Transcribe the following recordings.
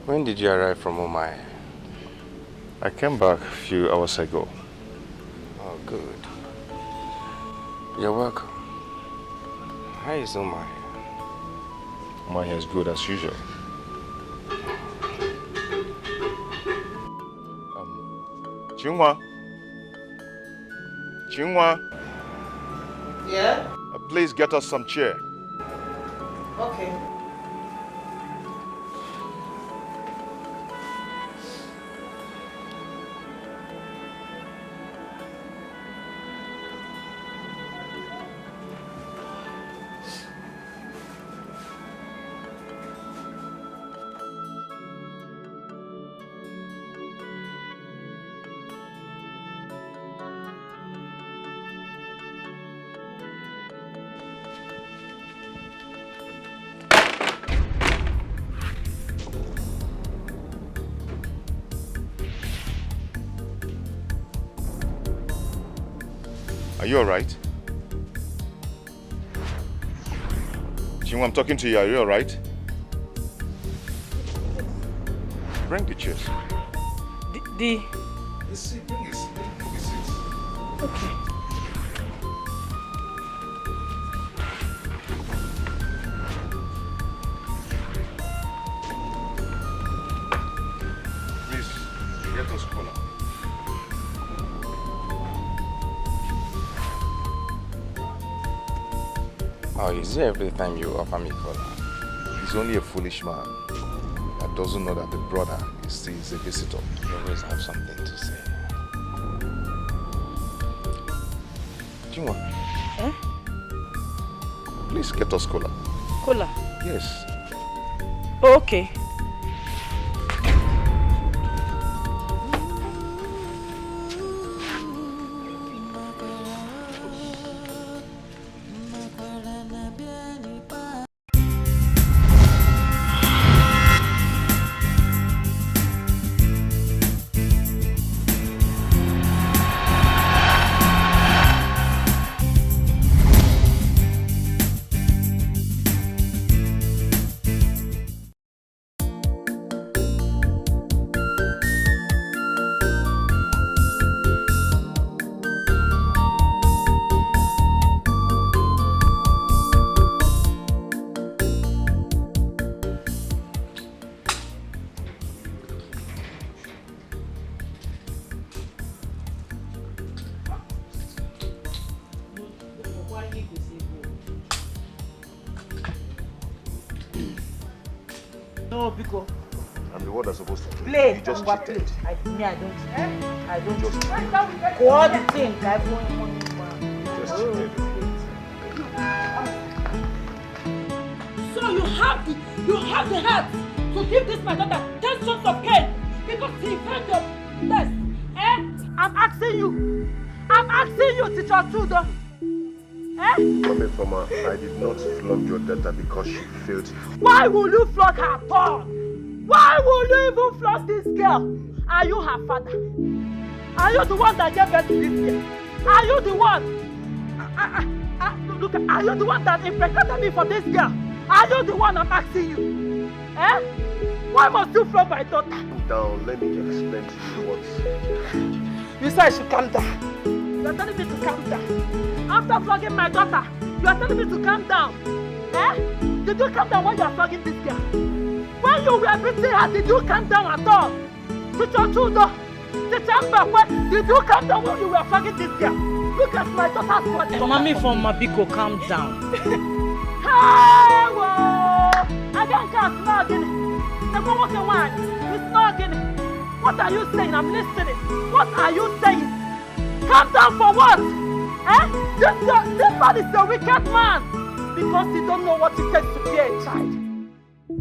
When did you arrive from Omai? I came back a few hours ago. Oh, good. You're welcome. How is Omai? Omai is good as usual. Chinwa? Chinwa? Yeah? Please get us some chair. Okay. Are you alright? Chinwa, I'm talking to you. Are you alright? Bring the chairs. The seat, bring the seat. Okay. Please, get us cola. Oh, is it every time you offer me cola? He's only a foolish man that doesn't know that the brother is a visitor. You always have something to say. Chinwa, Eh? please get us cola. Cola. Yes. Okay. No, because I'm the one that's supposed to play. You just Play. cheated. I don't. I don't. Just Go on the thing. I won't. Just cheated. So you have the heart to give this my daughter 10 shots of cane because he failed your test. Eh? I'm asking you, teacher Tudo. Eh? Coming from her, I did not flog your daughter because she failed. Why will you flog her born? Why will you even flog this girl? Are you her father? Are you the one that gave birth to this girl? Are you the one? Look, are you the one that impregnated me for this girl? Are you the one I'm asking you? Eh? Why must you flog my daughter? Calm down, let me explain to you what. You said I should calm down. You are telling me to calm down. After flogging my daughter, you are telling me to calm down. Eh? Did you calm down when you are flogging this girl? When you were beating her, did you calm down at all? Teacher Tudo, Teacher Mbakwe, did you calm down when you were flogging this girl? Look at my daughter's body. Mommy from Mabiko, calm down. Hey, whoa! I can't not getting. It's not getting. What are you saying? I'm listening. What are you saying? Calm down for what? Eh? This man is a wicked man because he don't know what it takes to be a child.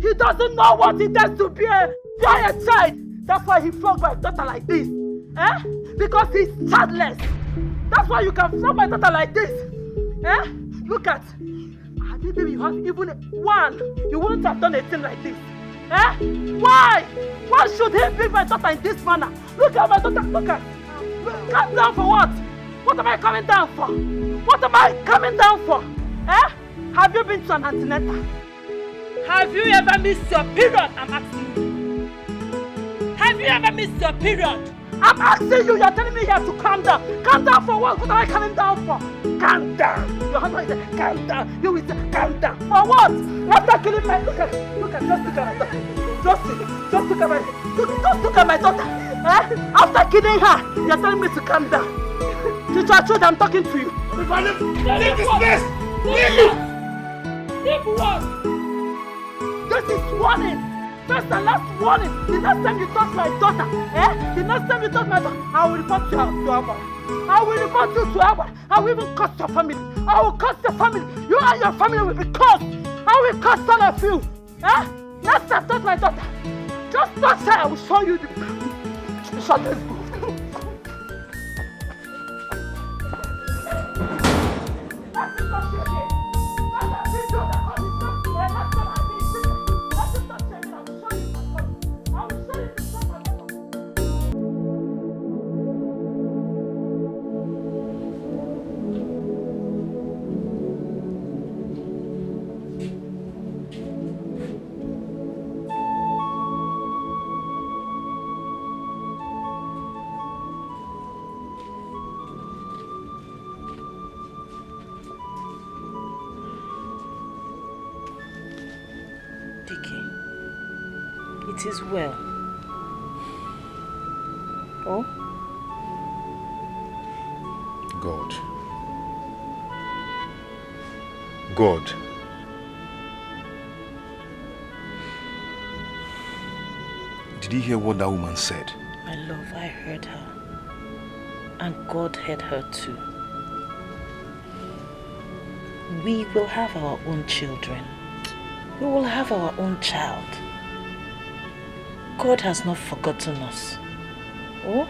He doesn't know what it takes to be a child. That's why he flogged my daughter like this. Eh? Because he's childless. That's why you can flog my daughter like this. Eh? Look at. I didn't you have even one. You wouldn't have done a thing like this. Eh? Why? Why should he beat my daughter in this manner? Look at my daughter. Look at. Calm down for what? What am I coming down for? What am I coming down for? Eh? Have you been to an antenatal? Have you ever missed your period? I'm asking you. you ever missed your period? I'm asking you, you're telling me you have to calm down. Calm down for what? What am I calming down for? Calm down. Your husband is saying, calm down. You will say, calm down. For what? After killing my, look at, just look at my daughter. Just look at my, just look at my daughter. Eh? After killing her, you're telling me to calm down. Teacher, I'm talking to you. Leave this place! Leave! Leave what? This is warning. First and last warning. The next time you touch my daughter, the next time you touch my daughter, I will report you to Abba. I will report you to Abba. I will even curse your family. I will curse the family. You and your family will be cursed. I will curse all of you. Next time touch my daughter, just touch her. I will show you the. Shut this book. It is well. Oh? God. God. Did you hear what that woman said? My love, I heard her. And God heard her too. We will have our own children. We will have our own child. God has not forgotten us. Oh?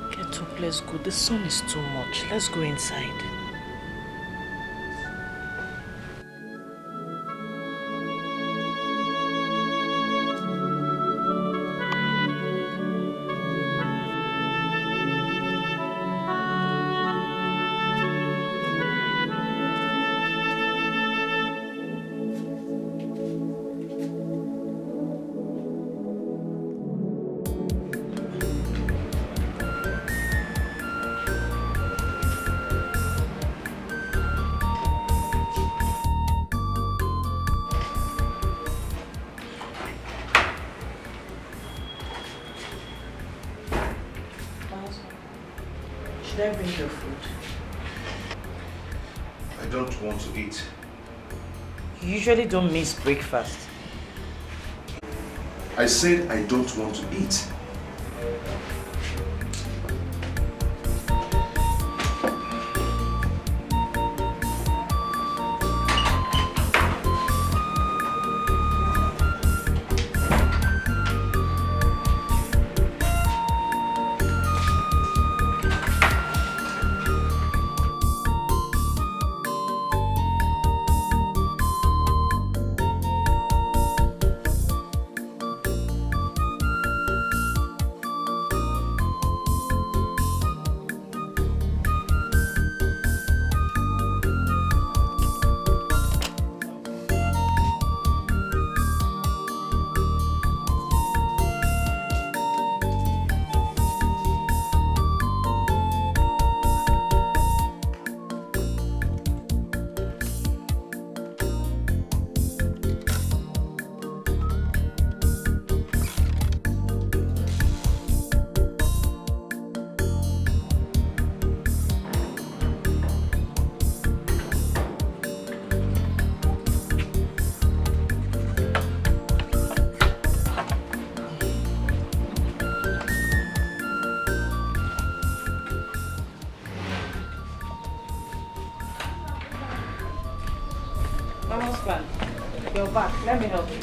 Get up, let's go. The sun is too much. Let's go inside. Should I bring your food? I don't want to eat. You usually don't miss breakfast. I said I don't want to eat. You're back. Let me help you.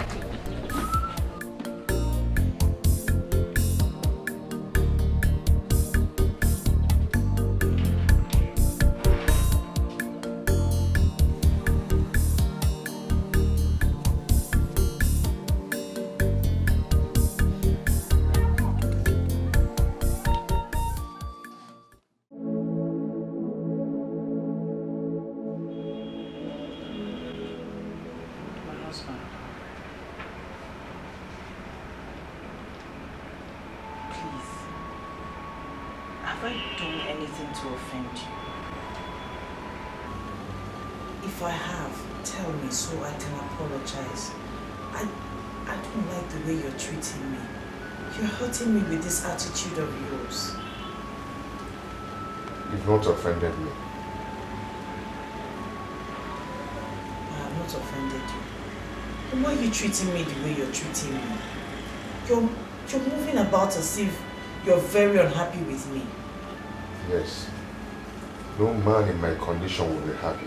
please. Have I done anything to offend you? If I have, tell me so I can apologize. I don't like the way you're treating me. You're hurting me with this attitude of yours. You've not offended me. I have not offended you. Then why are you treating me the way you're treating me? You're moving about as if you're very unhappy with me. Yes. No man in my condition will be happy.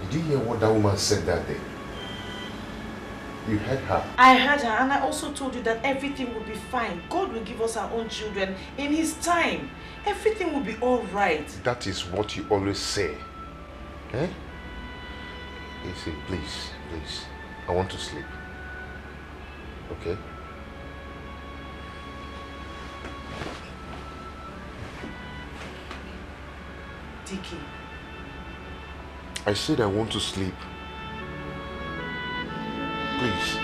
Did you hear what that woman said that day? You heard her. I heard her, and I also told you that everything will be fine. God will give us our own children in His time. Everything will be all right. That is what you always say. Eh? You say, please, I want to sleep. Okay? Dickie. I said I want to sleep. Please.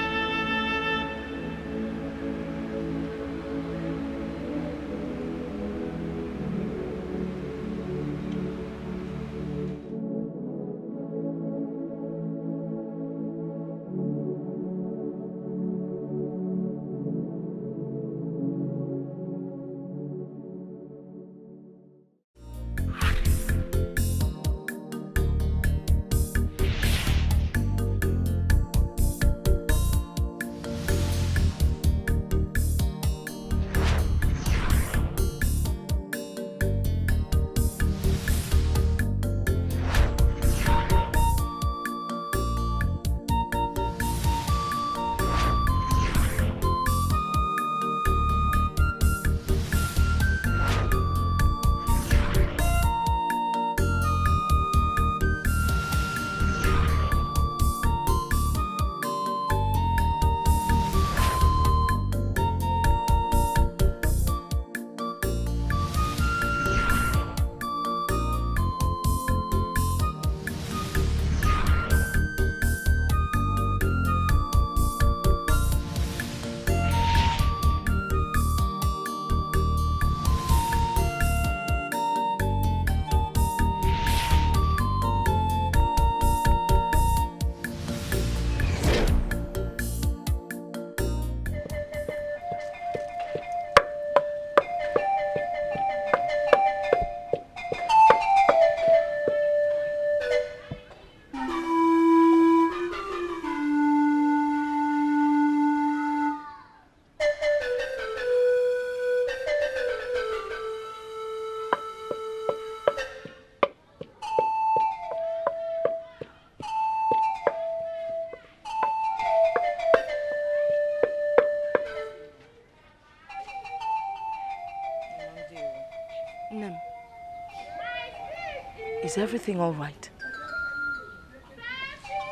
Is everything all right?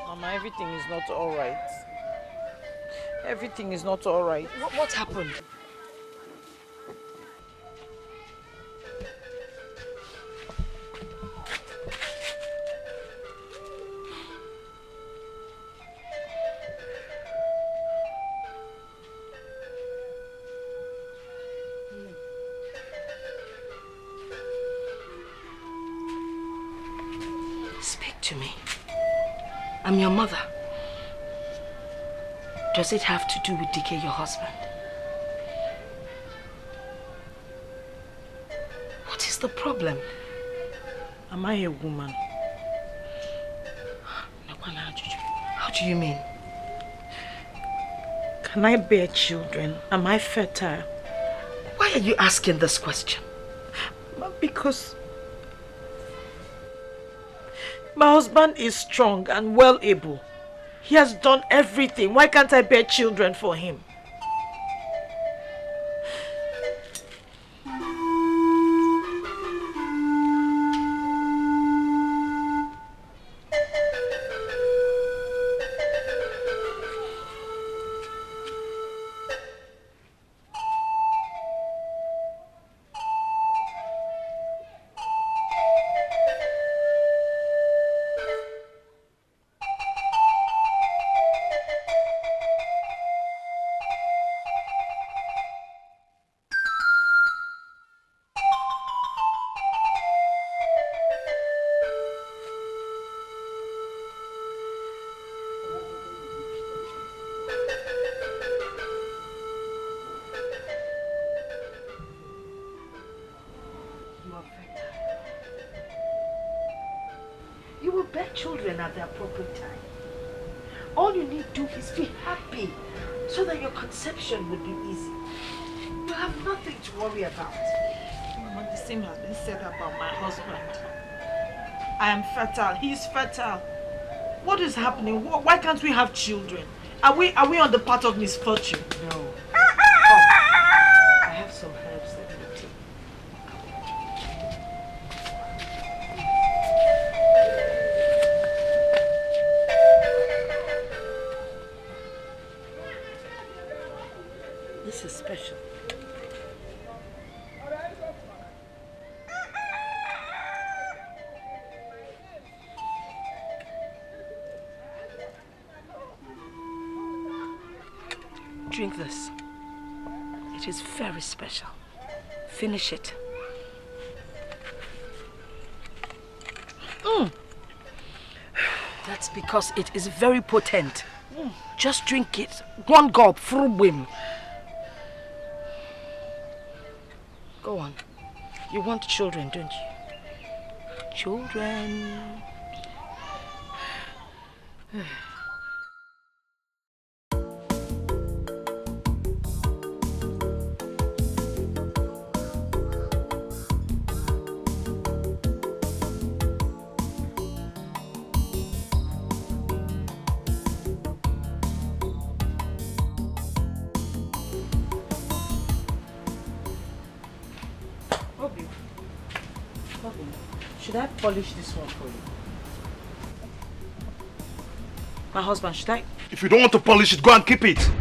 Mama, everything is not all right. Everything is not all right. What happened? Speak to me. I'm your mother. Does it have to do with DK, your husband? What is the problem? Am I a woman? How do you mean? Can I bear children? Am I fertile? Why are you asking this question? Because my husband is strong and well able. He has done everything. Why can't I bear children for him? children at the appropriate time. All you need to do is be happy so that your conception would be easy. You have nothing to worry about. Mama, the same has been said about my husband. I am fertile. He is fertile. What is happening? Why can't we have children? Are we on the path of misfortune? No. Come. I have some herbs that you take. This is special. Drink this. It is very special. Finish it. That's because it is very potent. Just drink it. One gulp, full whim. Go on. You want children, don't you? Children. Should I polish this one for you? My husband, should I? If you don't want to polish it, go and keep it.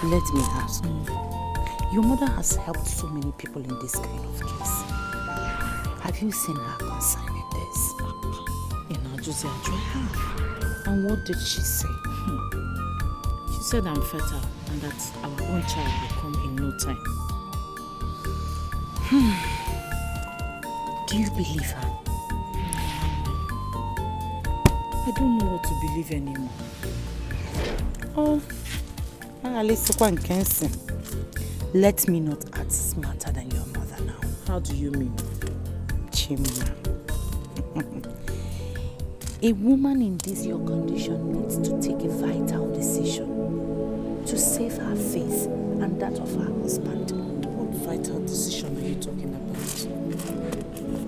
Let me ask. Your mother has helped so many people in this kind of case. Have you seen her concerning this? And what did she say? She said I'm fertile and that our own child will come in no time. Do you believe her? I don't know what to believe anymore. Oh, let me not act smarter than your mother now. How do you mean? Chimma. A woman in this your condition needs to take a vital decision to save her faith and that of her husband. What vital decision are you talking about?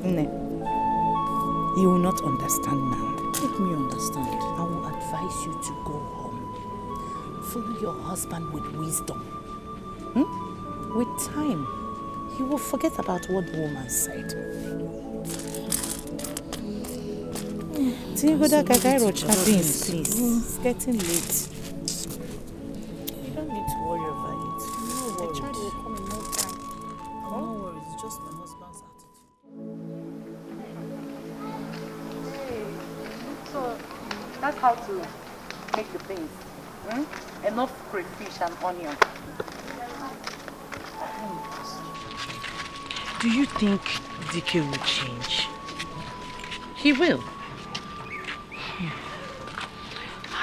Ne, you will not understand now. Make me understand. I will advise you to go home. Follow your husband with wisdom. With time, he will forget about what the woman said. Please. It's getting late. You don't need to worry about it. The child will come in no time. No worries, it's just my husband's attitude. So that's how to make the things. Enough crayfish and onion. Do you think DK will change? He will.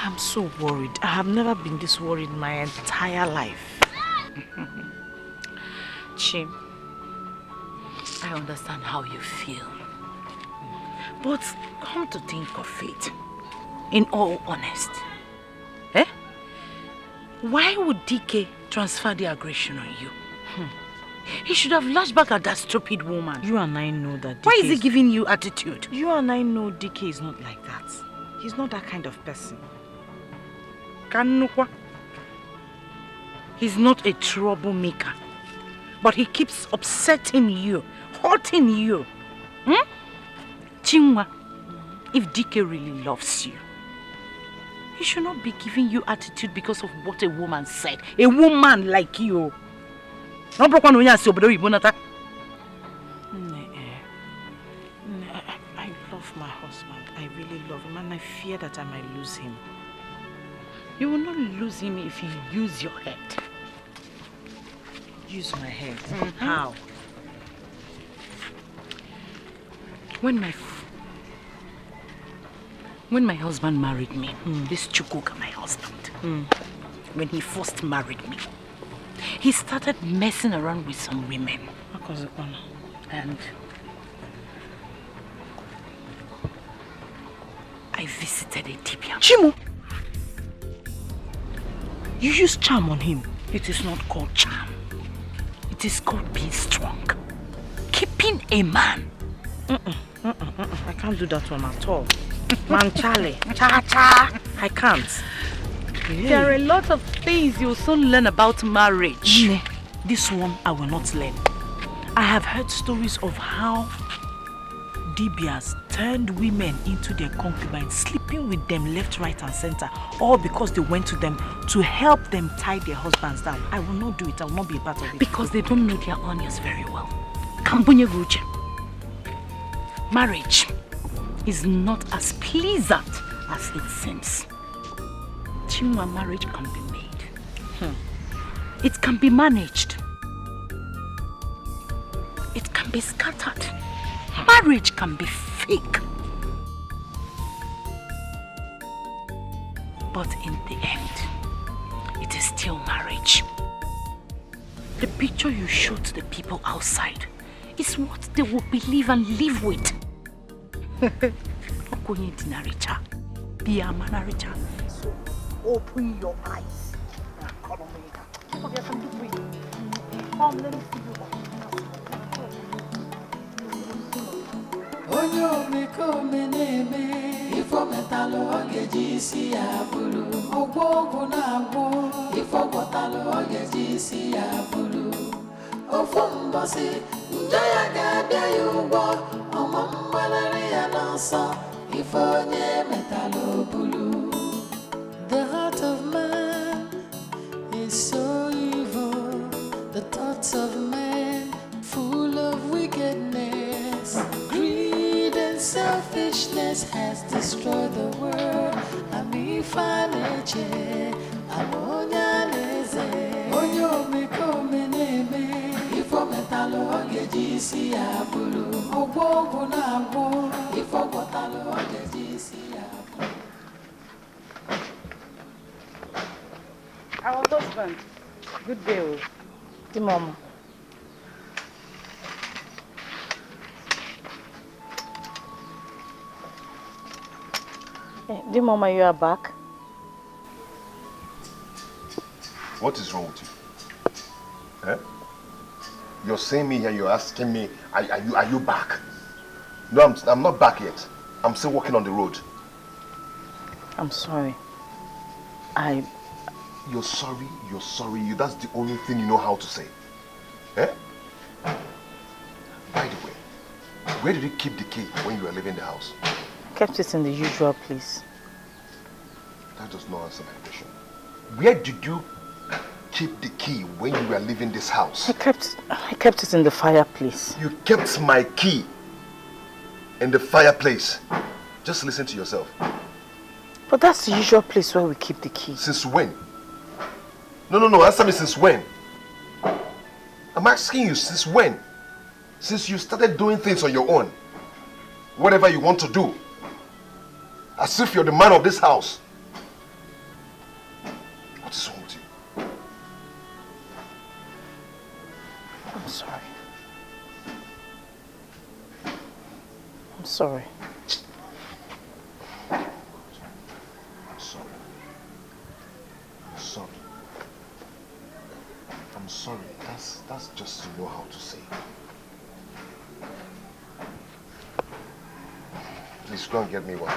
I'm so worried. I have never been this worried in my entire life. Chim, I understand how you feel. But come to think of it, in all honesty, why would DK transfer the aggression on you? He should have lashed back at that stupid woman. You and I know that DK Why is he giving you attitude? You and I know DK is not like that. He's not that kind of person. He's not a troublemaker. But he keeps upsetting you, hurting you. Chinwa, if DK really loves you, He should not be giving you attitude because of what a woman said. A woman like you. I love my husband. I really love him and I fear that I might lose him. You will not lose him if you use your head. Use my head? How? When my husband married me, this Chukwuka, my husband, when he first married me, he started messing around with some women. And I visited a tibia. Chimu! You use charm on him. It is not called charm. It is called being strong. Keeping a man. I can't do that one at all. Man, Charlie. Cha-cha. I can't. There are a lot of things you'll soon learn about marriage. This one I will not learn. I have heard stories of how Dibias turned women into their concubines, sleeping with them left, right and center, all because they went to them to help them tie their husbands down. I will not do it. I will not be a part of it. Because they don't know their onions very well. Kambunya Guja. Marriage is not as pleasant as it seems. Chimwa, marriage can be made. It can be managed. It can be scattered. Marriage can be fake. But in the end, it is still marriage. The picture you show to the people outside is what they will believe and live with. So open your eyes. Come on, come, let me see you. Onyo mekome neme ifo metalo ogeji si ya bulu ogbogu na agbo ifo botalo ogeji si ya bulu ofo mbosi njaya ga-abịa ya ụgwọ ọmọ mgbalari ya n'ọsọ ifo onye metalo bulu. The heart of man is so evil, the thoughts of man full of wickedness. Selfishness has destroyed the world. Amifaneche, Amonyaneze, Onyo mekome neme, Ifo metalo ogeji si ya bulu, Ogbogu na agbo, Ifo botalo ogeji si ya bulu. Our husband, good day. The mama. Dear Mama, you are back. What is wrong with you? Eh? You're saying me here, you're asking me, are you back? No, I'm not back yet. I'm still walking on the road. I'm sorry. You're sorry, that's the only thing you know how to say. Eh? By the way, where did you keep the key when you were leaving the house? Kept it in the usual place. That does not answer my question. Where did you keep the key when you were leaving this house? I kept it in the fireplace. You kept my key in the fireplace. Just listen to yourself. But that's the usual place where we keep the key. Since when? No, answer me, since when? I'm asking you, since when? Since you started doing things on your own. Whatever you want to do. As if you're the man of this house. What is wrong with you? I'm sorry. I'm sorry. I'm sorry. I'm sorry. I'm sorry. That's just to know how to say. Please go and get me one.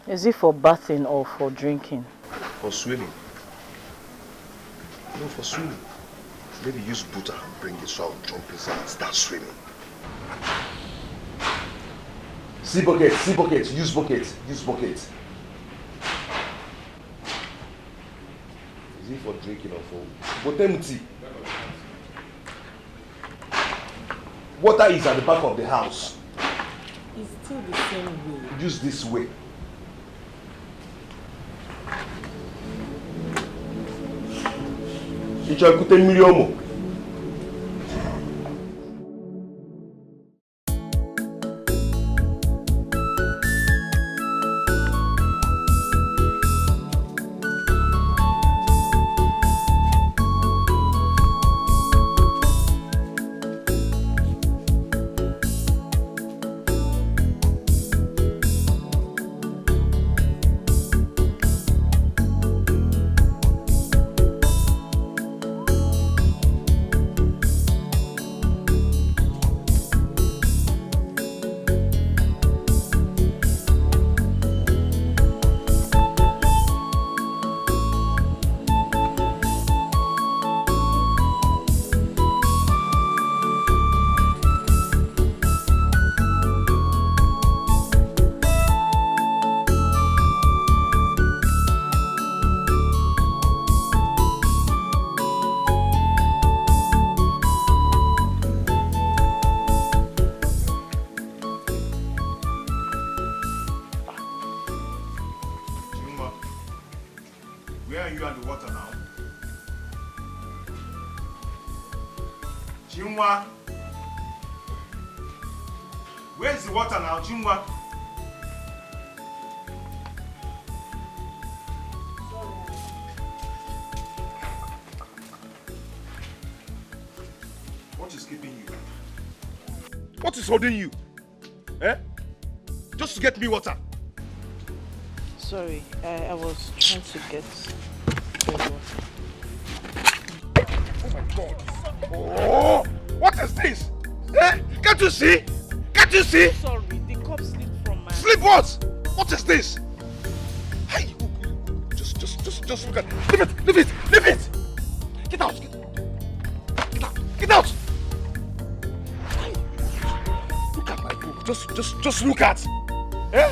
Is it for bathing or for drinking? For swimming. No, for swimming. Maybe use butter and bring it so I'll jump inside and start swimming. See bucket, use bucket. Is it for drinking or for? But empty. Water is at the back of the house. It's still the same way. Use this way. Where are you and the water now? Chinwa! Where is the water now, Chinwa? What is keeping you? What is holding you? Eh? Just to get me water. Sorry, I was trying to get water. Oh my God! Oh! What is this? Eh? Can't you see? Can't you see? Sorry, the cup slipped from my... Sleep what? What is this? Hey! Just look at it. Leave it! Get out! Get out! Hey. Look at my book. Just look at. Eh?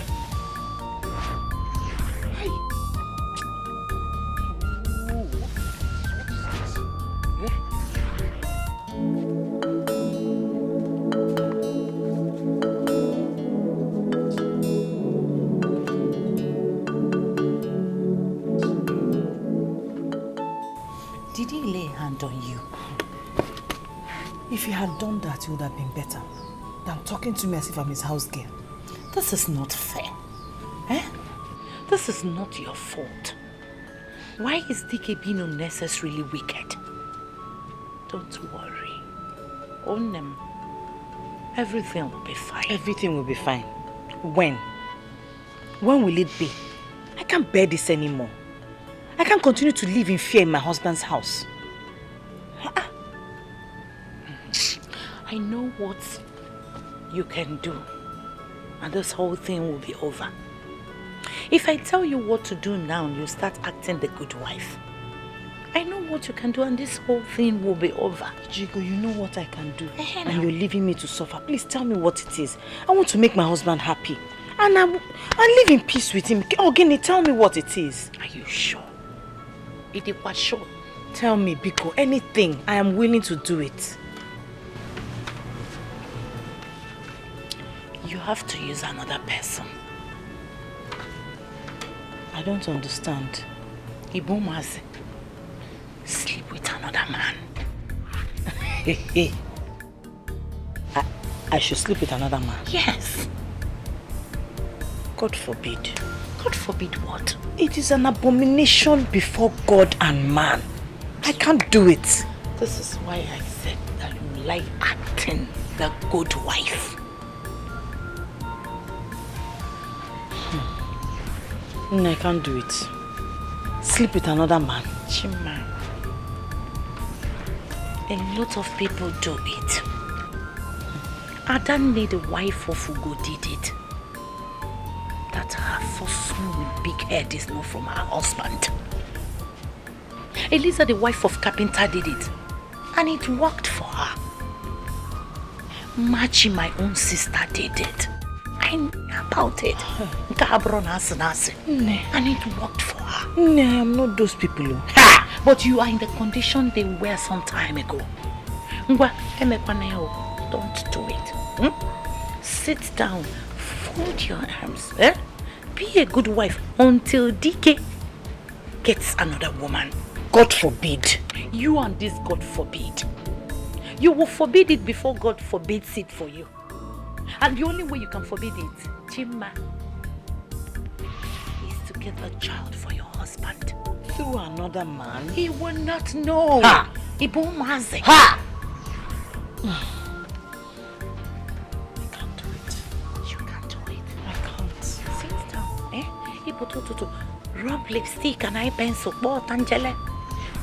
Did he lay a hand on you? If he had done that, it would have been better than talking to me as if I'm his house girl. This is not fair. Eh? This is not your fault. Why is DK being unnecessarily wicked? Don't worry. Own them. Everything will be fine. Everything will be fine. When? When will it be? I can't bear this anymore. I can't continue to live in fear in my husband's house. I know what you can do, and this whole thing will be over. If I tell you what to do now, you'll start acting the good wife. I know what you can do, and this whole thing will be over. Jigo, you know what I can do, and you're leaving me to suffer. Please tell me what it is. I want to make my husband happy, and I'll live in peace with him. Ogini, tell me what it is. Are you sure? It was sure. Tell me, Biko, anything. I am willing to do it. You have to use another person. I don't understand. Ibumazi, sleep with another man. I should sleep with another man? Yes. God forbid. God forbid what? It is an abomination before God and man. I can't do it. This is why I said that you like acting the good wife. No, I can't do it. Sleep with another man. Chima, a lot of people do it. Adan made a wife of Ugo did it. That her first son with big head is not from her husband. Eliza, the wife of Carpenter, did it. And it worked for her. Machi, my own sister, did it. lying about it. And it worked for her. No, I'm not those people. Ha! But you are in the condition they were some time ago. Don't do it. Sit down, fold your arms. Be a good wife until DK gets another woman. God forbid. You and this God forbid. You will forbid it before God forbids it for you. And the only way you can forbid it, Chima, is to get a child for your husband. Through another man? He will not know. Ha! Ibumaze. Ha! I can't do it. You can't do it. I can't. Sit down. Rub lipstick and eye pencil. Angela.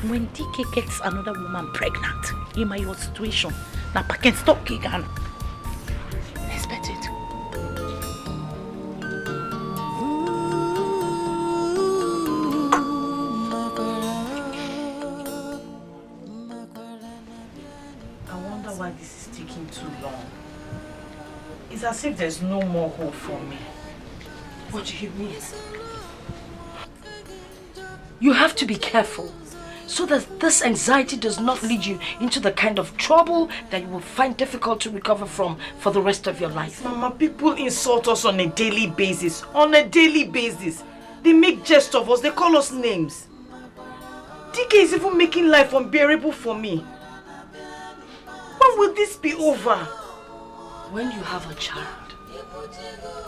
When DK gets another woman pregnant, in my own situation, now I can stop again. Expect it. I wonder why this is taking too long. It's as if there's no more hope for me. What do you mean? You have to be careful so that this anxiety does not lead you into the kind of trouble that you will find difficult to recover from for the rest of your life. Mama, people insult us on a daily basis. On a daily basis. They make jest of us. They call us names. DK is even making life unbearable for me. When will this be over? When you have a child,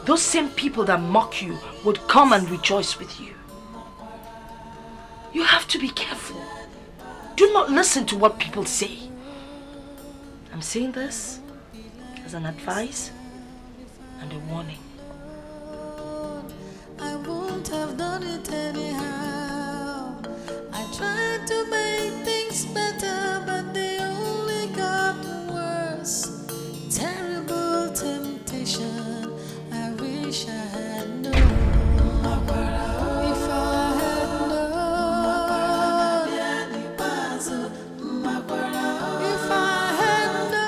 those same people that mock you would come and rejoice with you. You have to be careful. Do not listen to what people say. I'm saying this as an advice and a warning. I won't have done it anyhow. I tried to make things better, but they only got worse. Terrible temptation. I wish I had known. If I had known. If I had known.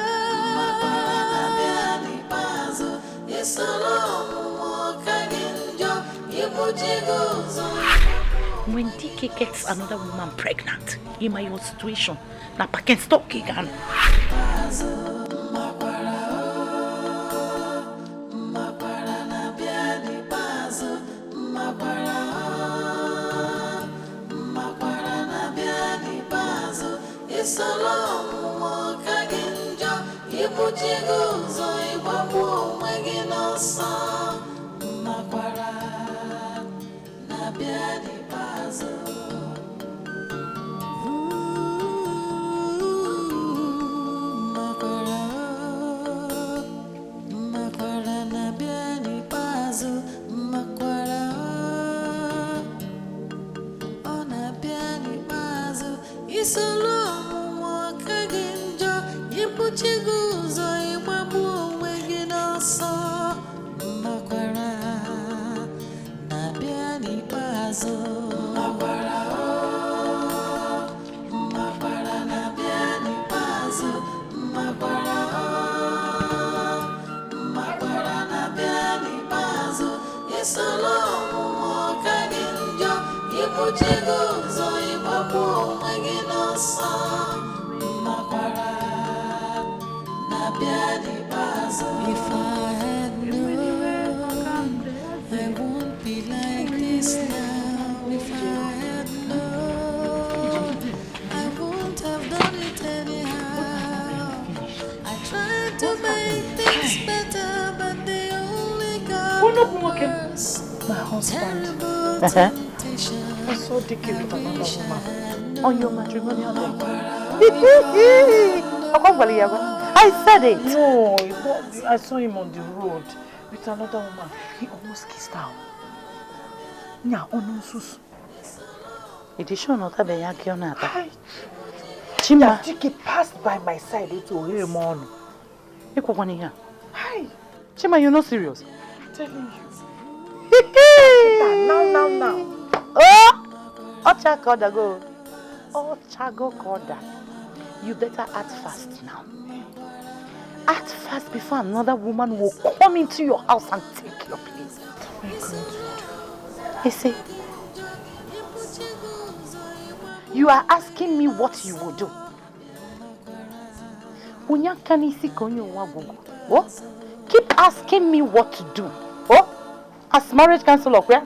When DK gets another woman pregnant, in my own situation, now I can stop again. If I had known, I won't be like this now. If I had known, I won't have done it anyhow. I tried to make things better, but they only got worse. My husband. Terrible temptation. I saw DK with another woman On your matrimonial day. I said it. No, I saw him on the road with another woman. He almost kissed her. Nya onu sus. Edition of the Yakiona. Chima. DK passed by my side to hear more. Hi. Chima, you're not serious. I'm telling you. Now. Oh! Ochakoda go. Ochago koda. You better act fast now. act fast before another woman will come into your house and take your place. What am I going to do? I say, you are asking me what you will do. What? Keep asking me what to do. Oh, as marriage counselor, where?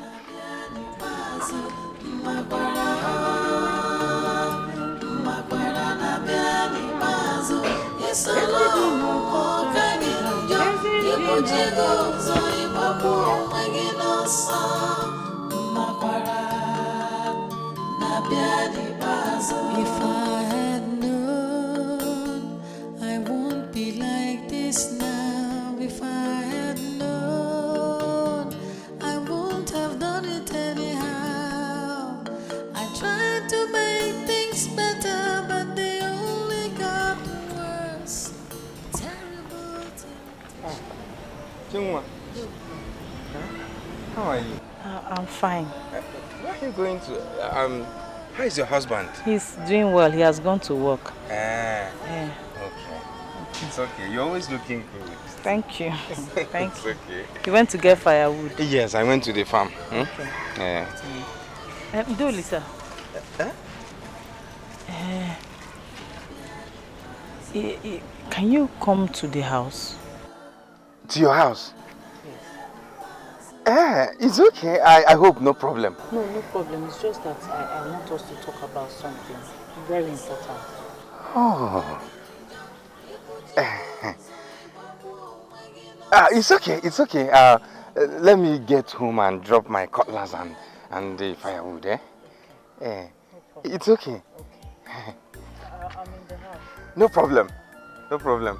If I had known, I won't be like this now. If I had known, I won't have done it anyhow. I tried to make things better, but they only got worse. Terrible. Jungwa, how are you? I'm fine. Where are you going to? How is your husband? He's doing well. He has gone to work. Yeah. Okay. It's okay. You're always looking good. Thank you. Thank It's you. okay. You went to get firewood? Yes, I went to the farm. Okay. Yeah. Do Lisa. Can you come to the house? To your house? It's okay. I hope no problem. No problem. It's just that I want us to talk about something very important. Oh. It's okay. It's okay. Let me get home and drop my cutlass and the firewood. It's okay. I'm in the house. No problem. No problem.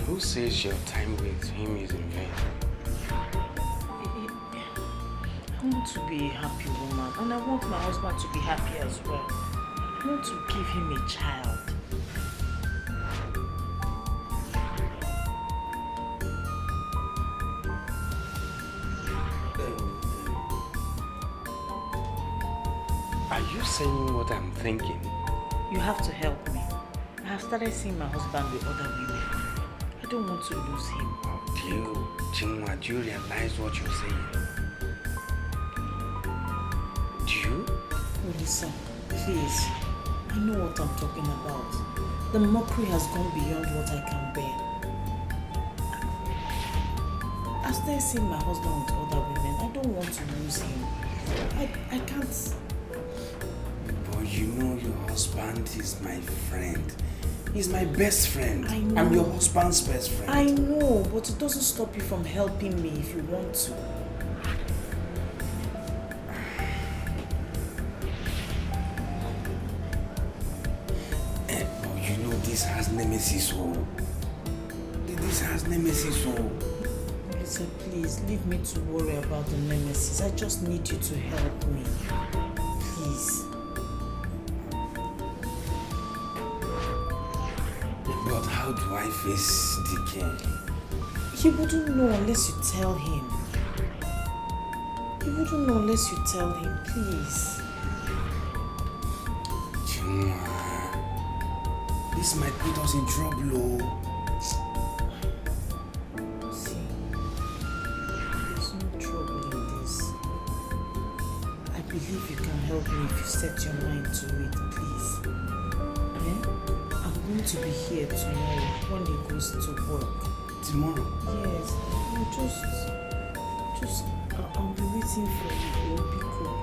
Who says your time with him is in vain? I want to be a happy woman, and I want my husband to be happy as well. I want to give him a child. Are you saying what I'm thinking? You have to help me. I have started seeing my husband with other women. I don't want to lose him. Chinua, do you realize what you're saying? Do you? Oh, listen, please. I know what I'm talking about. The mockery has gone beyond what I can bear. I started seeing my husband with other women. I don't want to lose him. I can't. But you know your husband is my friend. He's my best friend. I know. I'm your husband's best friend. I know, but it doesn't stop you from helping me if you want to. But you know this has nemesis, oh. This has nemesis, oh. Listen, please, leave me to worry about the nemesis. I just need you to help me. Please. But how do I face the king? He wouldn't know unless you tell him. He wouldn't know unless you tell him, please. Chinua, this might put us in trouble, oh. See, there's no trouble in this. I believe you can help me if you set your mind to it, please. I'm going to be here tomorrow when he goes to work. Tomorrow? Yes, I'll be waiting for you. It'll be cool.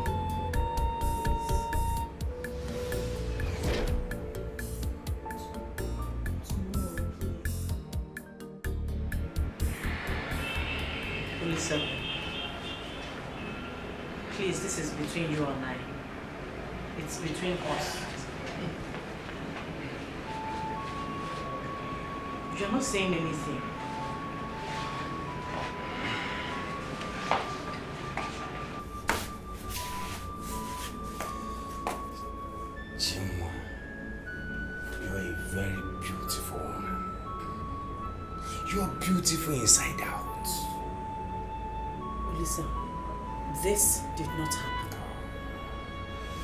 Listen, please, this is between you and I. It's between us. You're not saying anything. Chimwa, you're a very beautiful woman. You're beautiful inside out. Listen, this did not happen.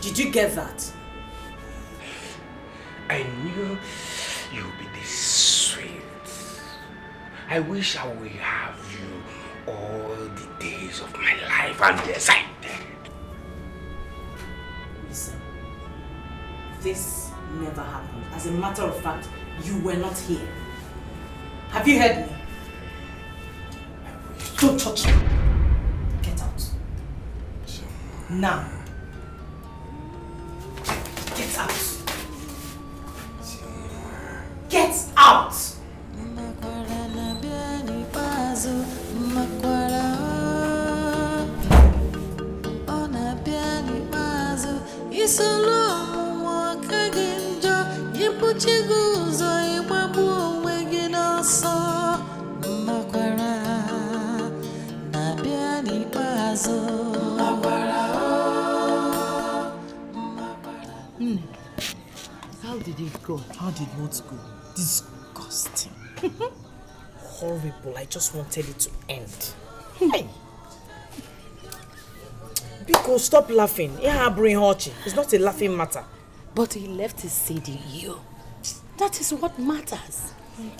Did you get that? I knew you'd be this sweet. I wish I would have you all the days of my life, and yes, I did. Listen, this never happened. As a matter of fact, you were not here. Have you heard me? Don't touch me. Get out. Now. Get out. Get out! How did it go? How did what go? Disgusting. Horrible. I just wanted it to end. Hey. Biko, stop laughing. It's not a laughing matter. But he left his seed in you. That is what matters.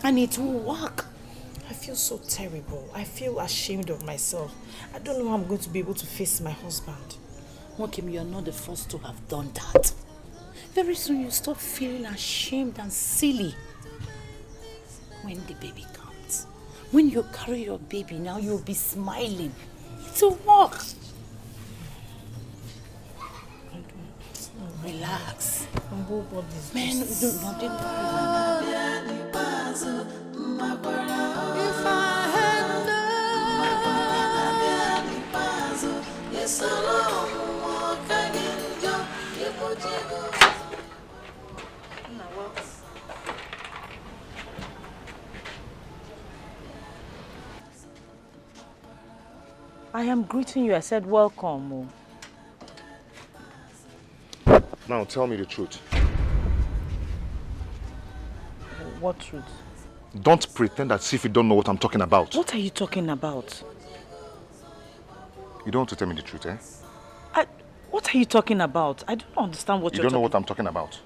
And it will work. I feel so terrible. I feel ashamed of myself. I don't know how I'm going to be able to face my husband. Mokim, you're not the first to have done that. Very soon you stop feeling ashamed and silly. When the baby comes, when you carry your baby, now you'll be smiling. It's a walk. Relax. Man, don't worry. If I had I am greeting you. I said welcome. Now tell me the truth. What truth? Don't pretend as if you don't know what I'm talking about. What are you talking about? You don't want to tell me the truth, eh? What are you talking about? I don't understand what you don't know what I'm talking about.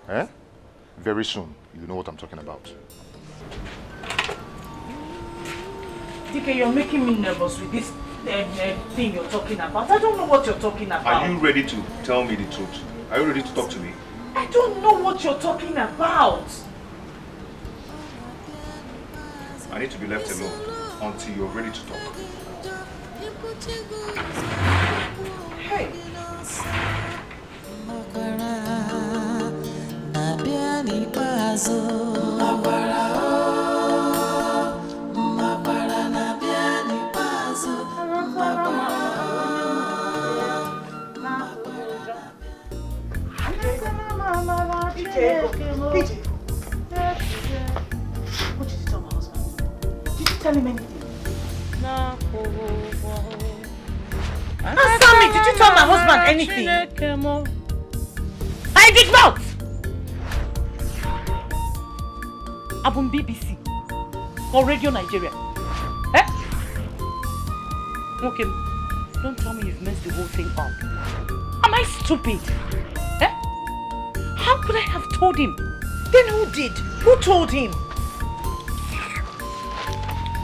Eh? Very soon, you know what I'm talking about. DK, you're making me nervous with this thing you're talking about. I don't know what you're talking about. Are you ready to tell me the truth? Are you ready to talk to me? I don't know what you're talking about. I need to be left alone until you're ready to talk. Hey. What did you tell my husband? Did you tell him anything? Answer me! Did you tell my husband anything? I did not! Abun BBC or Radio Nigeria. Eh? Okay, don't tell me you've messed the whole thing up. Am I stupid? Eh? How could I have told him? Then who did? Who told him?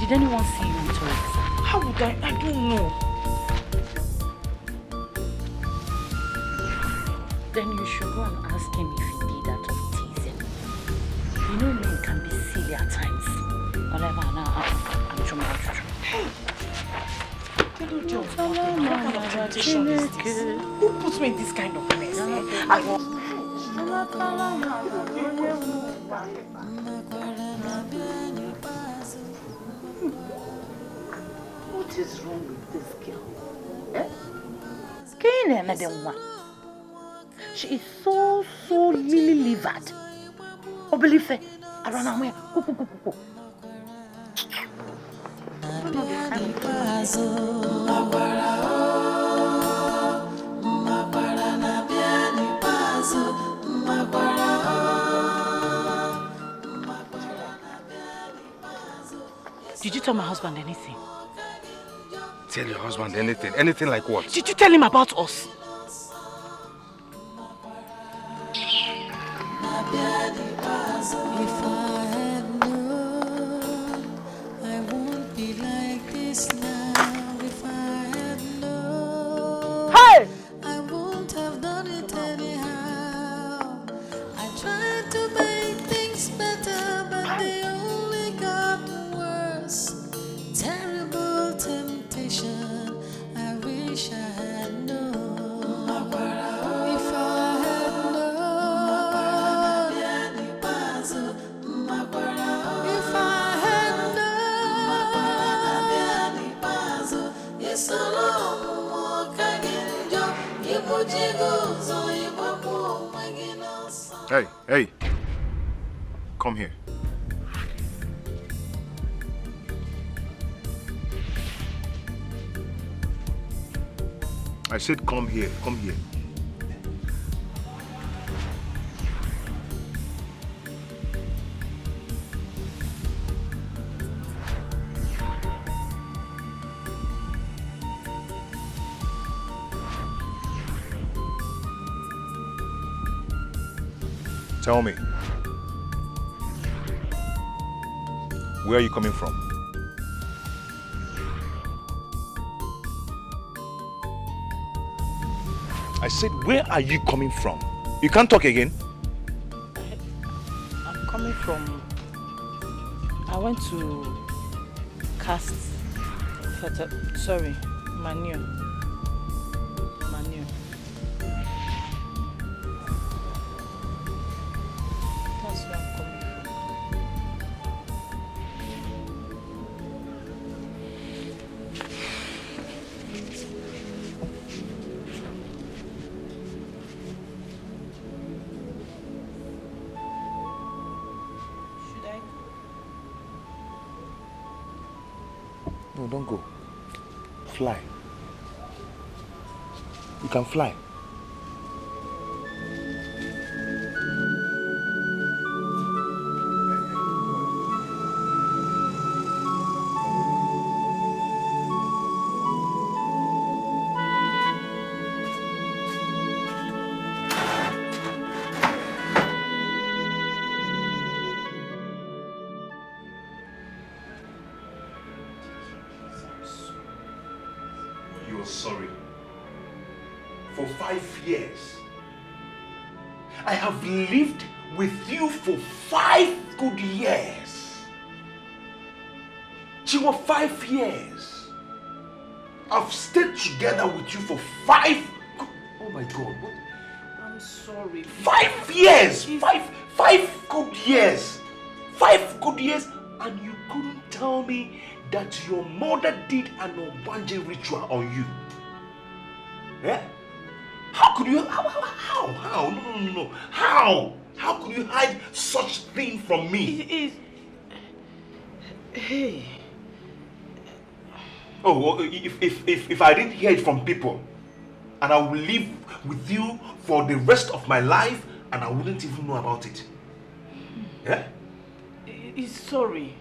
Did anyone see you with her? How would I? I don't know. Then you should go and ask him if he did that of teasing. You know men can be silly at times. Whatever, now I'm trying to. Hey! Who puts me in this kind of mess? What is wrong with this girl? She is so lily-livered. Obelife. Aranamwe. Did you tell my husband anything? Tell your husband anything? Anything like what? Did you tell him about us? If I had known, I won't be like this now. If I had known, Hey! I won't have done it anyhow. I tried to make things better, but they only got worse. Terrible temptation, I wish I had known. If I had known, if I had known, yes, Hey, hey. Come here. I said come here, come here. Tell me, where are you coming from? I said, where are you coming from? You can't talk again. I'm coming from... I went to cast... Sorry, manure. That's where I'm coming from. Should I? No, don't go. Fly. You can fly. You're sorry. For 5 years. I have lived with you for 5 good years. Chiwa, 5 years. I've stayed together with you for 5 good... Oh my God, what? I'm sorry. 5 years! Five good years! 5 good years, and you couldn't tell me that your mother did an Obanje ritual on you. Yeah? How could you... How? No. How could you hide such thing from me? Hey. Oh, well, if I didn't hear it from people, and I will live with you for the rest of my life, and I wouldn't even know about it. Yeah? He's sorry.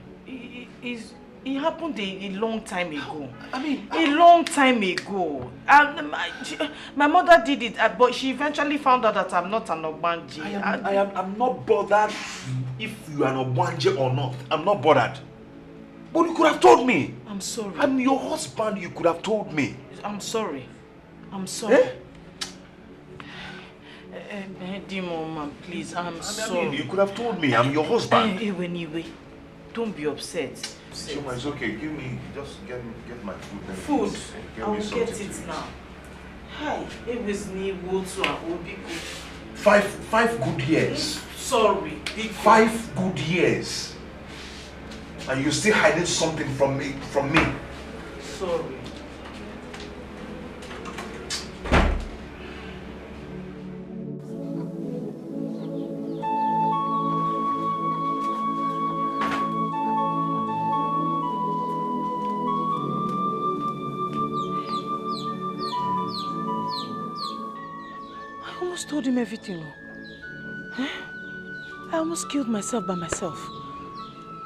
It happened a long time ago. I mean... A long time ago. And my mother did it, but she eventually found out that I'm not an Ogbanje. I'm not bothered if you are an Ogbanje or not. I'm not bothered. But you could have told me. I'm sorry. I'm your husband. You could have told me. I'm sorry. I'm sorry. Mom, please, I'm sorry. I mean, you could have told me. I'm your husband. Anyway, don't be upset. Shoma, it's okay. Just get my food. Then Food? Get I me will something get it to now. Hi, it was me, Wotu, and Obiko. 5 good years. Sorry. 5 good years. And you're still hiding something from me. Sorry. just told him everything. Huh? I almost killed myself by myself.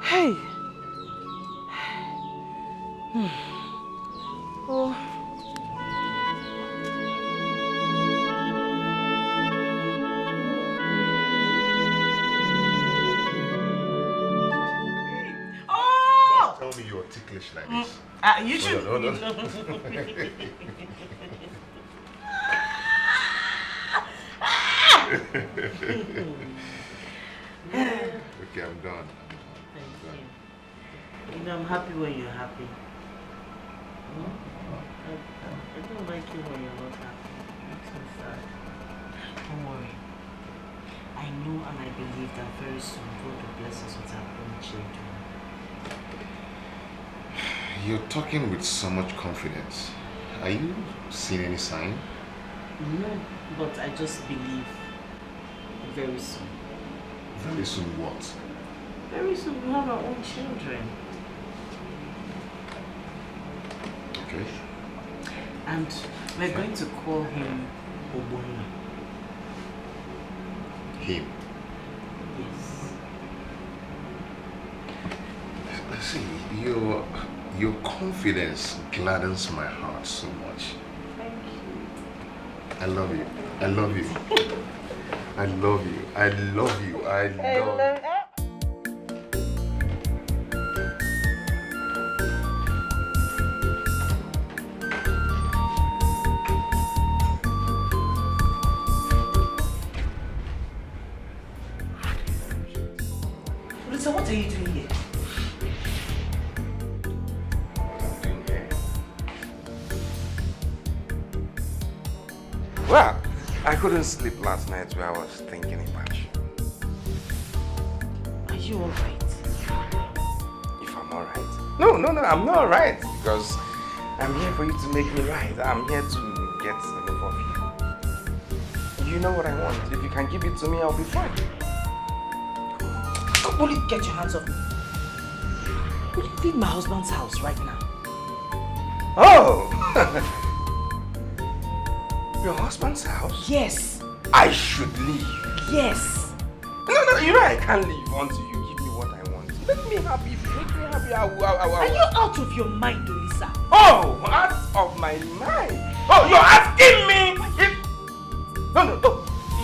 Hey. Oh. Don't tell me you're ticklish like this. You should. Hold on. Okay, I'm done. You know, I'm happy when you're happy. I don't like you when you're not happy. It makes me sad. Don't worry. I know and I believe that very soon God will bless us with our own children. You're talking with so much confidence. Are you seeing any sign? No, but I just believe very soon. Very soon what? Very soon we'll have our own children. Okay. And we're going to call him Obona. Him? Yes. See, your confidence gladdens my heart so much. Thank you. I love you. I love you. I love you. I love you. I love you. Lisa, what are you doing here? Well, I couldn't sleep last night where I was thinking about you. Are you alright? If I'm alright? No, I'm not alright because I'm here for you to make me right. I'm here to get enough of you. You know what I want. If you can give it to me, I'll be fine. Will you get your hands off me? Will you leave my husband's house right now? Oh! Your husband's house? Yes. I should leave. Yes. No, you know I can't leave until you give me what I want. Make me happy. If you make me happy, Are you out of your mind, Lisa? Oh, out of my mind. Oh, you're asking me if... No.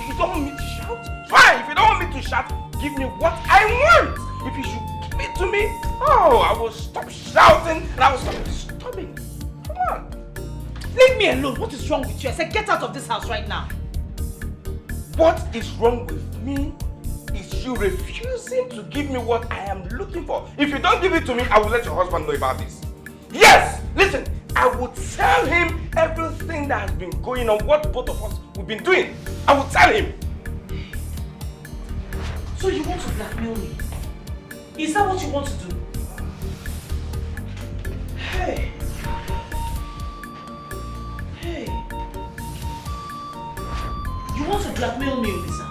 You don't want me to shout? Fine, if you don't want me to shout, give me what I want. If you should give it to me, I will stop shouting and I will stop disturbing. Come on. Leave me alone. What is wrong with you? I said get out of this house right now. What is wrong with me is you refusing to give me what I am looking for. If you don't give it to me, I will let your husband know about this. Yes! Listen, I will tell him everything that has been going on, what both of us we've been doing. I will tell him. So you want to blackmail me? Is that what you want to do? Hey. You want to blackmail me, Lisa?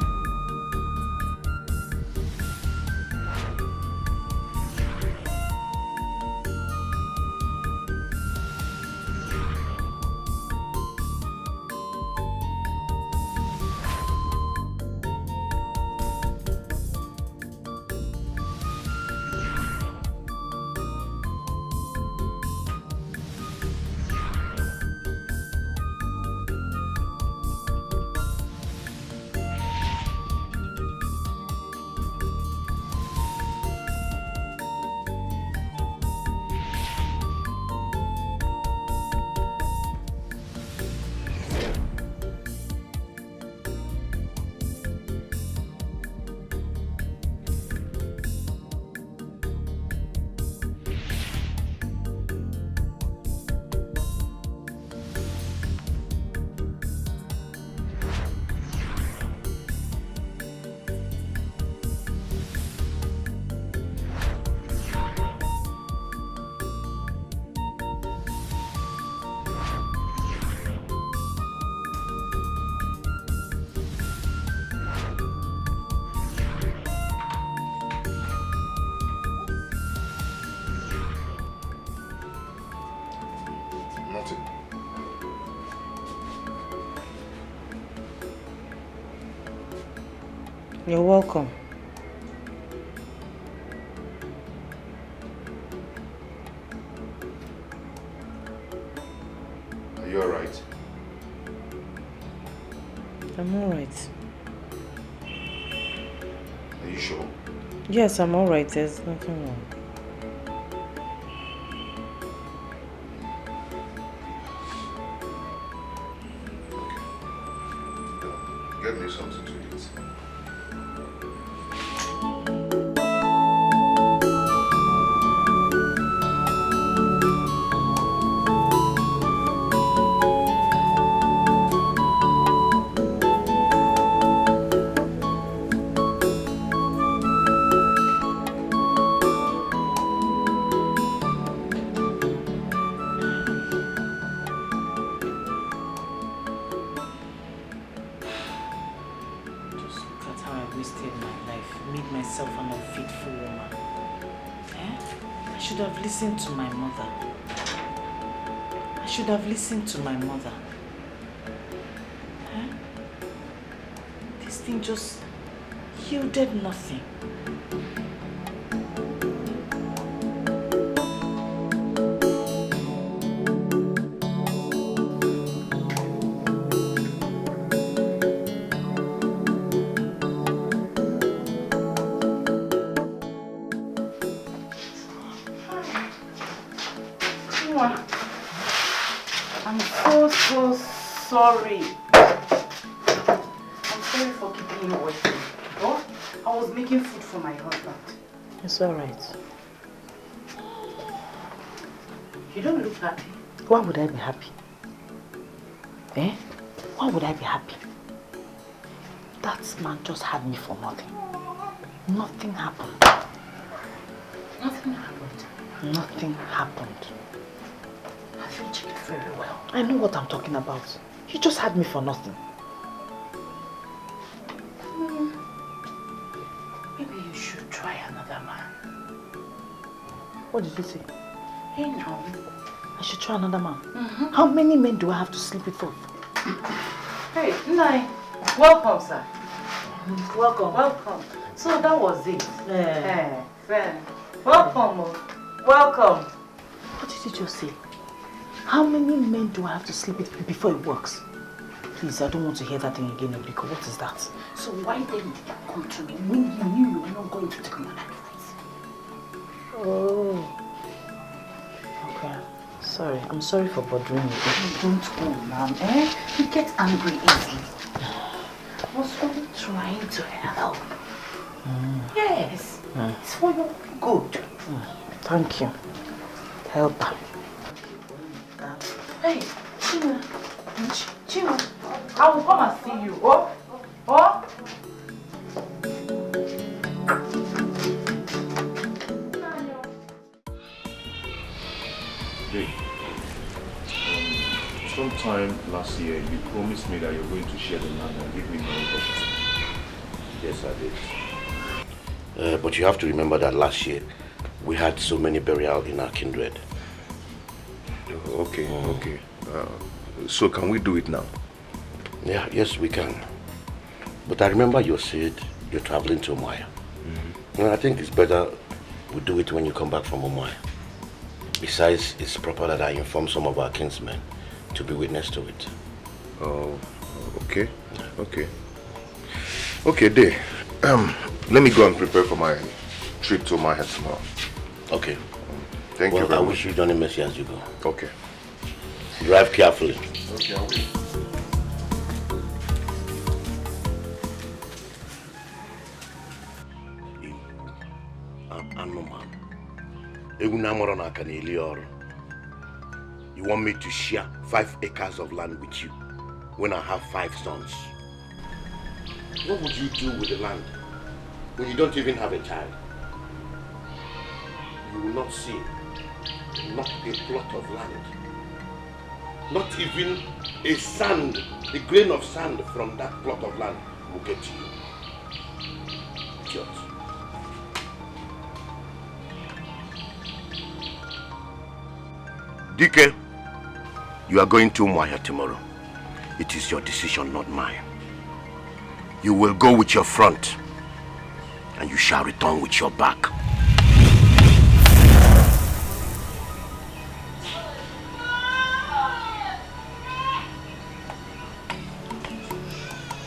You're welcome. Are you alright? I'm alright. Are you sure? Yes, I'm alright. There's nothing wrong. Get me something to eat. Listened to my mother. I should have listened to my mother. Huh? This thing just yielded nothing. I'm so sorry. I'm sorry for keeping you waiting. But I was making food for my husband. It's alright. You don't look happy. Why would I be happy? Eh? Why would I be happy? That man just had me for nothing. Nothing happened. Nothing happened. Nothing happened. Have you checked very well? I know what I'm talking about. He just had me for nothing. Maybe you should try another man. What did you say? Hey now. I should try another man? How many men do I have to sleep with for? Hey, Nai. Welcome, sir. Welcome. Welcome. So that was it. Yeah. Welcome. Welcome. What did you just say? How many men do I have to sleep with before it works? Please, I don't want to hear that thing again, Obiko. What is that? So why then did you come to me when you knew you were not going to take my advice? Oh. Okay. Sorry. I'm sorry for bothering you. Don't go, ma'am. You get angry easily. I was only trying to help. Yes. It's for your good. Thank you. Help. Hey, Chima. Chima, I will come and see you. Oh? Jay, sometime last year, you promised me that you're going to share the land and give me my portion. Yes, I did. But you have to remember that last year, we had so many burials in our kindred. Okay. So can we do it now? Yeah, yes, we can. But I remember you said you're traveling to Umuahia. And I think it's better we do it when you come back from Umuahia. Besides, it's proper that I inform some of our kinsmen to be witness to it. Oh, okay. Okay, Day. Let me go and prepare for my trip to Umuahia tomorrow. Okay. Thank you very much. I wish you Johnny mercy as you go. Okay. Drive carefully. Okay, I will. You want me to share 5 acres of land with you when I have 5 sons? What would you do with the land when you don't even have a child? You will not see not a plot of land, not even a sand, a grain of sand from that plot of land will get to you. Idiot. Dike, you are going to Umuahia tomorrow. It is your decision, not mine. You will go with your front and you shall return with your back.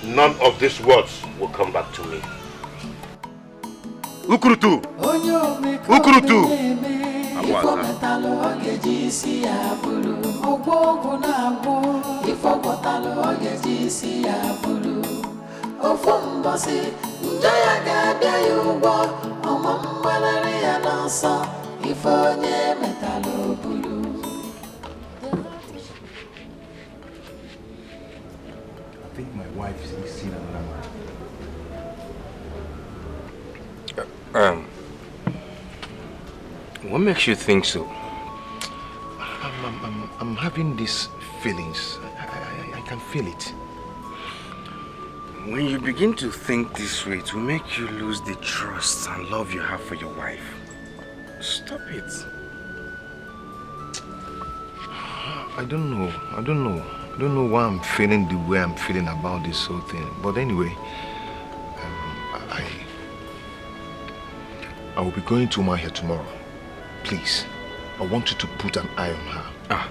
None of these words will come back to me. Ukurutu! Ukurutu! I think my wife is seeing another man. What makes you think so? I'm having these feelings. I can feel it. When you begin to think this way, it will make you lose the trust and love you have for your wife. Stop it. I don't know why I'm feeling the way I'm feeling about this whole thing. But anyway, I will be going to my here tomorrow. Please, I want you to put an eye on her.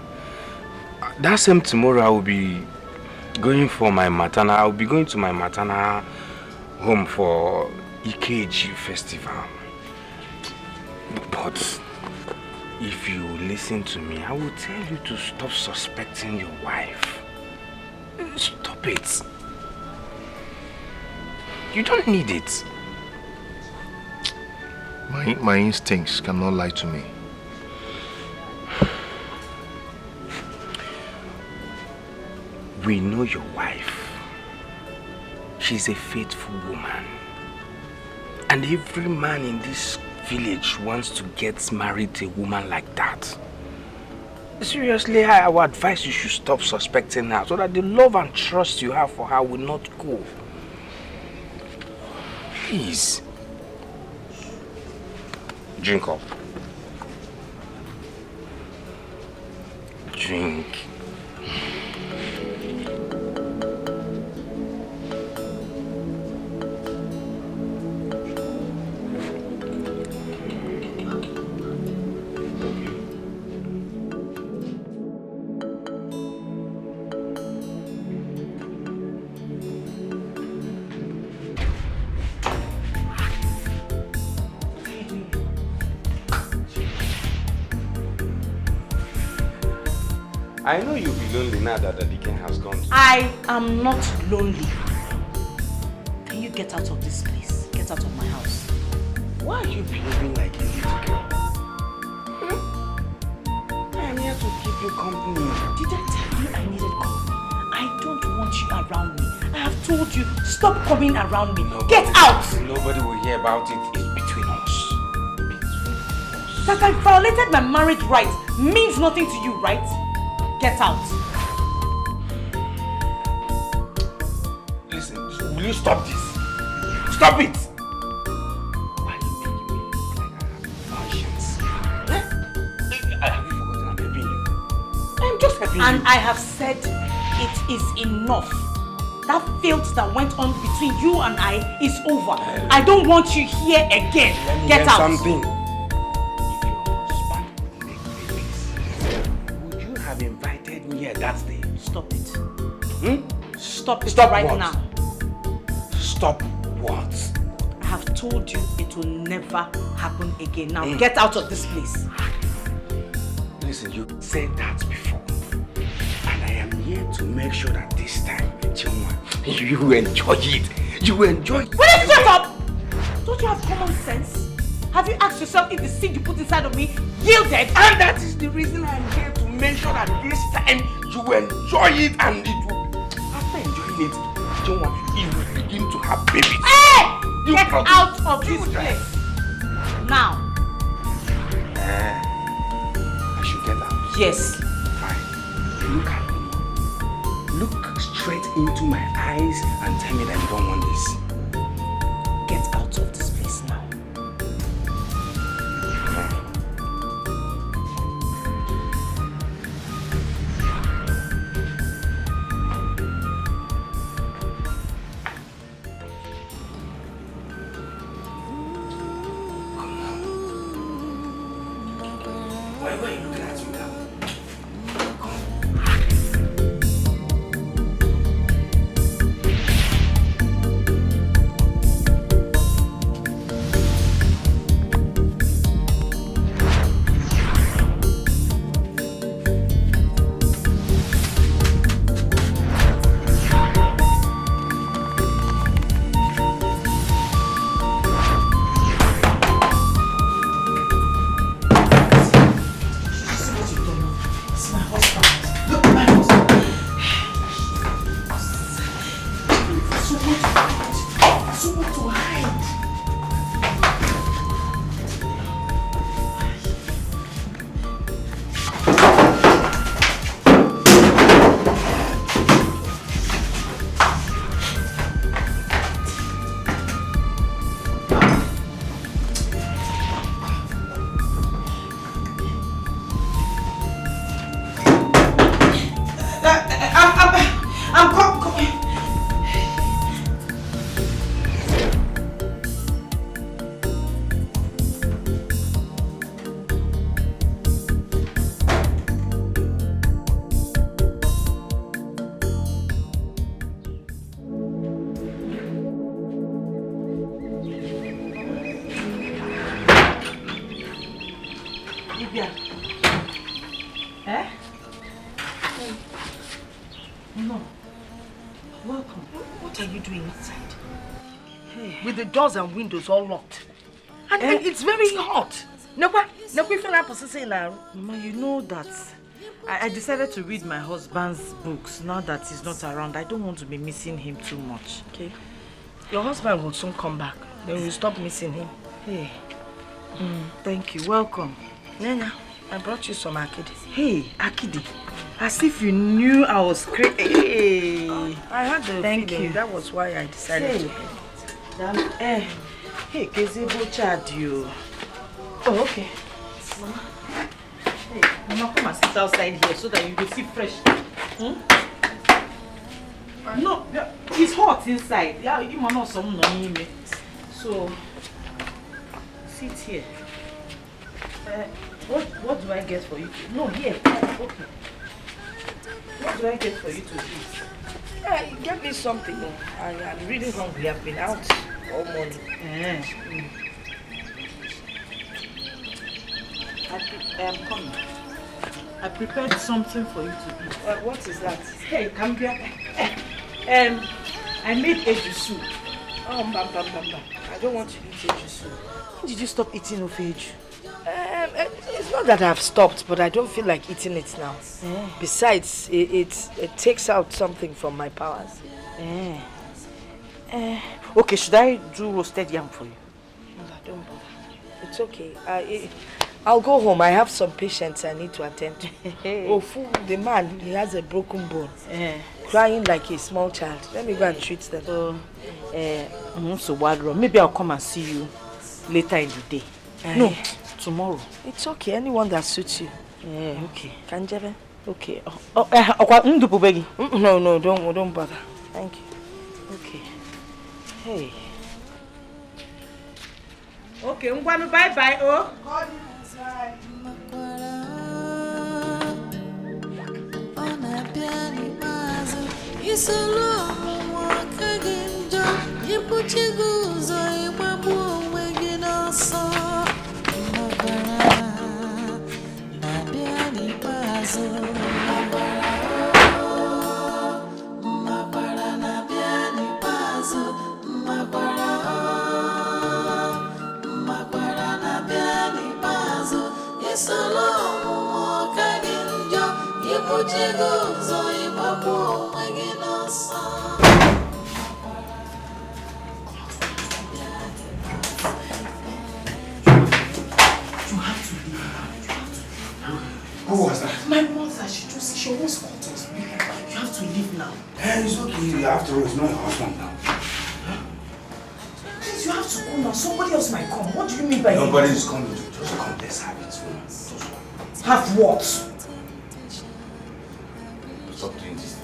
That same tomorrow I will be going to my maternal home for Ikeji festival. But if you listen to me, I will tell you to stop suspecting your wife. Stop it. You don't need it. My instincts cannot lie to me. We know your wife. She's a faithful woman. And every man in this village wants to get married to a woman like that. Seriously, I would advise you should stop suspecting her so that the love and trust you have for her will not go. Please. Drink up. Drink. I know you'll be lonely now that the deacon has gone. I am not lonely. Can you get out of this place? Get out of my house. Why are you behaving like a little girl? I am here to keep you company. Did I tell you I needed company? I don't want you around me. I have told you, stop coming around me. Get out! Nobody will hear about it. It's between us. That I violated my marriage rights means nothing to you, right? Get out. Listen, will you stop this? Stop it! Why are you making me look like I have conscience? Have you forgotten I'm helping you? I'm just helping you. And I have said it is enough. That filth that went on between you and I is over. I don't want you here again. Get out. Something. If your husband would make babies, would you have invited me here that day? Stop it. Stop it Stop right what? now. Stop what? I have told you it will never happen again. Now get out of this place. Listen, you said that before. And I am here to make sure that this time, you enjoy it. You enjoy it. Will you shut up? Don't you have common sense? Have you asked yourself if the seed you put inside of me yielded? And that is the reason I am here to make sure that this time you enjoy it, and it will. After enjoying it, you will begin to have babies. Hey! Get out of this place. Now. I should get out. Yes. Fine. Look at me. Look straight into my eyes and tell me that you don't want this. Get out of this place now. No. Welcome. What are you doing inside? Hey. With the doors and windows all locked. And it's very hot. Mama, you know that I decided to read my husband's books now that he's not around. I don't want to be missing him too much. Okay. Your husband will soon come back. Then we'll stop missing him. Hey. Thank you. Welcome. Nenya, I brought you some akidi. Hey, akidi. As if you knew I was crazy. Hey. I had the Thank feeling. you. That was why I decided to bring it. Hey, Kezebo Chad, you. Oh, okay. Mama. Hey, Mama, come and sit outside here so that you will see fresh. No, it's hot inside. Yeah, you must not some me. So, sit here. What do I get for you to? No, here. Okay. What do I get for you to eat? Get me something. I'm really hungry. I've been out all morning. I'm coming. I prepared something for you to eat. What is that? Hey, come here. I made eju soup. Oh, bam. I don't want to eat eju soup. When did you stop eating of eju? It's not that I've stopped, but I don't feel like eating it now. Besides, it takes out something from my powers. Okay, should I do roasted yam for you? No, don't bother. It's okay. I'll go home. I have some patients I need to attend to. Oh, fool, the man, he has a broken bone. Crying like a small child. Let me go and treat them. So maybe I'll come and see you later in the day. No, tomorrow. It's okay. Anyone that suits you. Okay. Kanjebe? Okay. No, don't bother. Thank you. Okay. Hey. Okay, bye-bye, oh. Who was that? My mother, she always called us. You have to leave now. It's okay. After all, it's not your husband now. Please, you have to go now. Somebody else might come. What do you mean by that? Nobody is coming. Just come. Let's have it. Have what? Stop doing this.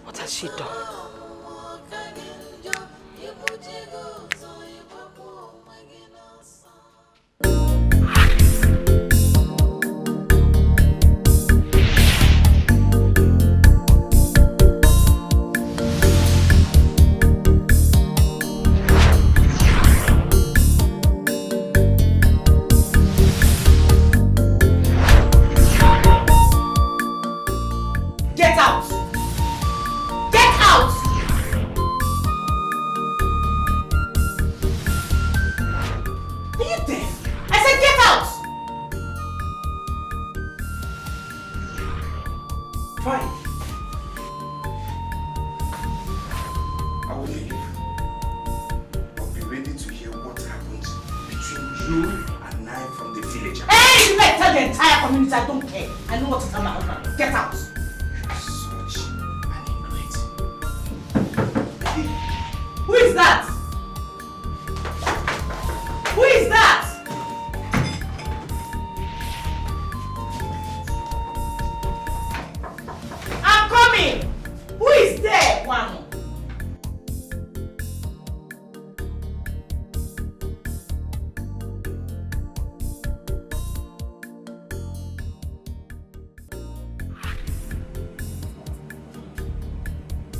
What has she done? Get out! Get out! Are you deaf? I said get out! Fine. I will leave. But be ready to hear what happens between you and I from the village. Hey, you better tell the entire community I don't care. I know what to tell my husband. Get out! Such an ingrate. Who is that? Who is that? I'm coming! Who is there? One.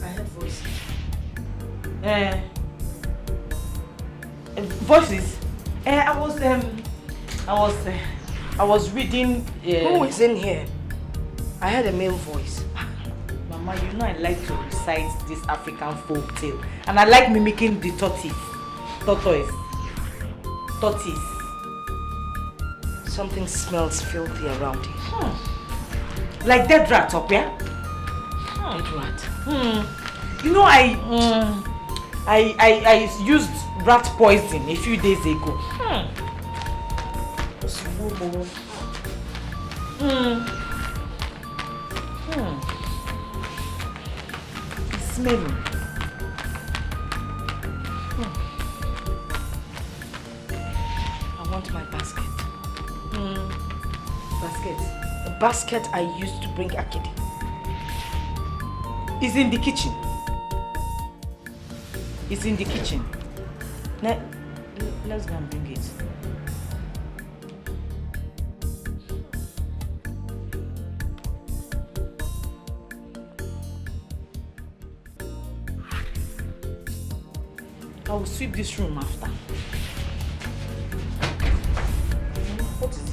I heard voices. Voices. I was reading. Who is in here? I heard a male voice. Mama, you know I like to recite this African folk tale, and I like mimicking the tortoise. Something smells filthy around here. Like dead rat up here. Dead rat. You know I used rat poison a few days ago. It's smelling. I want my basket. Basket. The basket I used to bring Akidi. It's in the kitchen. It's in the kitchen. Let's go and bring it. I will sweep this room after. What is it?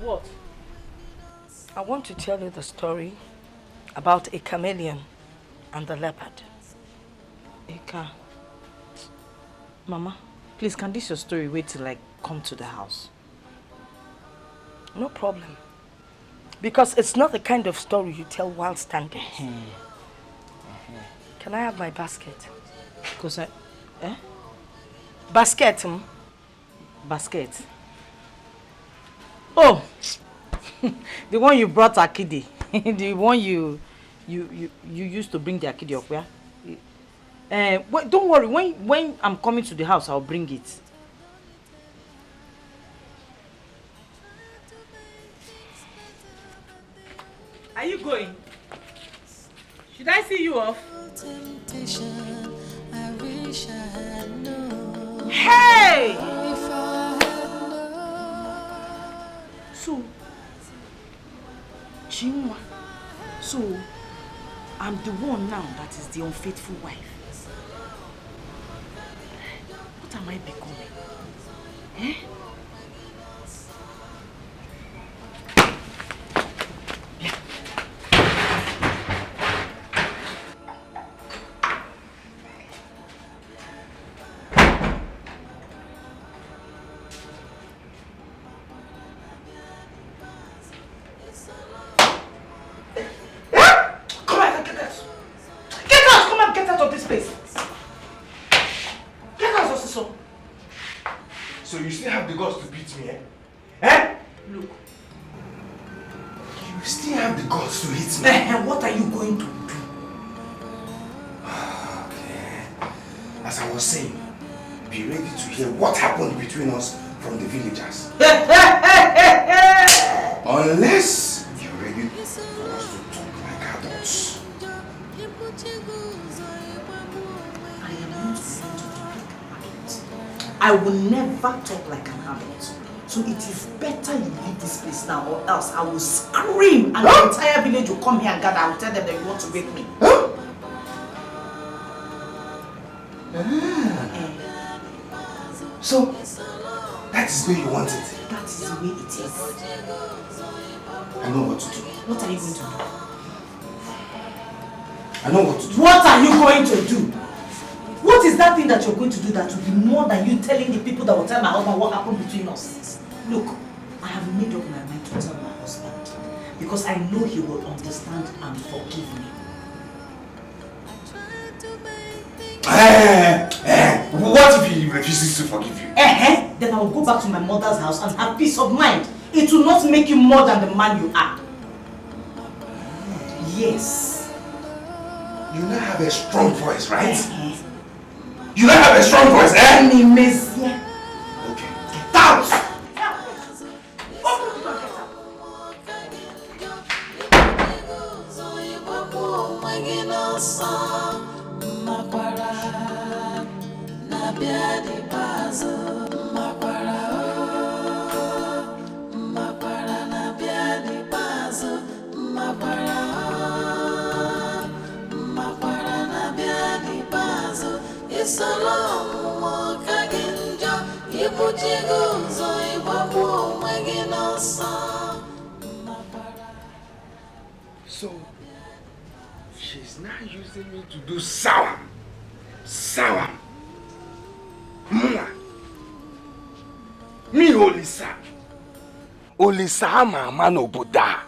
What? I want to tell you the story about a chameleon and the leopard. Eka. Mama, please, can this your story wait till I come to the house? No problem. Because it's not the kind of story you tell while standing. Can I have my basket? Because Basket? Basket? Oh! The one you brought Akidi. The one you used to bring the Akidi up, yeah? Don't worry, when I'm coming to the house, I'll bring it. Are you going? Should I see you off? Hey! So, Chinwa, so I'm the one now that is the unfaithful wife. What am I becoming? Eh? So you still have the guts to beat me, eh? Eh? Look. You still have the guts to hit me? What are you going to do? Okay. As I was saying, be ready to hear what happened between us from the villagers. Unless you're ready for us to talk like adults. I will never talk like an adult. So it is better you leave this place now, or else I will scream and the entire village will come here and gather. I will tell them that you want to rape me. So, that is where you want it? That is the way it is. I know what to do. What are you going to do? I know what to do. What are you going to do? What is that thing that you're going to do that will be more than you telling the people that will tell my husband what happened between us? Look, I have made up my mind to tell my husband because I know he will understand and forgive me. What if he refuses to forgive you? Then I will go back to my mother's house and have peace of mind. It will not make you more than the man you are. Yes. You now have a strong voice, right? You now have a strong voice, eh? Okay. Get out! So, she's now using me to do sawam. Mua. Me Olisa mama no Buddha.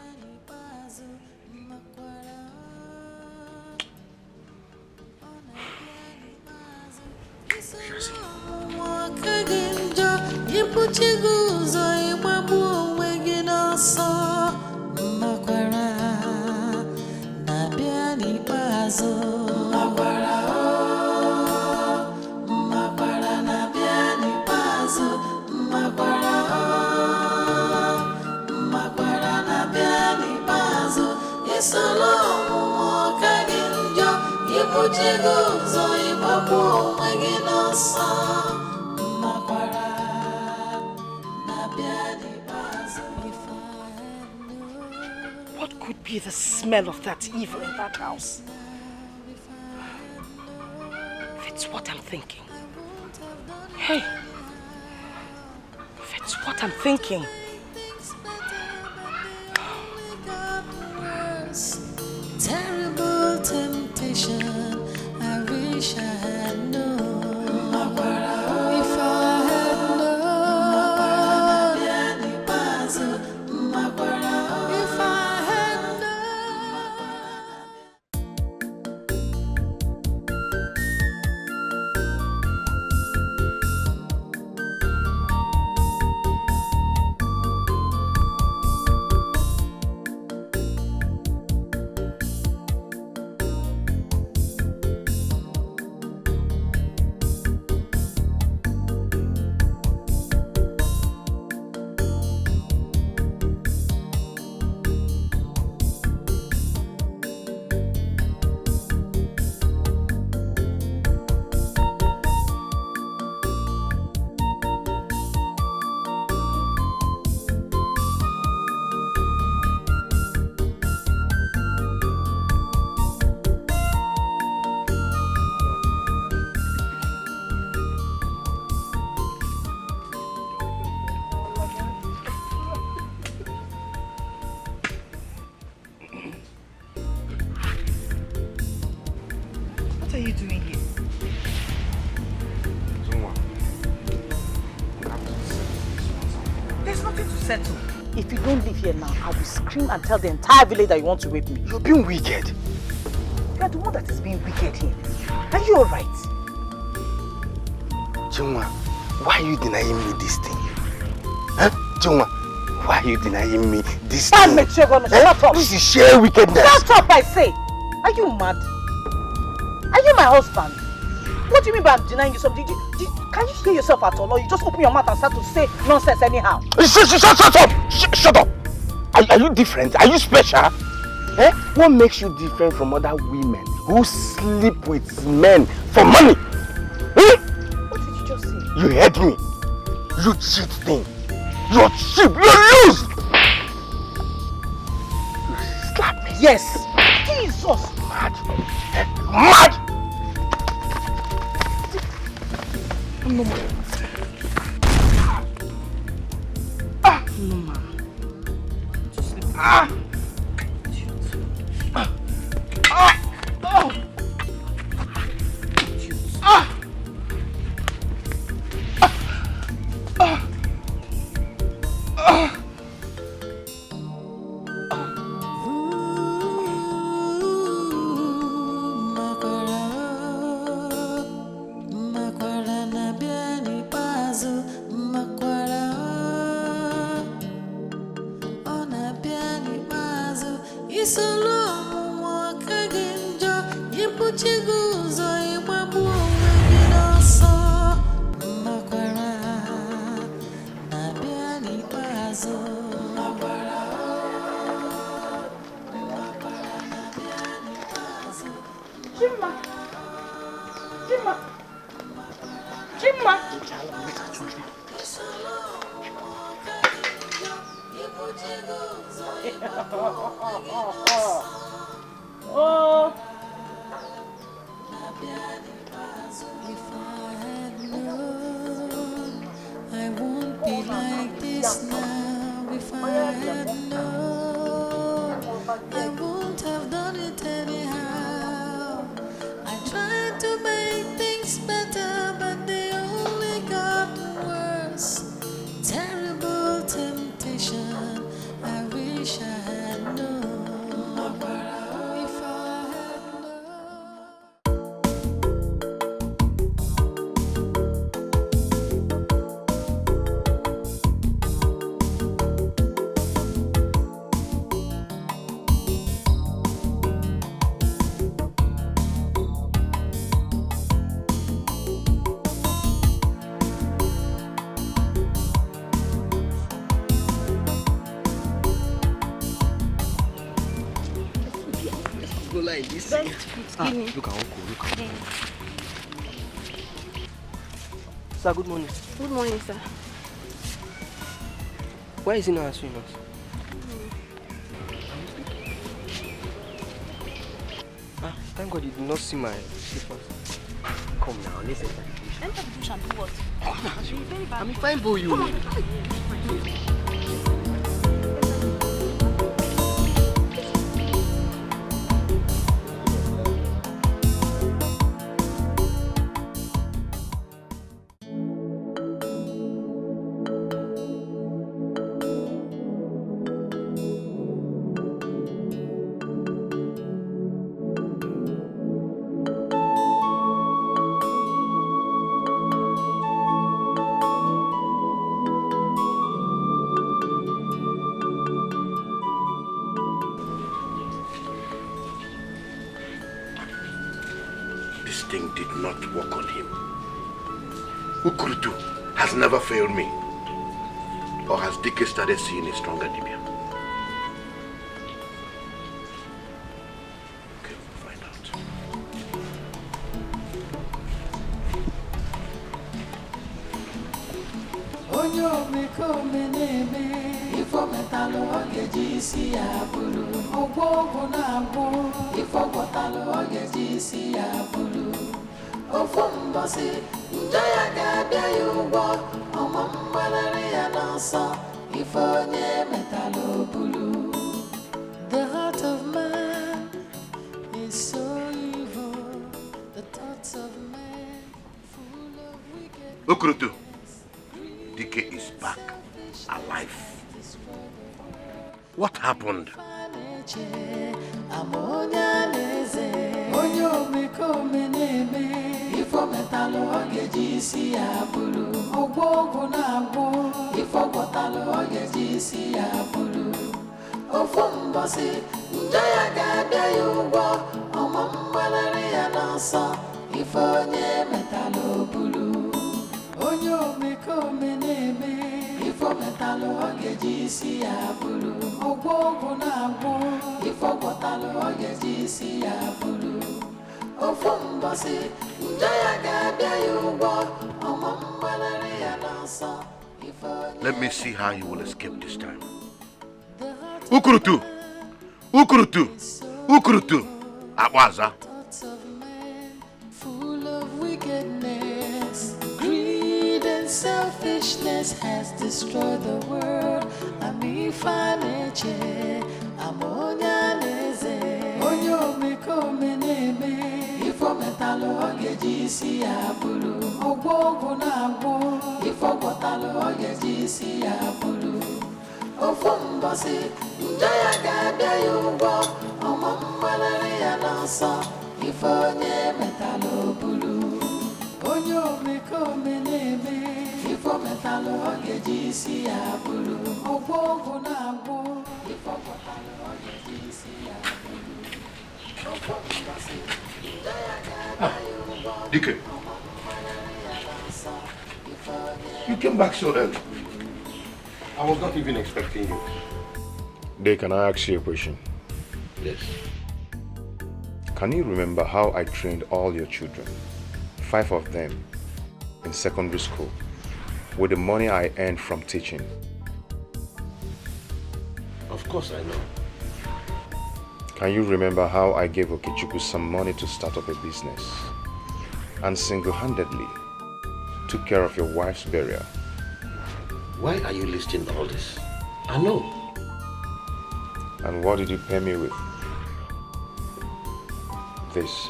What could be the smell of that evil in that house? If it's what I'm thinking. Hey! If it's what I'm thinking. Terrible temptation, I wish I had known. If I had known, if I had What are you doing here? There's nothing to settle. If you don't leave here now, I will scream and tell the entire village that you want to rape me. You're being wicked. You are the one that is being wicked here. Are you alright? Chungwa, why are you denying me this thing? Huh? Chungwa, why are you denying me this thing? Shut up! This is sheer wickedness. Shut up, I say! Are you mad? Are you my husband? What do you mean by I'm denying you something? Can you hear yourself at all? Or you just open your mouth and start to say nonsense anyhow? Shut up! Shut up! Are you different? Are you special? Eh? What makes you different from other women who sleep with men for money? Eh? What did you just say? You heard me. You cheat thing. You're cheap. You're loose. You slap me. Yes. Jesus. Mad. Mad. No man. No man. Makwara na bia Look at Uncle, look at Uncle. Sir, good morning. Good morning, sir. Why is he not answering us? Thank God you did not see my slippers. Come now, listen. Enter the bush and do what? I'm fine for you. Come on. Has never failed me. Or has DK started seeing a stronger Dibia? Okay, we'll find out. Onyo meko meneme ifo metalo ogeji ya bulu ogwo na agwo ifo botalo ogeji ya bulu ofumbosi njaya ga-abịa ya ụgbọ ọma mgbalịrị ya n'ọsọ ife onye metalo bulu. The heart of man is so evil, the thoughts of man full of wickedness. Okurutu, DK is back alive. What happened? Onye omekome na-eme ifo metalụ ogeji isi ya bulu ogwo na-agwụ ifo gwọtalụ ogeji isi ya bulu ofu mbọsị njọ ya ga-abịa ya ụgwọ ọma mgbalịrị ya n'ọsọ ife onye metalụ bulu. Onye omekome na-eme ifo metalụ ogeji isi ya bulu ogwo na-agwụ ifo gwọtalụ ogeji isi ya bulu ofu mbọsị njọ ya ga-abịa ya ụgwọ ọma mgbalịrị ya n'ọsọ ife onye. Let me see how you will escape this time. Ukurutu! Ukurutu! Ukurutu! Awaza! Full of wickedness, greed and selfishness has destroyed the world. Amifaneche, amonyaleze. Onyo omekome na-eme ifo metalụ ogeji isi ya bulu ogwo na-agwụ ifo gwọtalụ ogeji isi ya bulu ofu mbọsị njọ ya ga-abịa ya ụgwọ ọma mgbalịrị ya n'ọsọ ife onye metalụ bulu. Onye omekome na-eme ifo metalụ ogeji isi ya bulu ogwo na-agwụ Dike, you came back so early. I was not even expecting you. Dave, can I ask you a question? Yes. Can you remember how I trained all your children, 5 of them, in secondary school, with the money I earned from teaching? Of course I know. Can you remember how I gave Okechukwu some money to start up a business and single-handedly took care of your wife's burial? Why are you listing all this? I know. And what did you pay me with? This.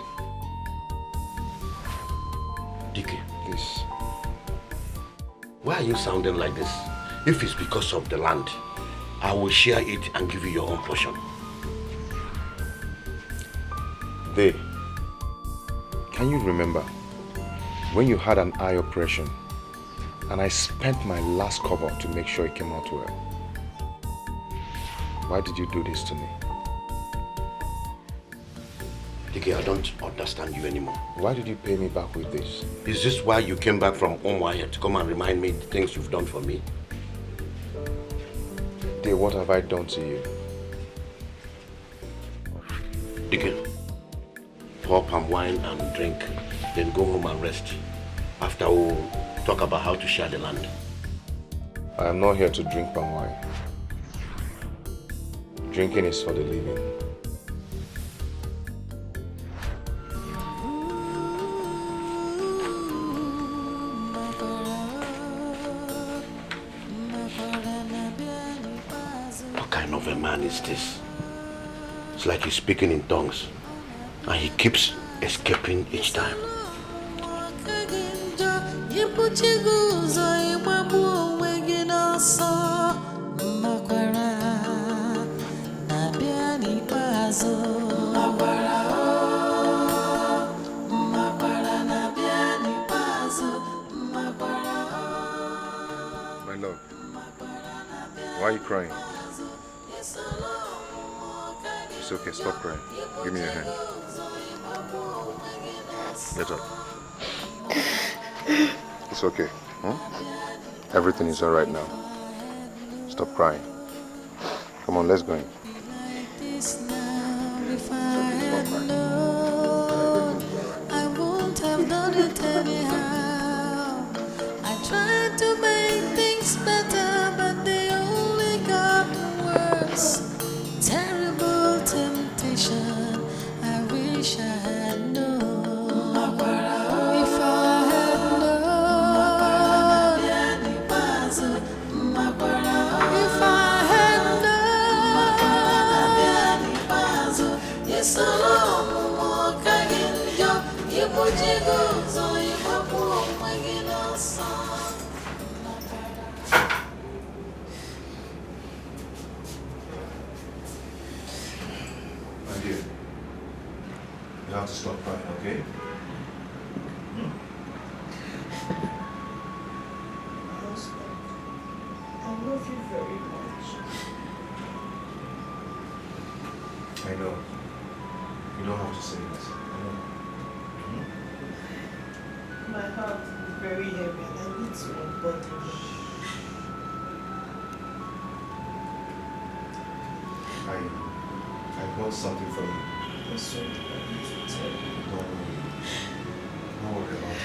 Dike, This. why are you sounding like this? If it's because of the land, I will share it and give you your own portion. They. Can you remember when you had an eye operation and I spent my last cover to make sure it came out well? Why did you do this to me? Dike, I don't understand you anymore. Why did you pay me back with this? Is this why you came back from Umwaya to come and remind me the things you've done for me? Dear, what have I done to you? Dike, pour palm wine and drink, then go home and rest. After we'll talk about how to share the land. I am not here to drink palm wine. Drinking is for the living. What kind of a man is this? It's like he's speaking in tongues and he keeps escaping each time. My love, why are you crying? It's okay, stop crying. Give me your hand. Get up. It's okay. Everything is alright now. Stop crying. Come on, let's go in. I won't have done it anyhow. I tried to make things better, but they only got worse. Terrible temptation, I wish I had known. If I had known, if I had known, yes, My dear, you have to stop crying, okay? I love you very much. I know. You don't have to say this. I know. My heart is very heavy and I need to unburden it. I bought something for you. That's what I need to tell you. Don't worry about it.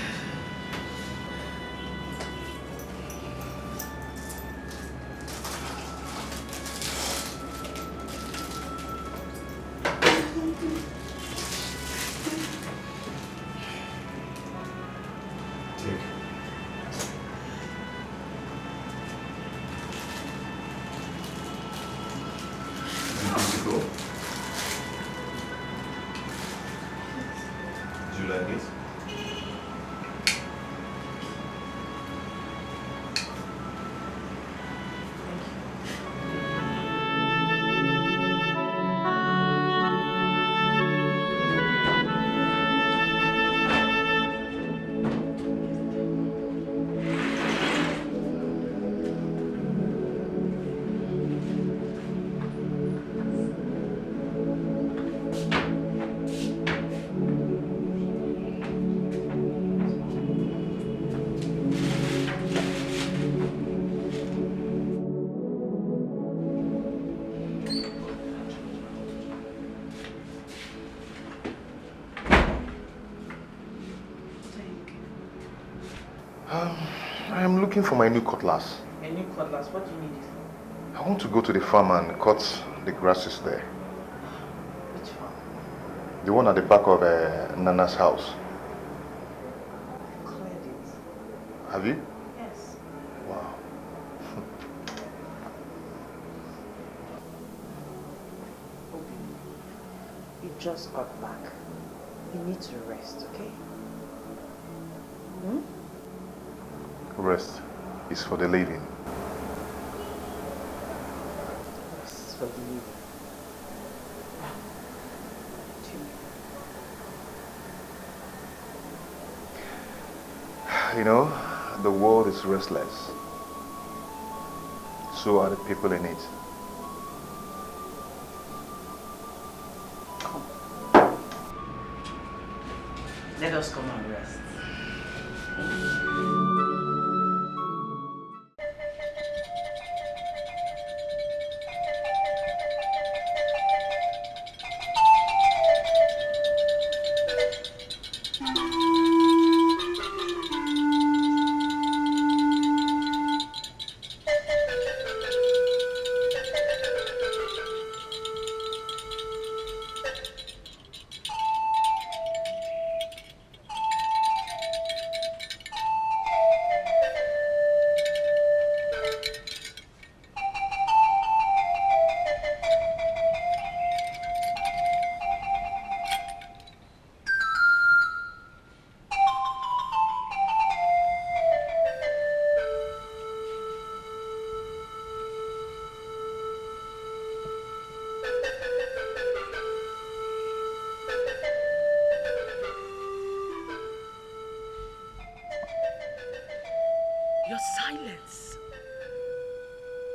Take. Go. Do you like it? looking for my new cutlass. A new cutlass, what do you need it for? I want to go to the farm and cut the grasses there. Which farm? The one at the back of Nana's house. You cleared it. Have you? Yes. Wow. You just got back. You need to rest, okay? Hmm? Rest is for the living. Rest is for the living. You know, the world is restless. So are the people in it. Come. Let us come and rest.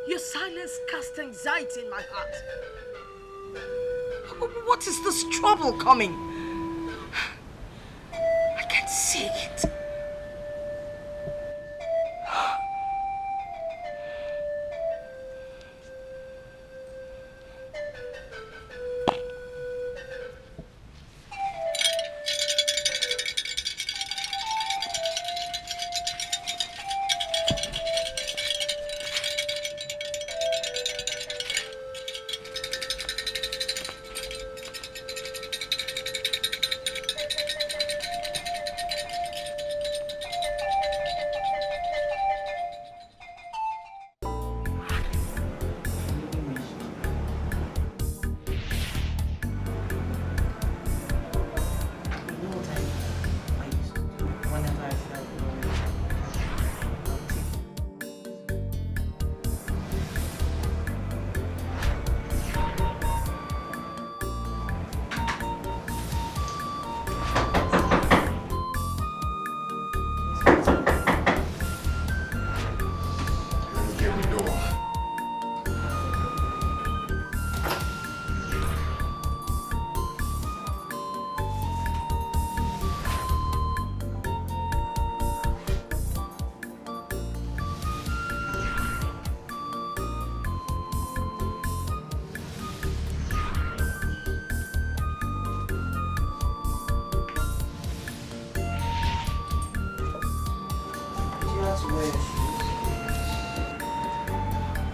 Your silence cast anxiety in my heart. What is this trouble coming? I can't see it.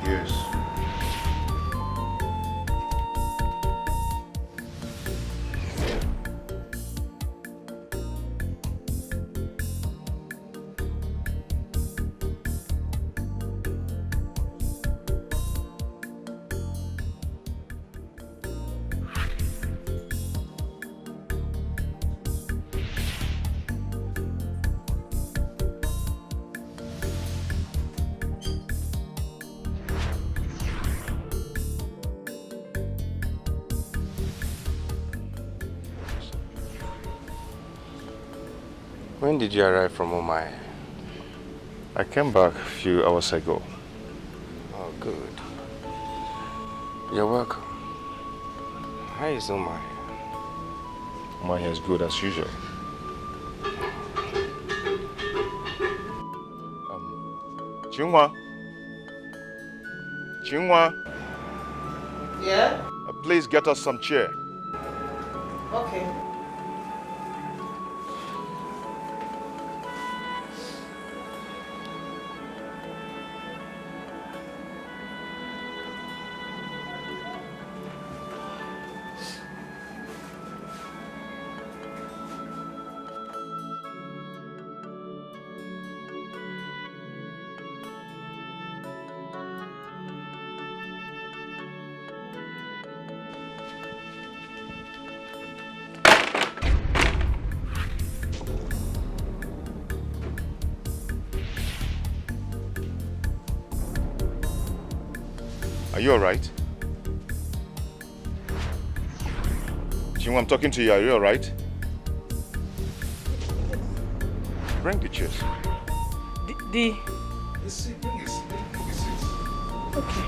Yes. When did you arrive from Omai? I came back a few hours ago. Oh, good. You're welcome. How is Omai? Mine is good as usual. Chinwa? Chinwa? Yeah? Please get us some chair. Okay. Are you alright? Chinwe, I'm talking to you. Are you alright? Bring the chairs. The seat, bring the seat. Okay.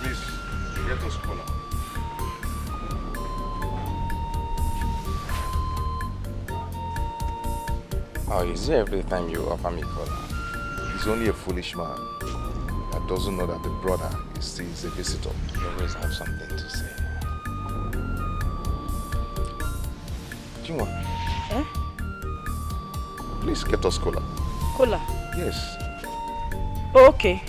Please, get us cola. Oh, is it every time you offer me cola? He's only a foolish man that doesn't know that the brother is a visitor. You always have something to say. Chinwe, Eh? please get us cola. Cola? Yes. Oh, okay.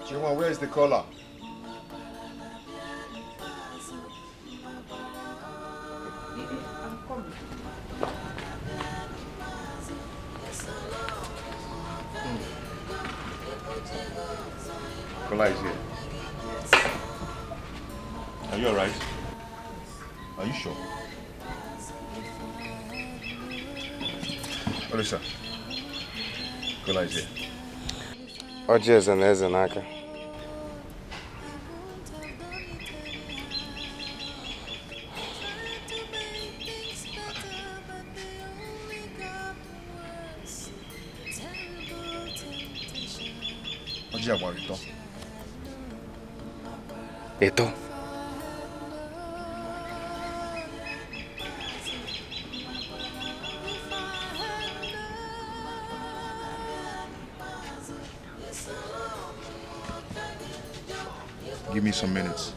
Chinwe, where is the cola? Cola is here. Are you alright? Are you sure? Olisa, cola is here. Ojes and Ezenaka. Eto. Give me some minutes.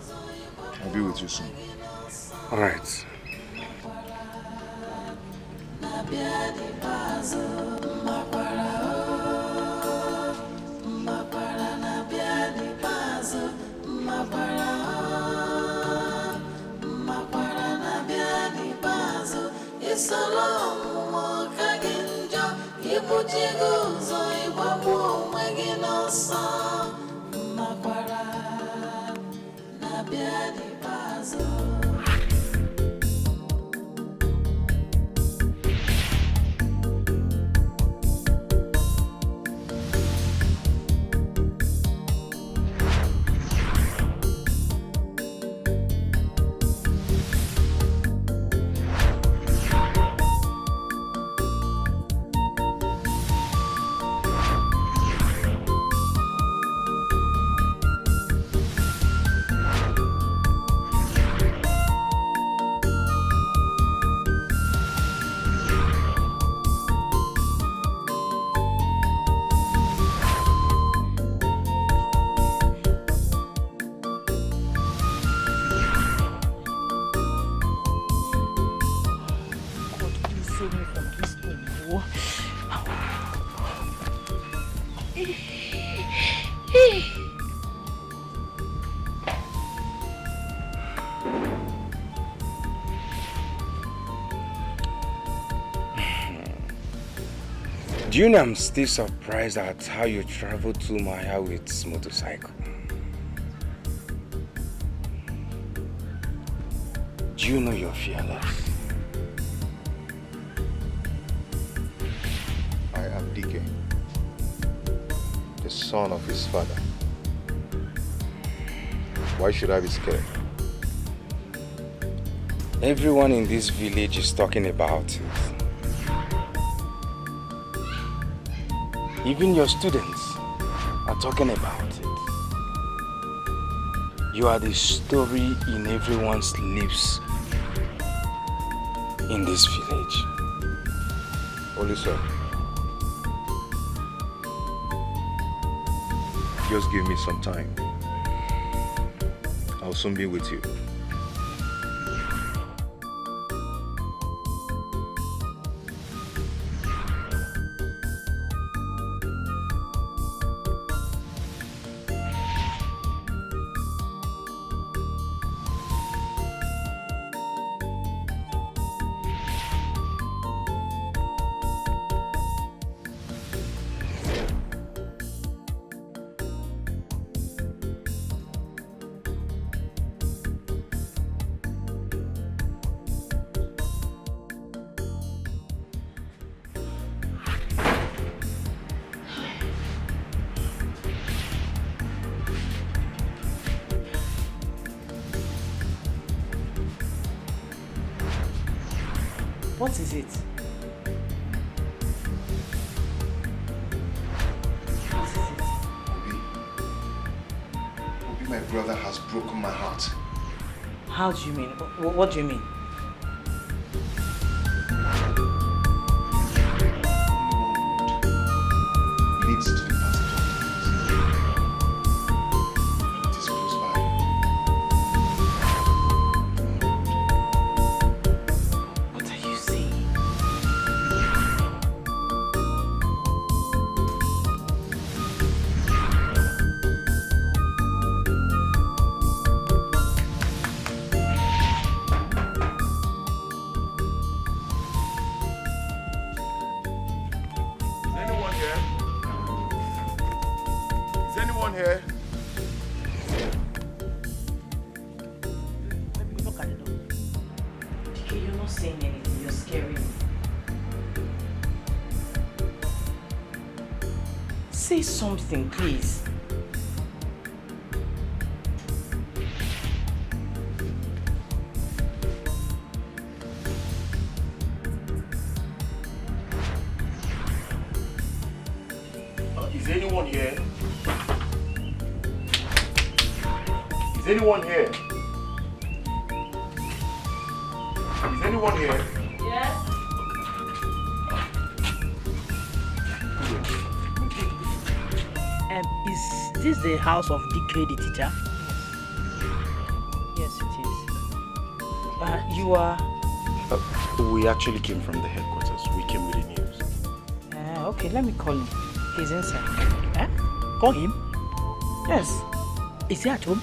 I'll be with you soon. All right. Do you know I'm still surprised at how you traveled to Maya with motorcycle? Do you know you're fearless? I am DK, the son of his father. Why should I be scared? Everyone in this village is talking about it. Even your students are talking about it. You are the story in everyone's lips in this village. Olisa, just give me some time. I'll soon be with you. What is it? Obi, my brother has broken my heart. How do you mean? What do you mean? Leads to the passage of it is close by. What are you saying? Is anyone here? Let me look at the door. Okay, you're not saying anything. You're scaring me. Say something, please. Is anyone here? Is anyone here? Is anyone here? Yes? Is this the house of DK the teacher? Yes, it is. You are... We actually came from the headquarters. We came with the news. Okay, let me call him. He's inside. Call him. Yes. Is he at home?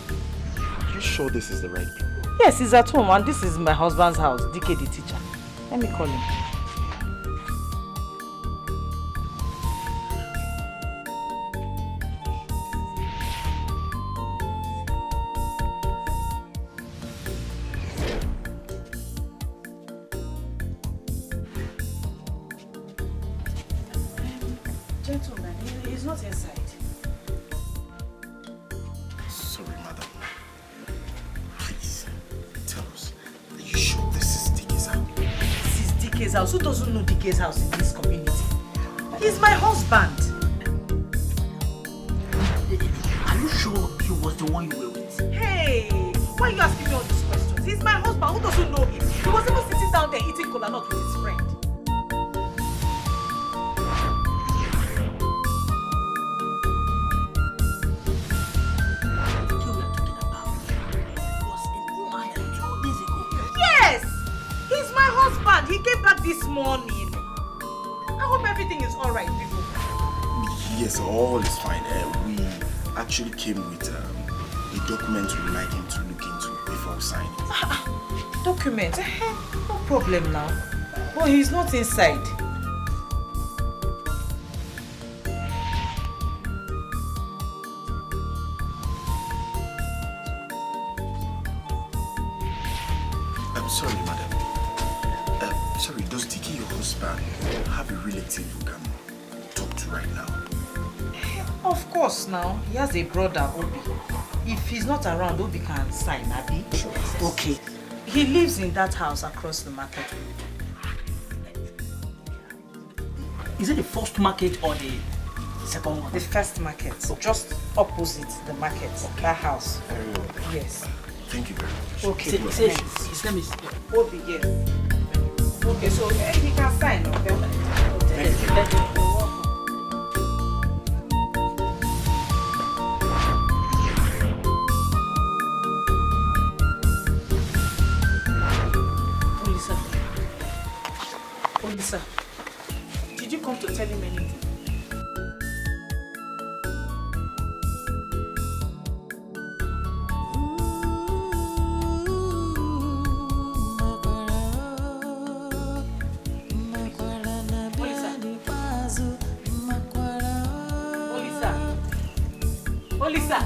Are you sure this is the right place? Yes, he's at home, and this is my husband's house, DK the teacher. Let me call him. Gentleman, he's not inside. Sorry, madam. Please, tell us. Are you sure this is Dicky's house? This is DK's house. Who doesn't know DK's house in this community? He's my husband. Are you sure he was the one you were with? Hey, why are you asking me all these questions? He's my husband. Who doesn't know him? He was even sitting down there eating cola nut with his friend. The girl we are talking about was in Umaya 2 days ago. Yes! He's my husband. He came back this morning. I hope everything is alright, people. Yes, all is fine. We actually came with a document we'd like him to look into before signing. Document? No problem now. But he's not inside. I'm sorry, madam. Sorry, does Dicky, your husband, have a relative who can talk to right now? Of course now. He has a brother, Obi. If he's not around, Obi can sign, Abi. Sure. Okay. He lives in that house across the market. Is it the first market or the second one? The first market. Just opposite the market. That house. Very well. Yes. Thank you very much. Okay. His name is... Obi, yes. Okay, so he can sign, okay? Thank you. Olisa, did you come to tell him anything? Olisa.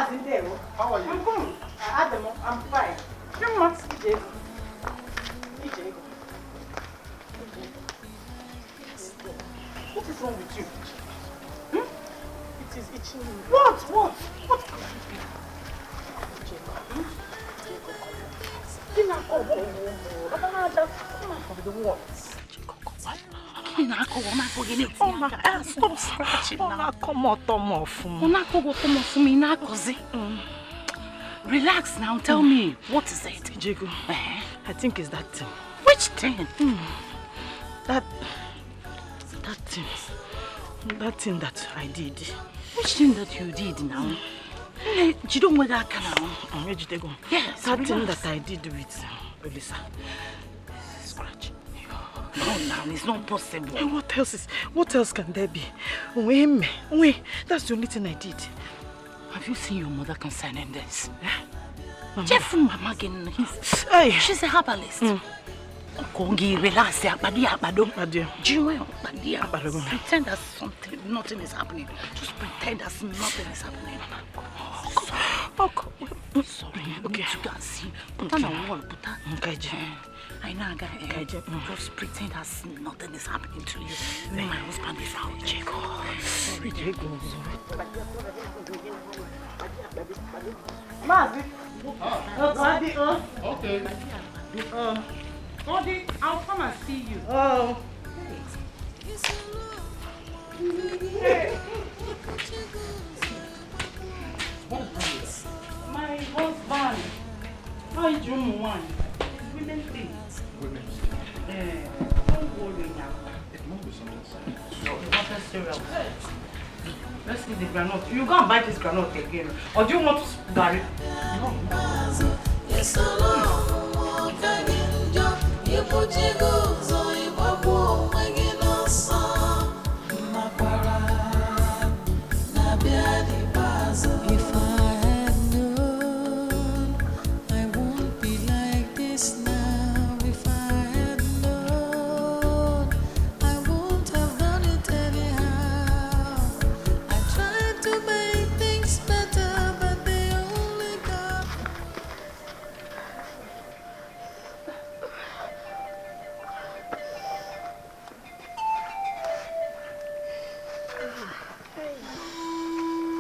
How are you? I'm good. I'm fine. You must be What is wrong with you? It is itching me. What? What? Stop scratching now. Relax now, tell me, what is it? Jago, I think it's that thing. Which thing? That thing that I did. Which thing that you did now? You don't wear that now. Yes, that thing that I did with Elisa. Scratch. No, now it's not possible. What else can there be? Wait, that's the only thing I did. Have you seen your mother concerning this? Jeff, Mama again, she's a herbalist. Kongi relax, pretend that nothing is happening. Just pretend that nothing is happening. Sorry, okay. You can see. Put on a wall, put that. I know, just pretend that nothing is happening to you. When my husband is out, Jacob. Sorry, Jacob. Mazi. Okay. Odi, I'll come and see you. Oh. Hey. My husband. How is your one? Women things. Don't worry now. It must be something serious. No, it's nothing serious. Let's see the granite. You go and buy this granite again. Or do you want to Gary? No. If I had known, I won't be like this now. If I had known, I won't have done it anyhow. I tried to make things better, but they only got.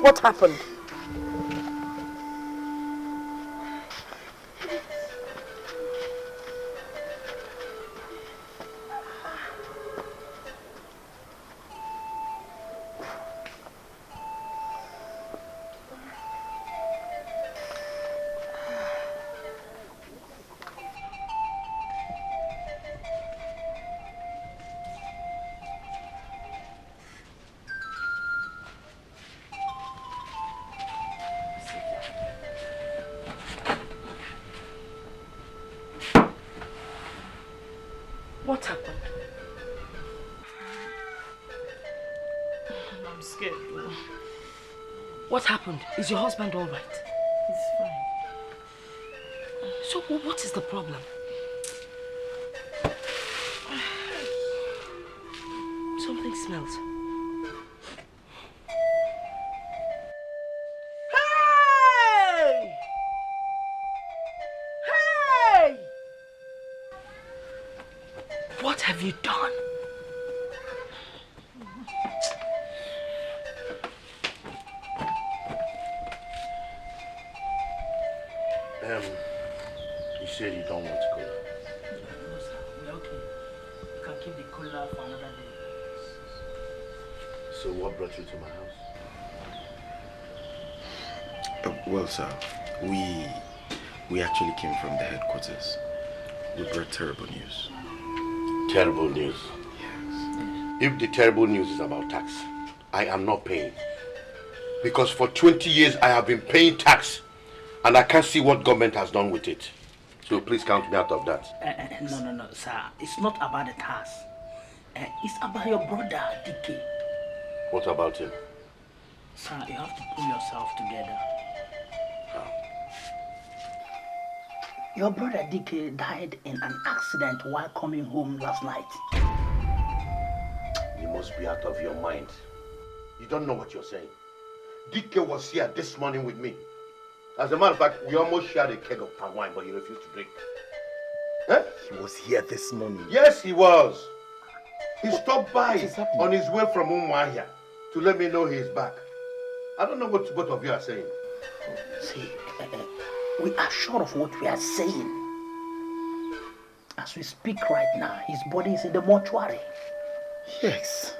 What happened? What happened? I'm scared. What happened? Is your husband all right? He's fine. So what is the problem? Something smells. Hey! Hey! What have you done? You said you don't want cola. No, sir. We're okay. You can keep the cola for another day. So what brought you to my house? Well, sir, we actually came from the headquarters. We brought terrible news. Terrible news? Yes. If the terrible news is about tax, I am not paying. Because for 20 years I have been paying tax and I can't see what government has done with it. So please count me out of that. No, sir. It's not about the tax. It's about your brother, DK. What about him? Sir, you have to pull yourself together. How? Your brother DK died in an accident while coming home last night. You must be out of your mind. You don't know what you're saying. DK was here this morning with me. As a matter of fact, we almost shared a keg of palm wine, but he refused to drink. Eh? He was here this morning. Yes, he was. He stopped by on his way from Umuahia to let me know he's back. I don't know what both of you are saying. See, we are sure of what we are saying. As we speak right now, his body is in the mortuary. Yes.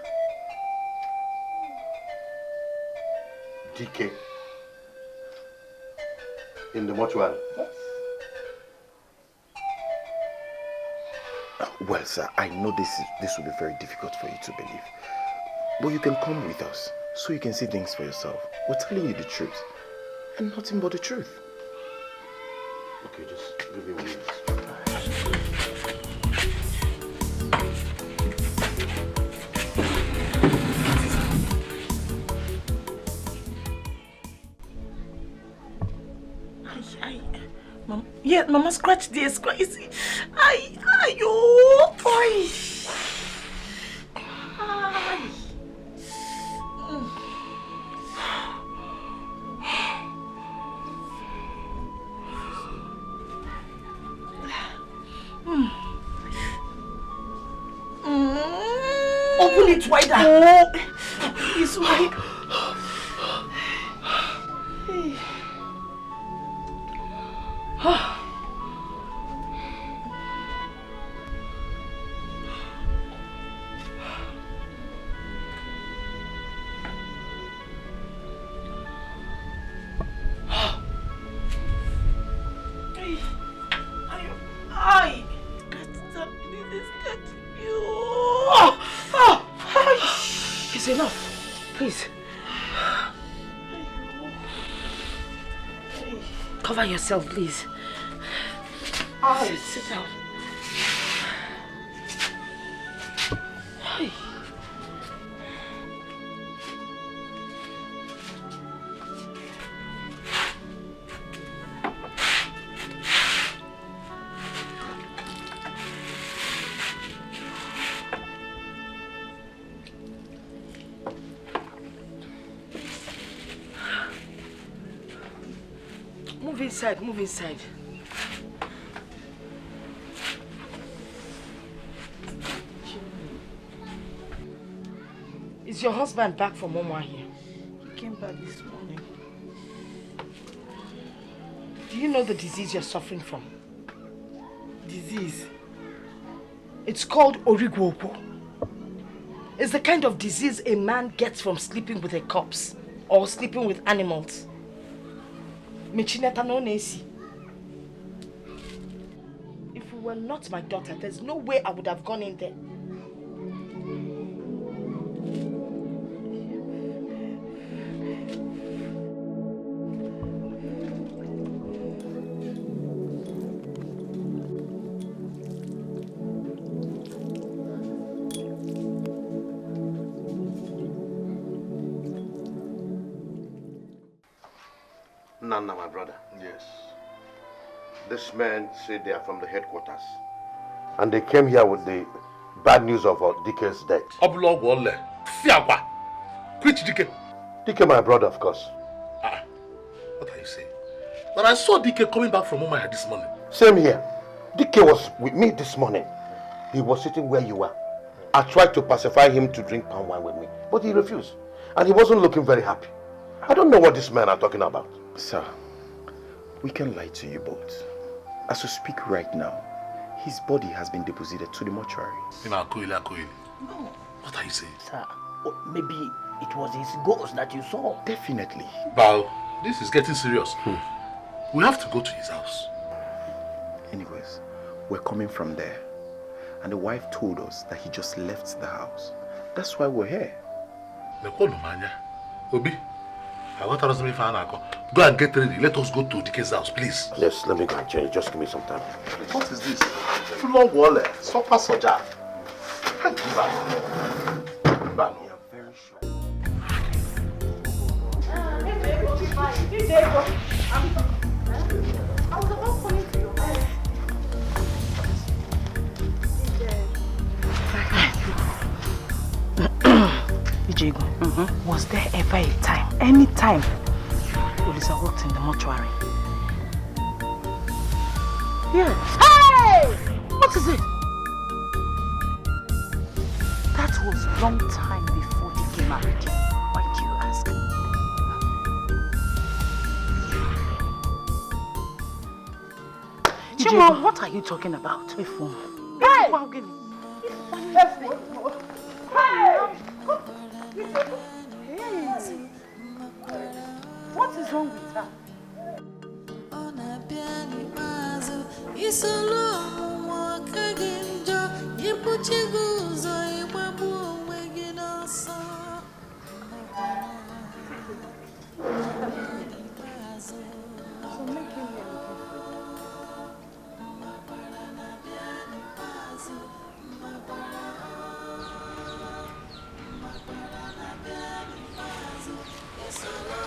DK. In the mortuary? Yes. Well, sir, I know this will be very difficult for you to believe. But you can come with us so you can see things for yourself. We're telling you the truth. And nothing but the truth. Okay, just give me 1 minute. Yeah, Mama, scratch this. Ayo, boy. Open it wider. Oh, it's wide. It's enough. Please. Cover yourself, please. Sit down. Move inside. Is your husband back from Mama here? He came back this morning. Do you know the disease you're suffering from? Disease? It's called origwopo. It's the kind of disease a man gets from sleeping with a corpse or sleeping with animals. If you were not my daughter, there's no way I would have gone in there. Nana, my brother. Yes. This man said they are from the headquarters. And they came here with the bad news of DK's death. Which DK? DK, my brother, of course. What are you saying? But I saw DK coming back from Omaya this morning. Same here. DK was with me this morning. He was sitting where you were. I tried to pacify him to drink palm wine with me, but he refused. And he wasn't looking very happy. I don't know what this man are talking about. Sir, we can lie to you both. As we speak right now, his body has been deposited to the mortuary. No. What are you saying? Sir, maybe it was his ghost that you saw. Definitely. Bao, this is getting serious. We have to go to his house. Anyways, we're coming from there. And the wife told us that he just left the house. That's why we're here. Obi, go and get ready. Let us go to DK's house, please. Yes, let me go and change. Just give me some time. What is this? Long wall. Sofa soja. Very sure. I was about coming to your house. Ijego, was there ever a time, any time, you police I worked in the mortuary. Yes. Hey! What is it? That was a long time before they came married. Why do you ask? Chima, what are you talking about? Hey! What is wrong with her?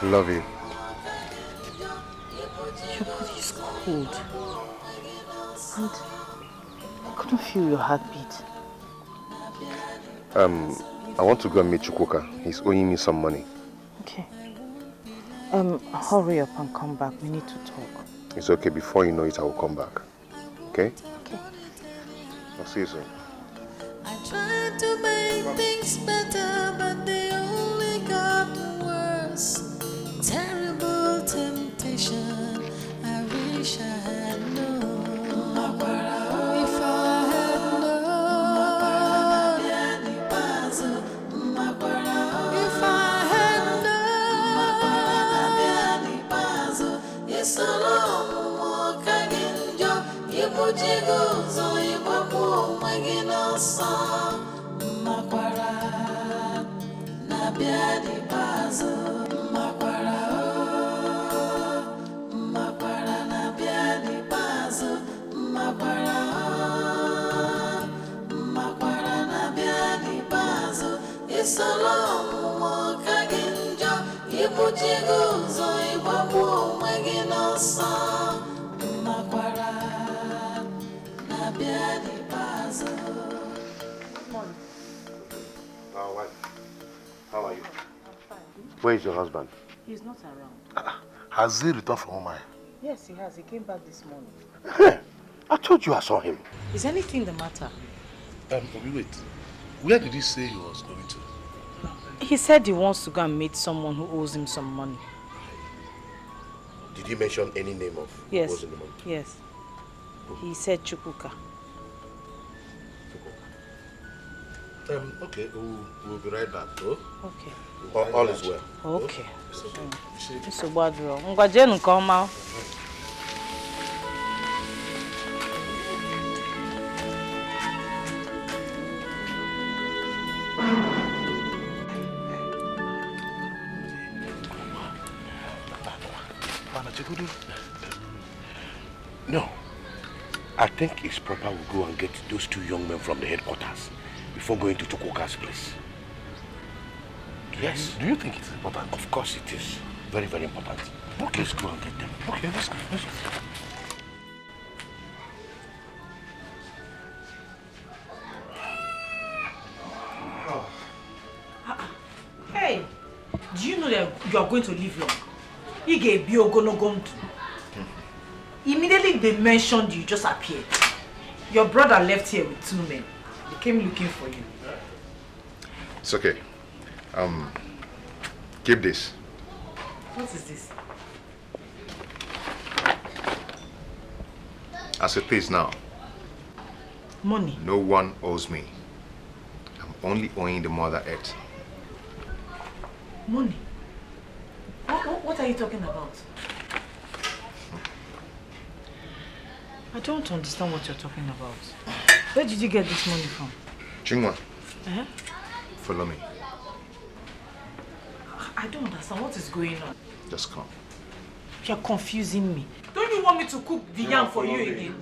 Love you. Your body is cold. And I couldn't feel your heartbeat. I want to go and meet Chukwuka. He's owing me some money. Okay. Hurry up and come back. We need to talk. It's okay. Before you know it, I will come back. Okay? Okay. I'll see you soon. I tried to make things better, but they only got worse. Terrible temptation, I wish I had known. If I had known, if I had known, it's a long walk again, you put your goals on your bubble, making us Makwara, Nabiadi Bazo, Makwara, Makwara, Nabiadi Bazo, Makwara, Makwara, Nabiadi Bazo, it's a long walk again, you put your goals on your bubble, making us Makwara, Nabiadi Bazo. How are you? Where is your husband? He's not around. Has he returned from Omai? Yes, he has. He came back this morning. I told you I saw him. Is anything the matter? Wait. Where did he say he was going to? He said he wants to go and meet someone who owes him some money. Did he mention any name of who Yes. owes him the money? Yes. He said Chukwuka. Okay, we'll be right back, though. Okay. All is well. Okay. It's okay. So bad, bro. Ngwajenu koma. No. I think it's proper we go and get those two young men from the headquarters before going to Chukwuka's place. Yes. Do you think it's important? Of course it is. Very, very important. Okay. Let's go and get them. Okay, let's go. Let's go. Hey, do you know that you are going to live long? Ige Biogonogomdu. Immediately they mentioned you just appeared. Your brother left here with two men. They came looking for you. It's okay. Keep this. What is this? As it is now. Money. No one owes me. I'm only owing the Mother Earth. Money? What are you talking about? I don't understand what you're talking about. Where did you get this money from? Chingwa, Uh-huh. follow me. I don't understand what is going on. Just come. You're confusing me. Don't you want me to cook the yam for you again?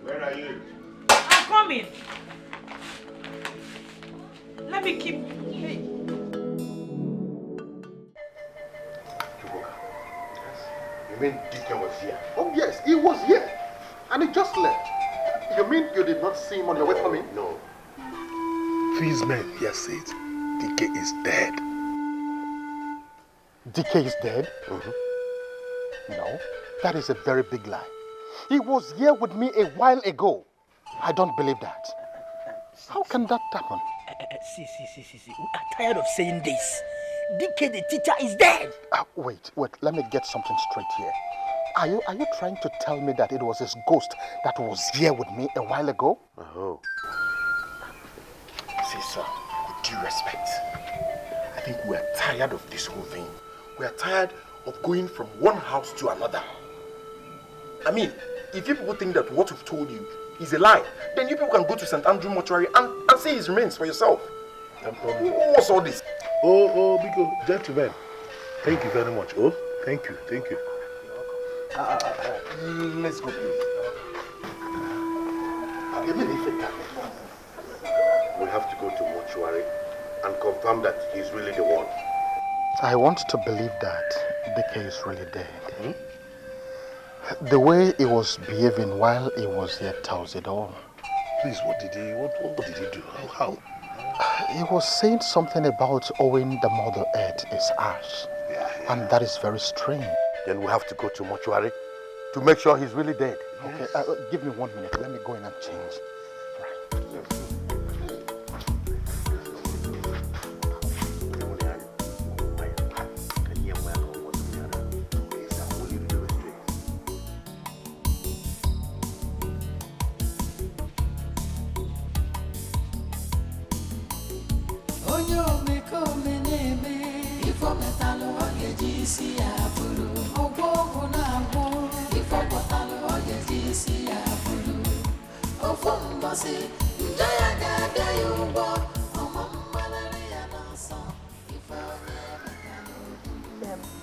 Where are you? I'm coming. Let me keep... Hey. You mean Deacon was here? Oh yes, he was here. And he just left. You mean you did not see him on your way from him? No. These men here said DK is dead. DK is dead? No, that is a very big lie. He was here with me a while ago. I don't believe that. How can that happen? See. We are tired of saying this. DK the teacher is dead. Wait. Let me get something straight here. Are you trying to tell me that it was his ghost that was here with me a while ago? Oh. See, sir, with due respect, I think we are tired of this whole thing. We are tired of going from one house to another. I mean, if you people think that what we've told you is a lie, then you people can go to St. Andrew Mortuary and see his remains for yourself. What's all this? Oh, because gentlemen, thank you very much. Oh, thank you. Let's go, please. We have to go to mortuary and confirm that he's really the one. I want to believe that DK is really dead. The way he was behaving while he was here tells it all. Please, what did he do? How? He was saying something about owing the Mother Earth his ash. And that is very strange. Then we have to go to mortuary to make sure he's really dead. Okay, give me 1 minute. Let me go in and change.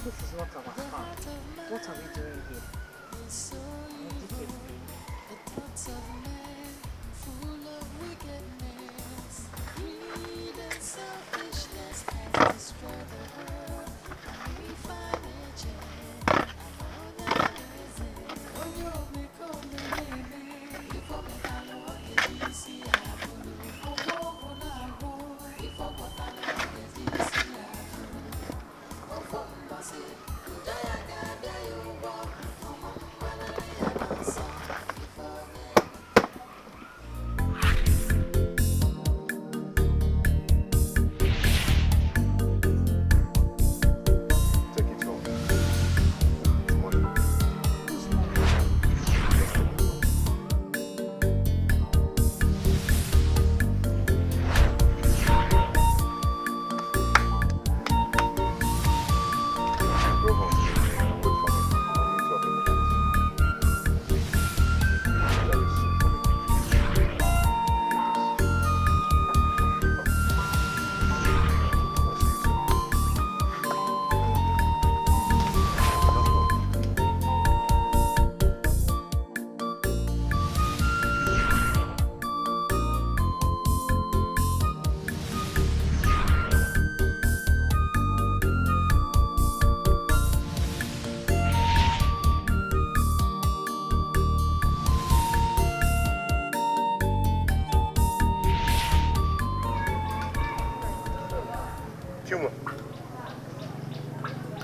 This is not our farm. What are we doing here?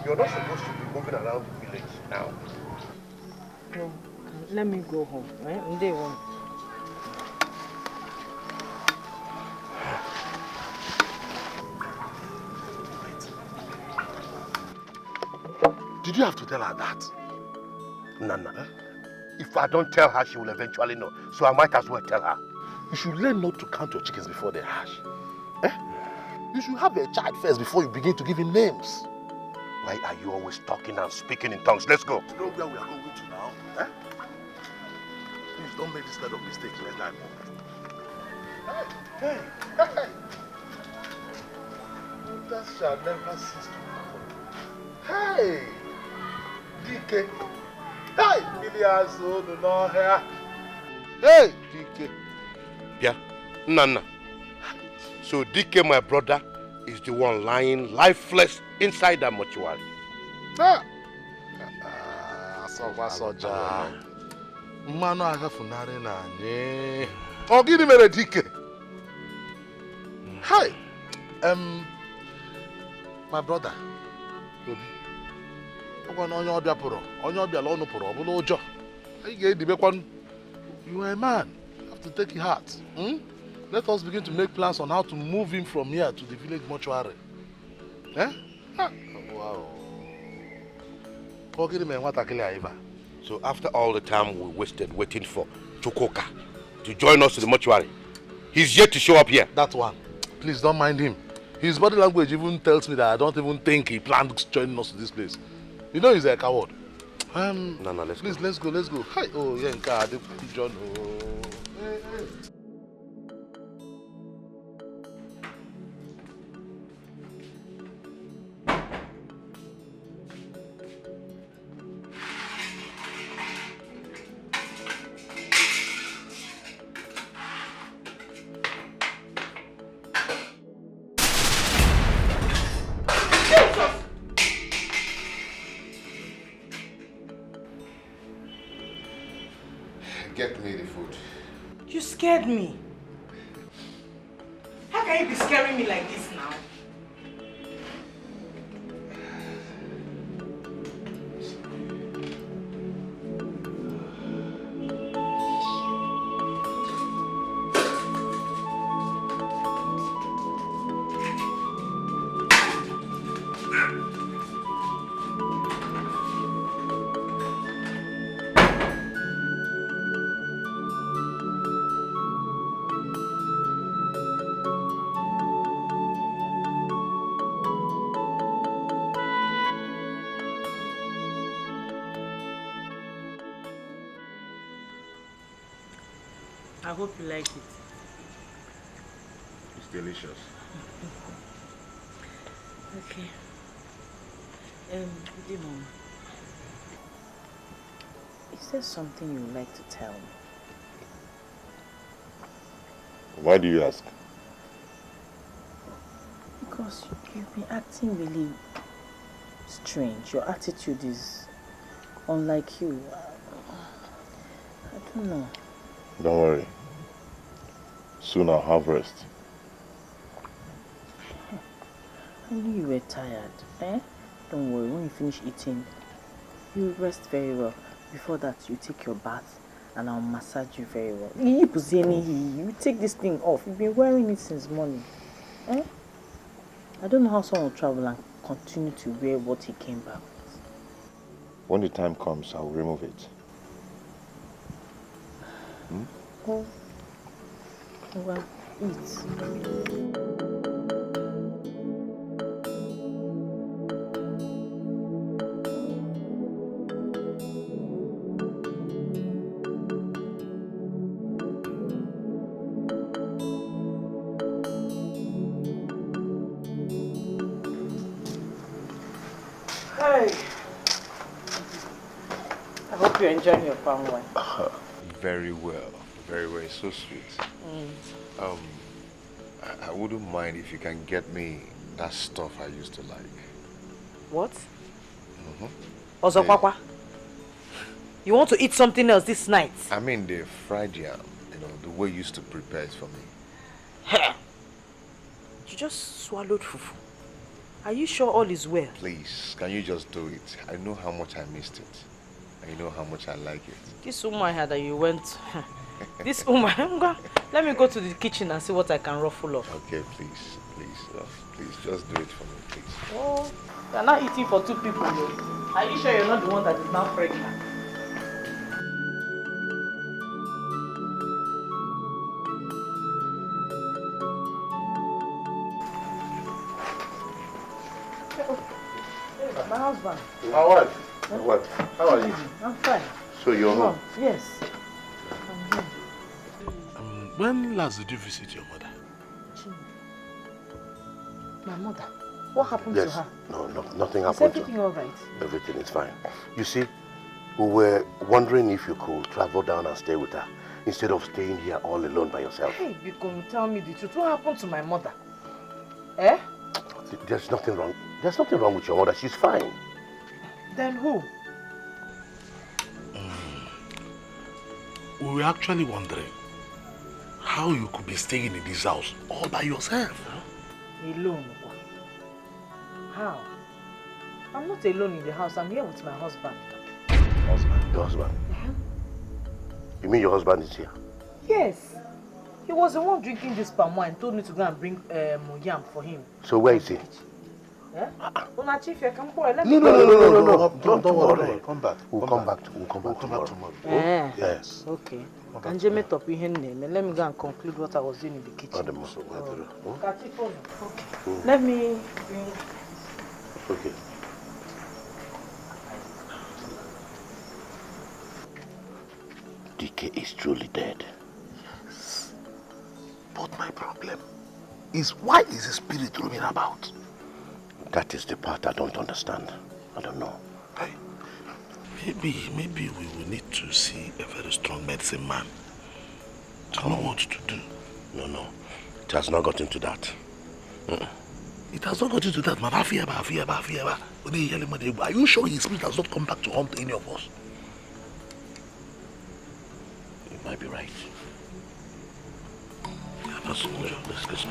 You're not supposed to be moving around the village now. No, let me go home. Right? Day one. Did you have to tell her that? Nana, if I don't tell her, she will eventually know. So I might as well tell her. You should learn not to count your chickens before they hatch. You should have a child first before you begin to give him names. Why are you always talking and speaking in tongues? Let's go. You know where we are going to now? Please don't make this kind of mistake next time. Hey. That shall never cease to happen. Hey! DK. Hey! Iliazo, do not hear. Hey! DK. Yeah, Nana. So DK, my brother, is the one lying lifeless inside that mortuary. Soja. Mano agafunare na nye. Ogini mere DK. Hey! My brother, Obi. You are a man. You have to take it hard. Let us begin to make plans on how to move him from here to the village mortuary. Eh? Wow. So after all the time we wasted waiting for Chukoka to join us to the mortuary, he's yet to show up here. That one. Please don't mind him. His body language even tells me that I don't even think he planned joining us to this place. You know he's a coward. No, let's go. Let's go. Hi. Oh, yeah, John. Oh. Hey. Get me the food. You scared me. How can you be scaring me like this now? I hope you like it. It's delicious. Okay. Good day, Mom. Is there something you would like to tell me? Why do you ask? Because you've been acting really strange. Your attitude is unlike you. I don't know. Don't worry. Soon I'll have rest. I knew you were tired. Don't worry, when you finish eating, you rest very well. Before that, you take your bath and I'll massage you very well. You take this thing off. You've been wearing it since morning. I don't know how someone will travel and continue to wear what he came back with. When the time comes, I'll remove it. Well, eat. Hey! I hope you're enjoying your palm wine. Very well. Very, very so sweet. I wouldn't mind if you can get me that stuff I used to like. What? Ozokwakwa? You want to eat something else this night? I mean the fried yam, the way you used to prepare it for me. Hey! You just swallowed fufu. Are you sure all is well? Please, can you just do it? I know how much I missed it. And you know how much I like it. This woman had that you went... This woman... Let me go to the kitchen and see what I can ruffle up. Okay, please, just do it for me, please. Oh, you're not eating for 2 people, though. Are you sure you're not the one that is now pregnant? My husband. My wife. My wife. How are you? I'm fine. So you're home? Yes. I'm here. When last did you visit your mother? My mother? What happened to her? No, nothing happened to her. Is everything all right? Everything is fine. You see, we were wondering if you could travel down and stay with her instead of staying here all alone by yourself. Hey, you can tell me the truth. What happened to my mother? Eh? There's nothing wrong. There's nothing wrong with your mother. She's fine. Then who? We were actually wondering how you could be staying in this house all by yourself. Alone? How? I'm not alone in the house. I'm here with my husband. Husband? Your husband? You mean your husband is here? Yes. He was the one drinking this palm wine. Told me to go and bring yam for him. So where is he? Yeah? Una chief, you can boy. Let me No. Don't worry. Come back. We'll come back tomorrow. Yes. Okay. Can you make up your name and let me go and conclude what I was doing in the kitchen? Okay. Let me bring... Okay. DK is truly dead. Yes. But my problem is, why is the spirit roaming about? That is the part I don't understand. I don't know. Hey, maybe we will need to see a very strong medicine man to know what to do. No. It has not got into that. It has not got into that, man. Are you sure his spirit has not come back to haunt any of us? You might be right. Yeah, that's so much. Let's listen.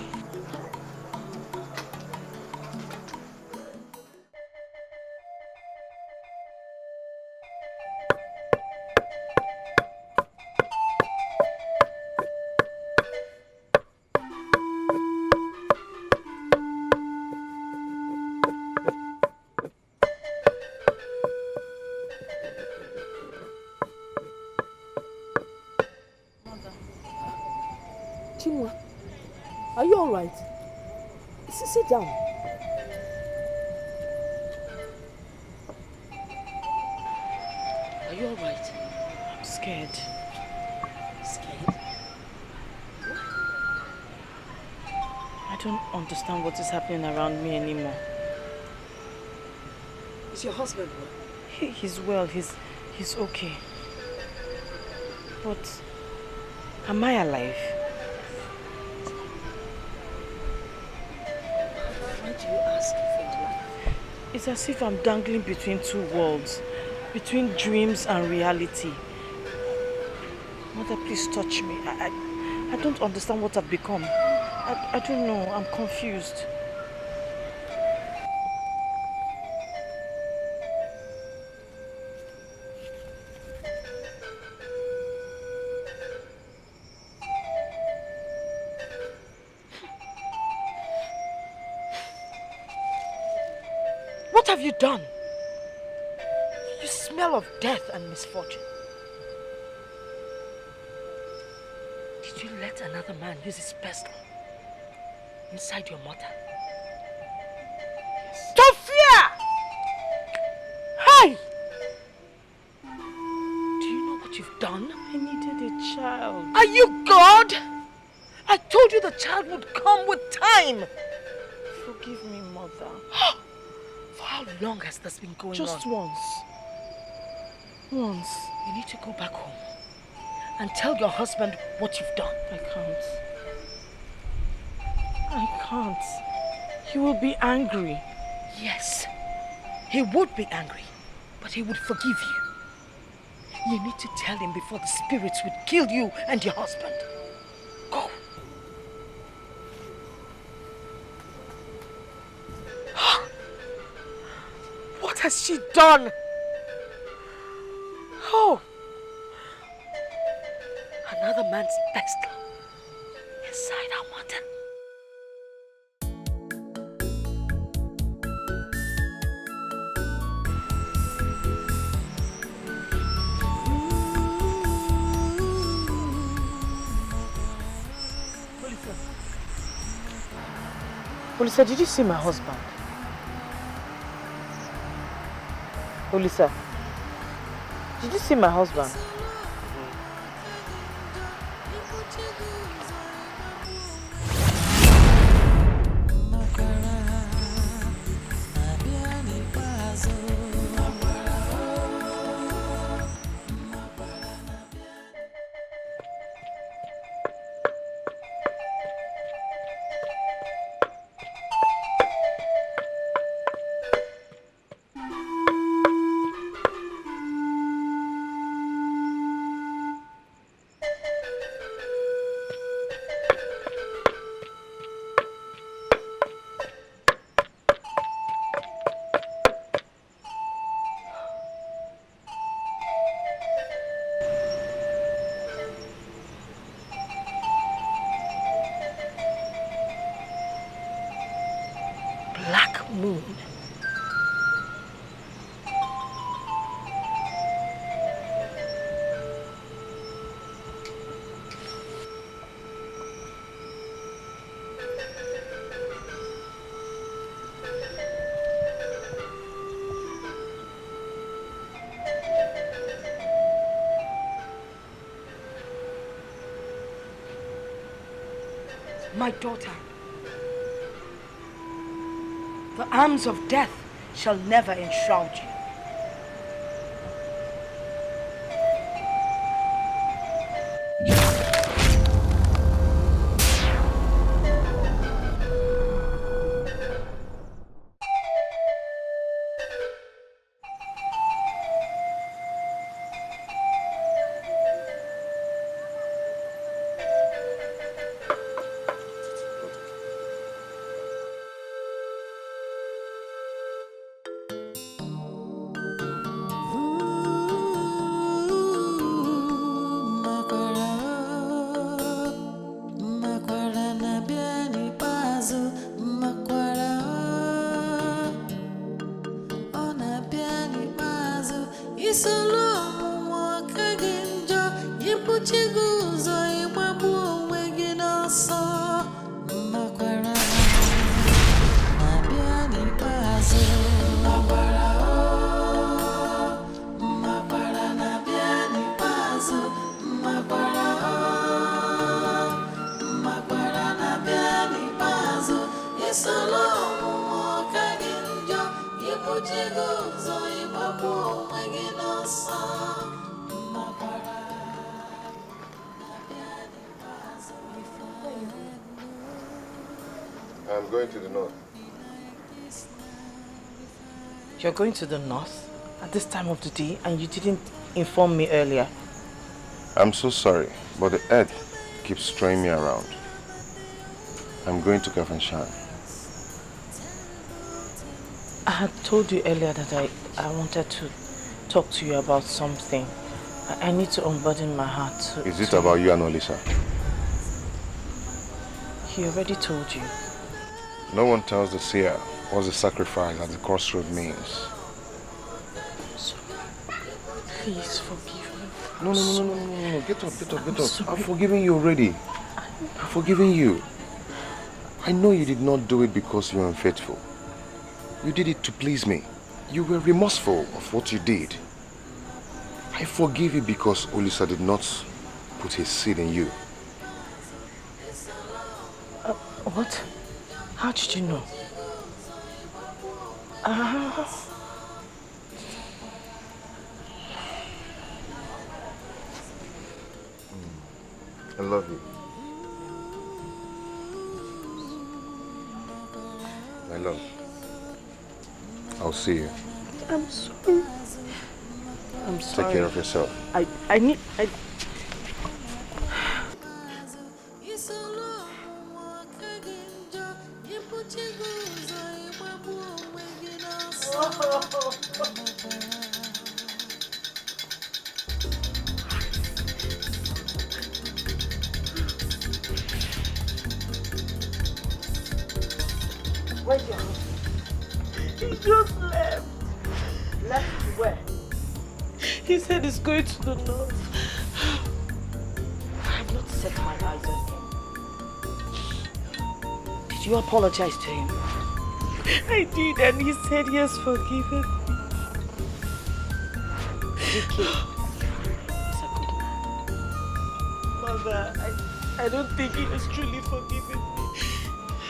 Are you alright? Sit down. Are you alright? I'm scared. Scared? I don't understand what is happening around me anymore. Is your husband well? He's well, he's okay. But am I alive? Why do you ask things like that? It's as if I'm dangling between two worlds, between dreams and reality. Mother, please touch me. I don't understand what I've become. I don't know. I'm confused. What have you done? You smell of death and misfortune. Did you let another man use his pistol inside your mother? Yes. Sophia! Hey! Do you know what you've done? I needed a child. Are you God? I told you the child would come with time. Forgive me, Mother. For how long has this been going on? Just once. Once. You need to go back home and tell your husband what you've done. I can't. He will be angry. Yes, he would be angry, but he would forgive you. You need to tell him before the spirits would kill you and your husband. Go. What has she done? Oh! Another man's pistol inside our mother. Olisa, did you see my husband? Olisa, did you see my husband? My daughter, the arms of death shall never enshroud you. I'm going to the north. You're going to the north at this time of the day and you didn't inform me earlier. I'm so sorry, but the earth keeps throwing me around. I'm going to Confrontation. I had told you earlier that I wanted to talk to you about something. I need to unburden my heart. Is it about you and Olisa? He already told you. No one tells the seer what the sacrifice at the crossroad means. So, please forgive me. No. Get up. I've forgiven you already. I've forgiven you. I know you did not do it because you were unfaithful. You did it to please me. You were remorseful of what you did. I forgive you because Olisa did not put his seed in you. What? How did you know? I love you. My love. I'll see you. I'm sorry. I'm sorry. Take care of yourself. I need... Where's your husband? He just left. Left where? He said he's going to the north. I have not set my eyes on him. Did you apologize to him? I did, and he said he has forgiven me. Vicky, he's a good man. Mother, I don't think he has truly forgiven me.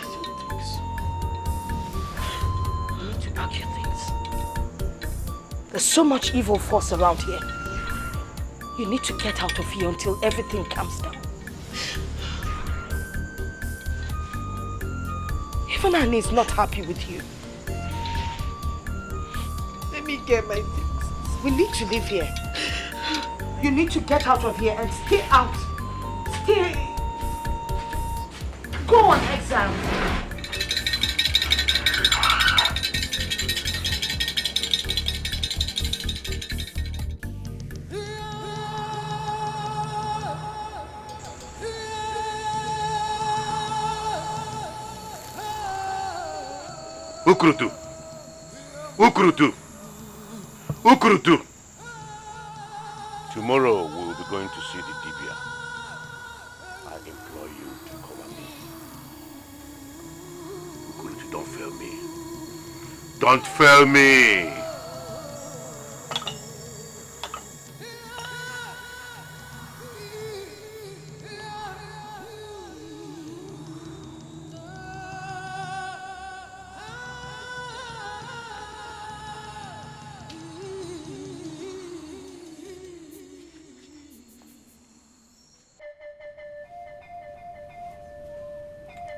I don't think so. You need to pack your things. There's so much evil force around here. You need to get out of here until everything calms down. Even Annie is not happy with you. Let me get my things. We need to live here. You need to get out of here and stay out. Stay. Go on exile. Ukurutu! Tomorrow we will be going to see the Dibia. I implore you to cover me. Ukurutu, don't fail me. Don't fail me!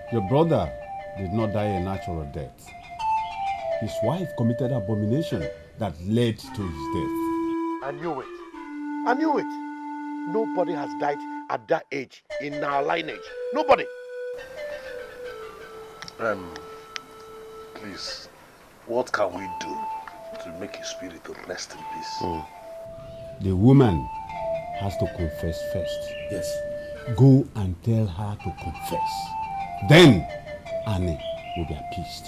Your brother did not die a natural death. His wife committed abomination that led to his death. I knew it. I knew it. Nobody has died at that age in our lineage. Nobody. Please, what can we do to make his spirit rest in peace? The woman has to confess first. Yes. Go and tell her to confess. Then Annie will be appeased.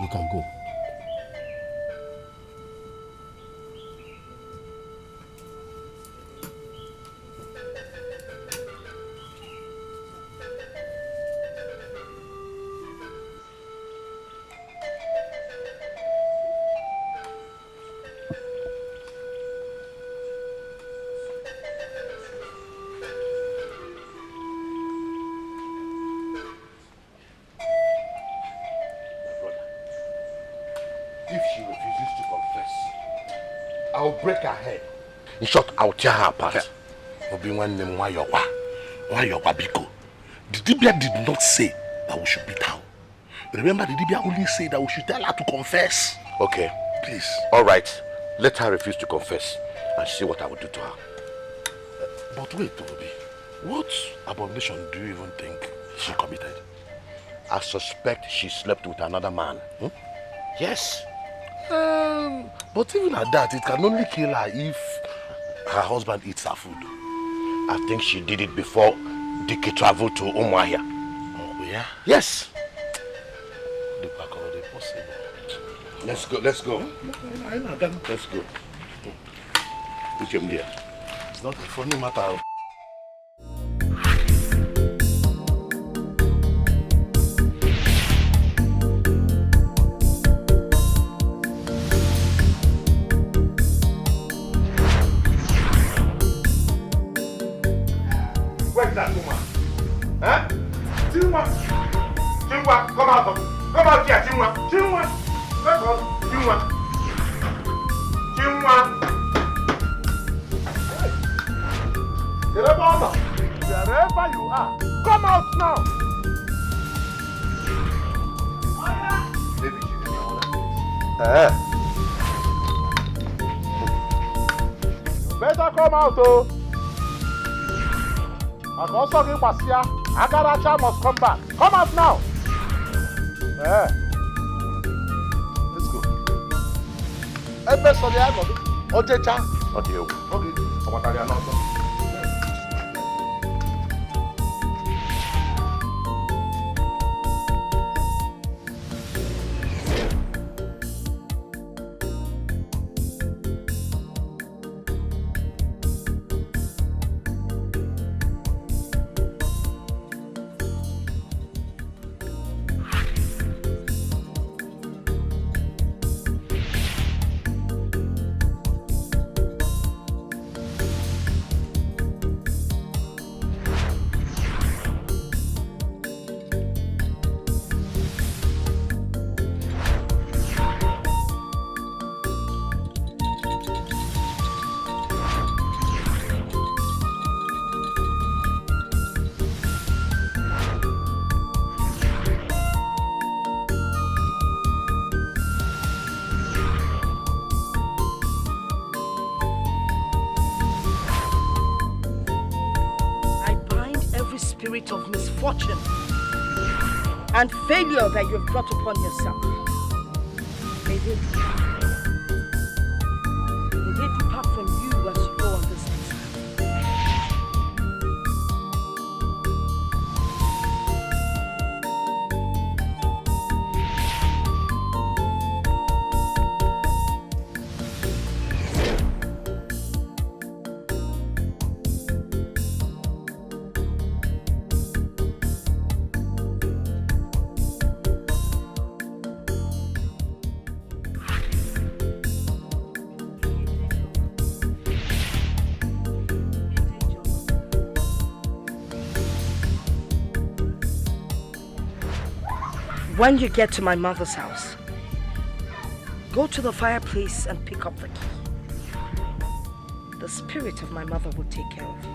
You can go. If she refuses to confess, I'll break her head. In short, I'll tear her apart. Obi-Wan name Wayowa Biko. The Dibia did not say that we should beat her. Remember, the Dibia only said that we should tell her to confess. Okay. Please. All right. Let her refuse to confess and see what I will do to her. But wait, Obi. What abomination do you even think she committed? I suspect she slept with another man. Yes. But even at that, it can only kill her if her husband eats her food. I think she did it before Dike traveled to Umuahia. Oh, yeah? Yes. Let's go. Let's go. Let's go. Put him there. It's not a funny matter. Where's that woman? Huh? Chinua! Chinua, come out! Come out here, Chinua! Chinua! Let's go! Chinua! Chinua! Wherever you are, come out now! Maybe she's in the other place. Better come out, oh! Agaracha must come back. Come out now! Let's go. Ojecha. Okay. Spirit of misfortune and failure that you have brought upon yourself. May they depart from you as you go on this When you get to my mother's house, go to the fireplace and pick up the key. the spirit of my mother will take care of you.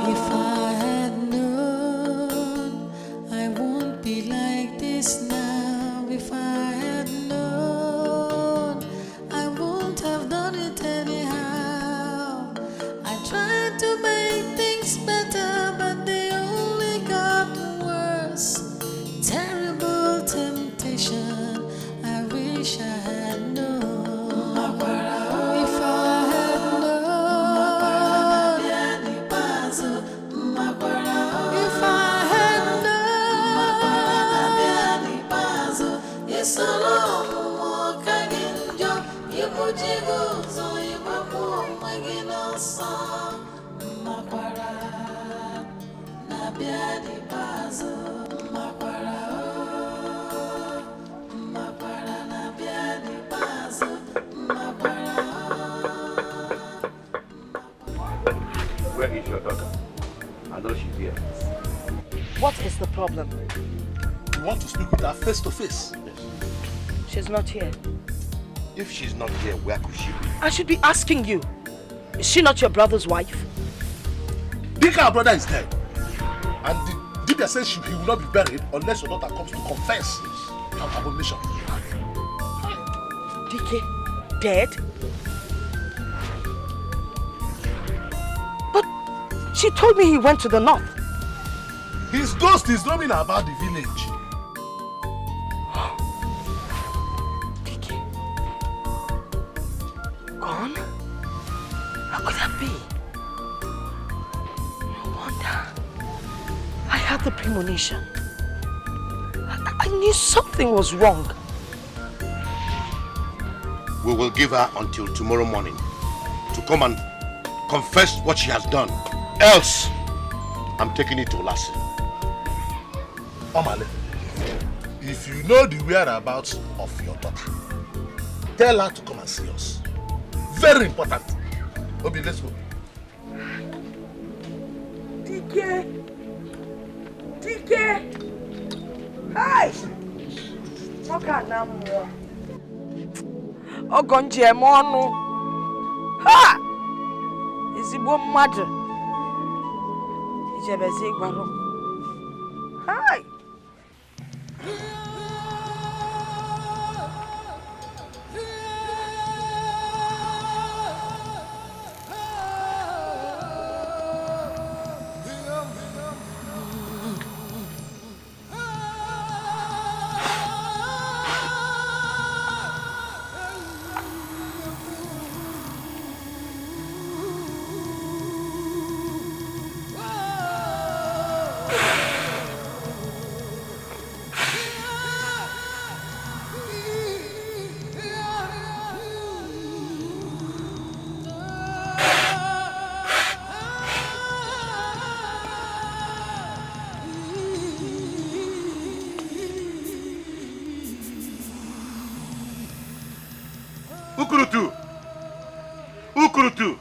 If I had known, I won't be like this now. If I had known, I won't have done it anyhow. I tried to make things better, but they only got worse. Terrible temptation, I wish I had known. If I had known, if I had known, it's a long walk again. You put your goals on your back, again, also. Makwara, Nabiani Bazo, Makwara, Makwara, Nabiani Bazo, Makwara. Where is your daughter? I know she's here. What is the problem? You want to speak with her face to face? She's not here. If she's not here, where could she be? I should be asking you. Is she not your brother's wife? Dika, our brother, is dead. And Dika says he will not be buried unless your daughter comes to confess her abomination. Dike, dead? But she told me he went to the north. His ghost is roaming about the village. Dike, gone? How could that be? No wonder. I had the premonition. I knew something was wrong. We will give her until tomorrow morning to come and confess what she has done. Else, I'm taking it to Lassie. Omale, if you know the whereabouts of your daughter, tell her to come and see us. Very important. Obi, let's go. Dike! Dike! Hi! What na more? Ogonje monu. Ha! Ezigbo mmadụ. Ijebezi gwaro. Hi! Ukurutu! Ukurutu!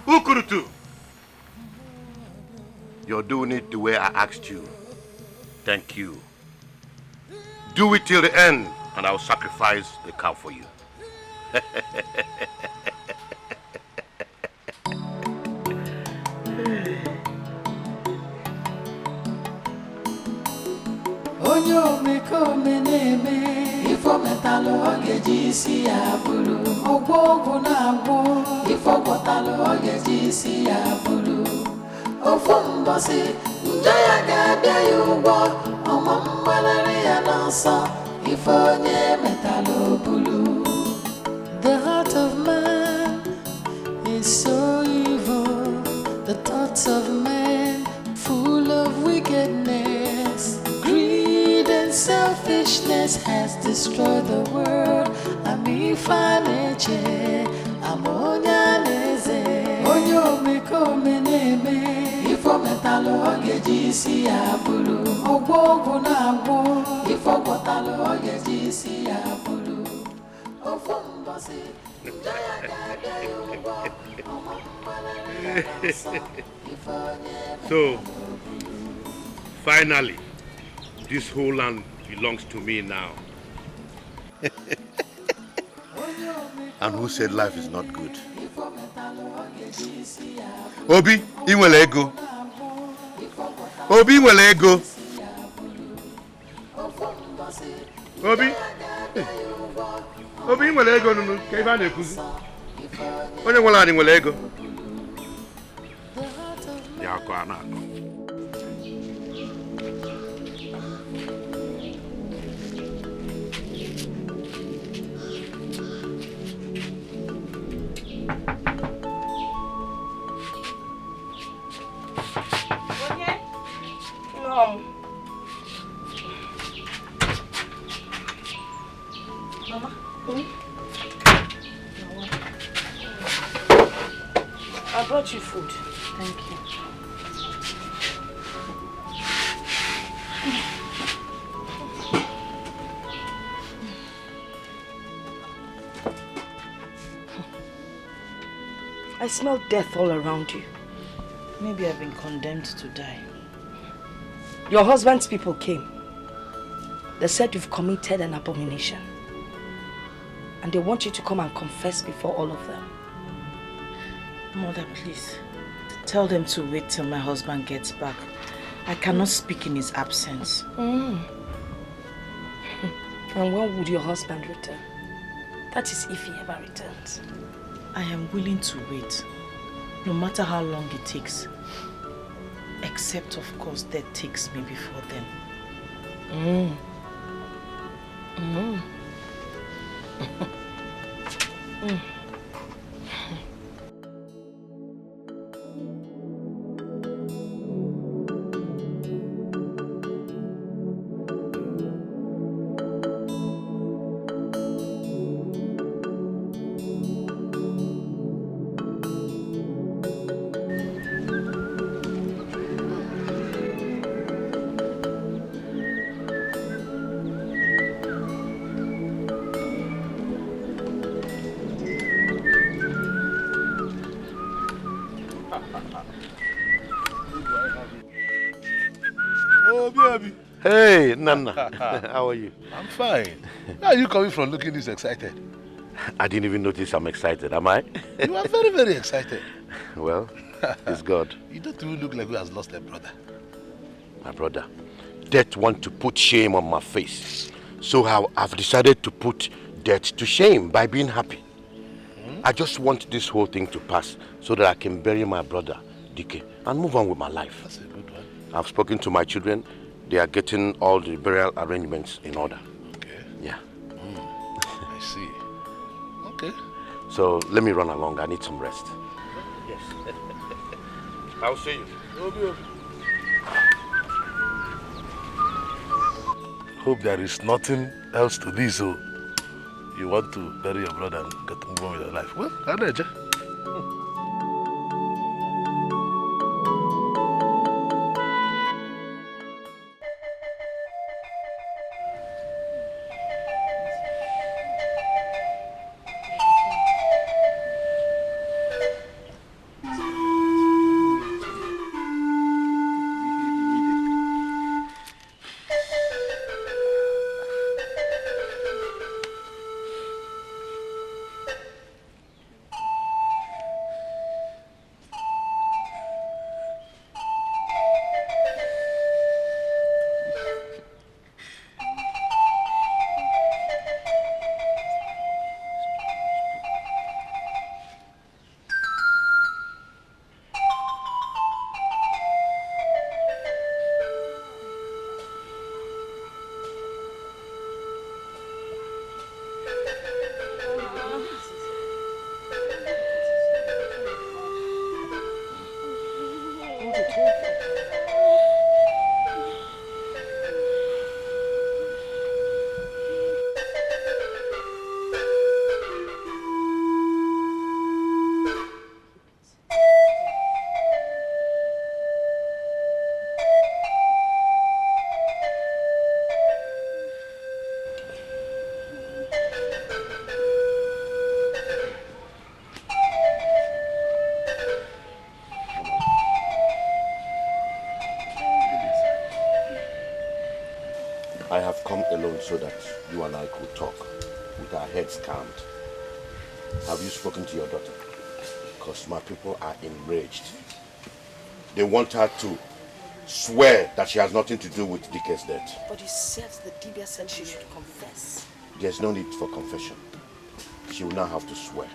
Ukurutu! You're doing it the way I asked you. Thank you. Do it till the end, and I'll sacrifice the cow for you. Onyo me come neme, if ifo metalo ogeji si ya bulu ogbogu na agbo ifo botalo ogeji si ya bulu ofo mbosi njaya ga-abịa ya ụgwọ ọma mgbalari ya n'ọsọ ifo onye metalo bulu. The heart of man is so evil, the thoughts of man full of wickedness. Greed and selfishness has destroyed the world. Amifaneche, amonyaneze, onyo meko meneme. Ifo metalo ogeji si ya bulu, ogbogu na agbo. Ifo botalo ogeji si ya bulu, ofo mbosi. So, finally, this whole land belongs to me now. And who said life is not good? Obi, inwele ego. Obi, inwele ego. Obi. Obi, inwele ego nunu. Ka ife a na-ekuzi. Onye nwere anyị nwere ego. Ya akọ a na-akọ. Mama. I brought you food. Thank you. I smell death all around you. Maybe I've been condemned to die. Your husband's people came. They said you've committed an abomination. And they want you to come and confess before all of them. Mother, please. Tell them to wait till my husband gets back. I cannot speak in his absence. And when would your husband return? That is if he ever returns. I am willing to wait, no matter how long it takes. Except, of course, death takes me before then. Hey, Nana. How are you? I'm fine. Where are you coming from looking this excited? I didn't even notice I'm excited, am I? You are very, very excited. Well, it's God. You don't even look like who has lost a brother. My brother, death wants to put shame on my face. So I've decided to put death to shame by being happy. I just want this whole thing to pass so that I can bury my brother, Dike, and move on with my life. That's a good one. I've spoken to my children. They are getting all the burial arrangements in order. Okay. Yeah. I see. Okay. So let me run along. I need some rest. Yes. I'll see you. Hope there is nothing else to this. So you want to bury your brother and get to move on with your life. Well, I know, I have come alone so that you and I could talk with our heads calmed. Have you spoken to your daughter? Because my people are enraged. They want her to swear that she has nothing to do with Dike's death. But you said the Dibia said she should confess. There's no need for confession. She will now have to swear.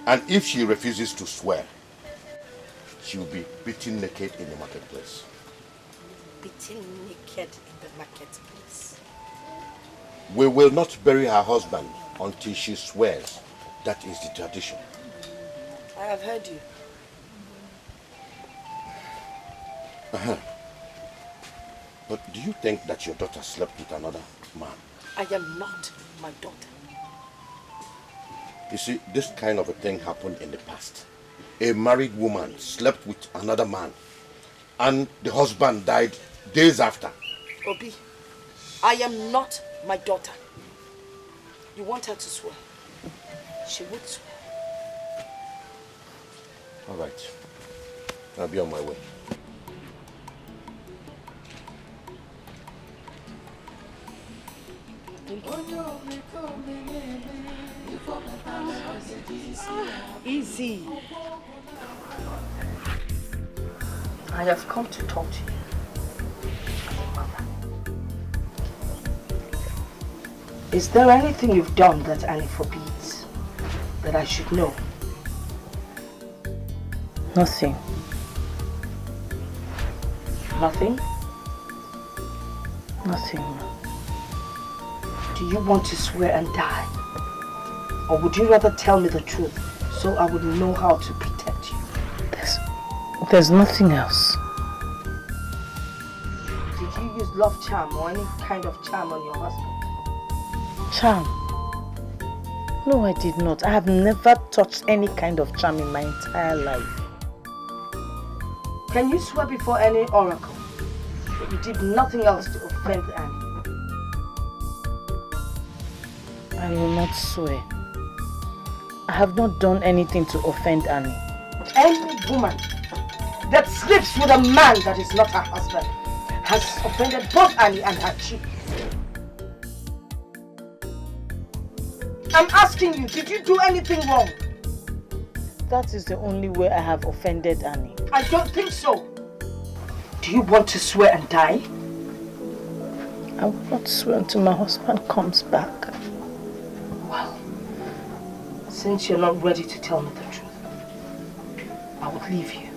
And if she refuses to swear, she will be beaten naked in the marketplace. Beaten naked in the marketplace? We will not bury her husband until she swears. That is the tradition. I have heard you. But do you think that your daughter slept with another man? I am not my daughter. You see, this kind of a thing happened in the past. A married woman slept with another man and the husband died days after. Obi, I am not my daughter. You want her to swear? She would swear. All right. I'll be on my way. Easy. I have come to talk to you. Is there anything you've done that Annie forbids that I should know? Nothing. Nothing? Nothing. Do you want to swear and die? Or would you rather tell me the truth so I would know how to protect you? There's nothing else. Did you use love charm or any kind of charm on your husband? Charm? No, I did not. I have never touched any kind of charm in my entire life. Can you swear before any oracle that you did nothing else to offend Annie? I will not swear. I have not done anything to offend Annie. Any woman that sleeps with a man that is not her husband has offended both Annie and her chief. I'm asking you, did you do anything wrong? That is the only way I have offended Annie. I don't think so. Do you want to swear and die? I will not swear until my husband comes back. Well, since you're not ready to tell me the truth, I would leave you.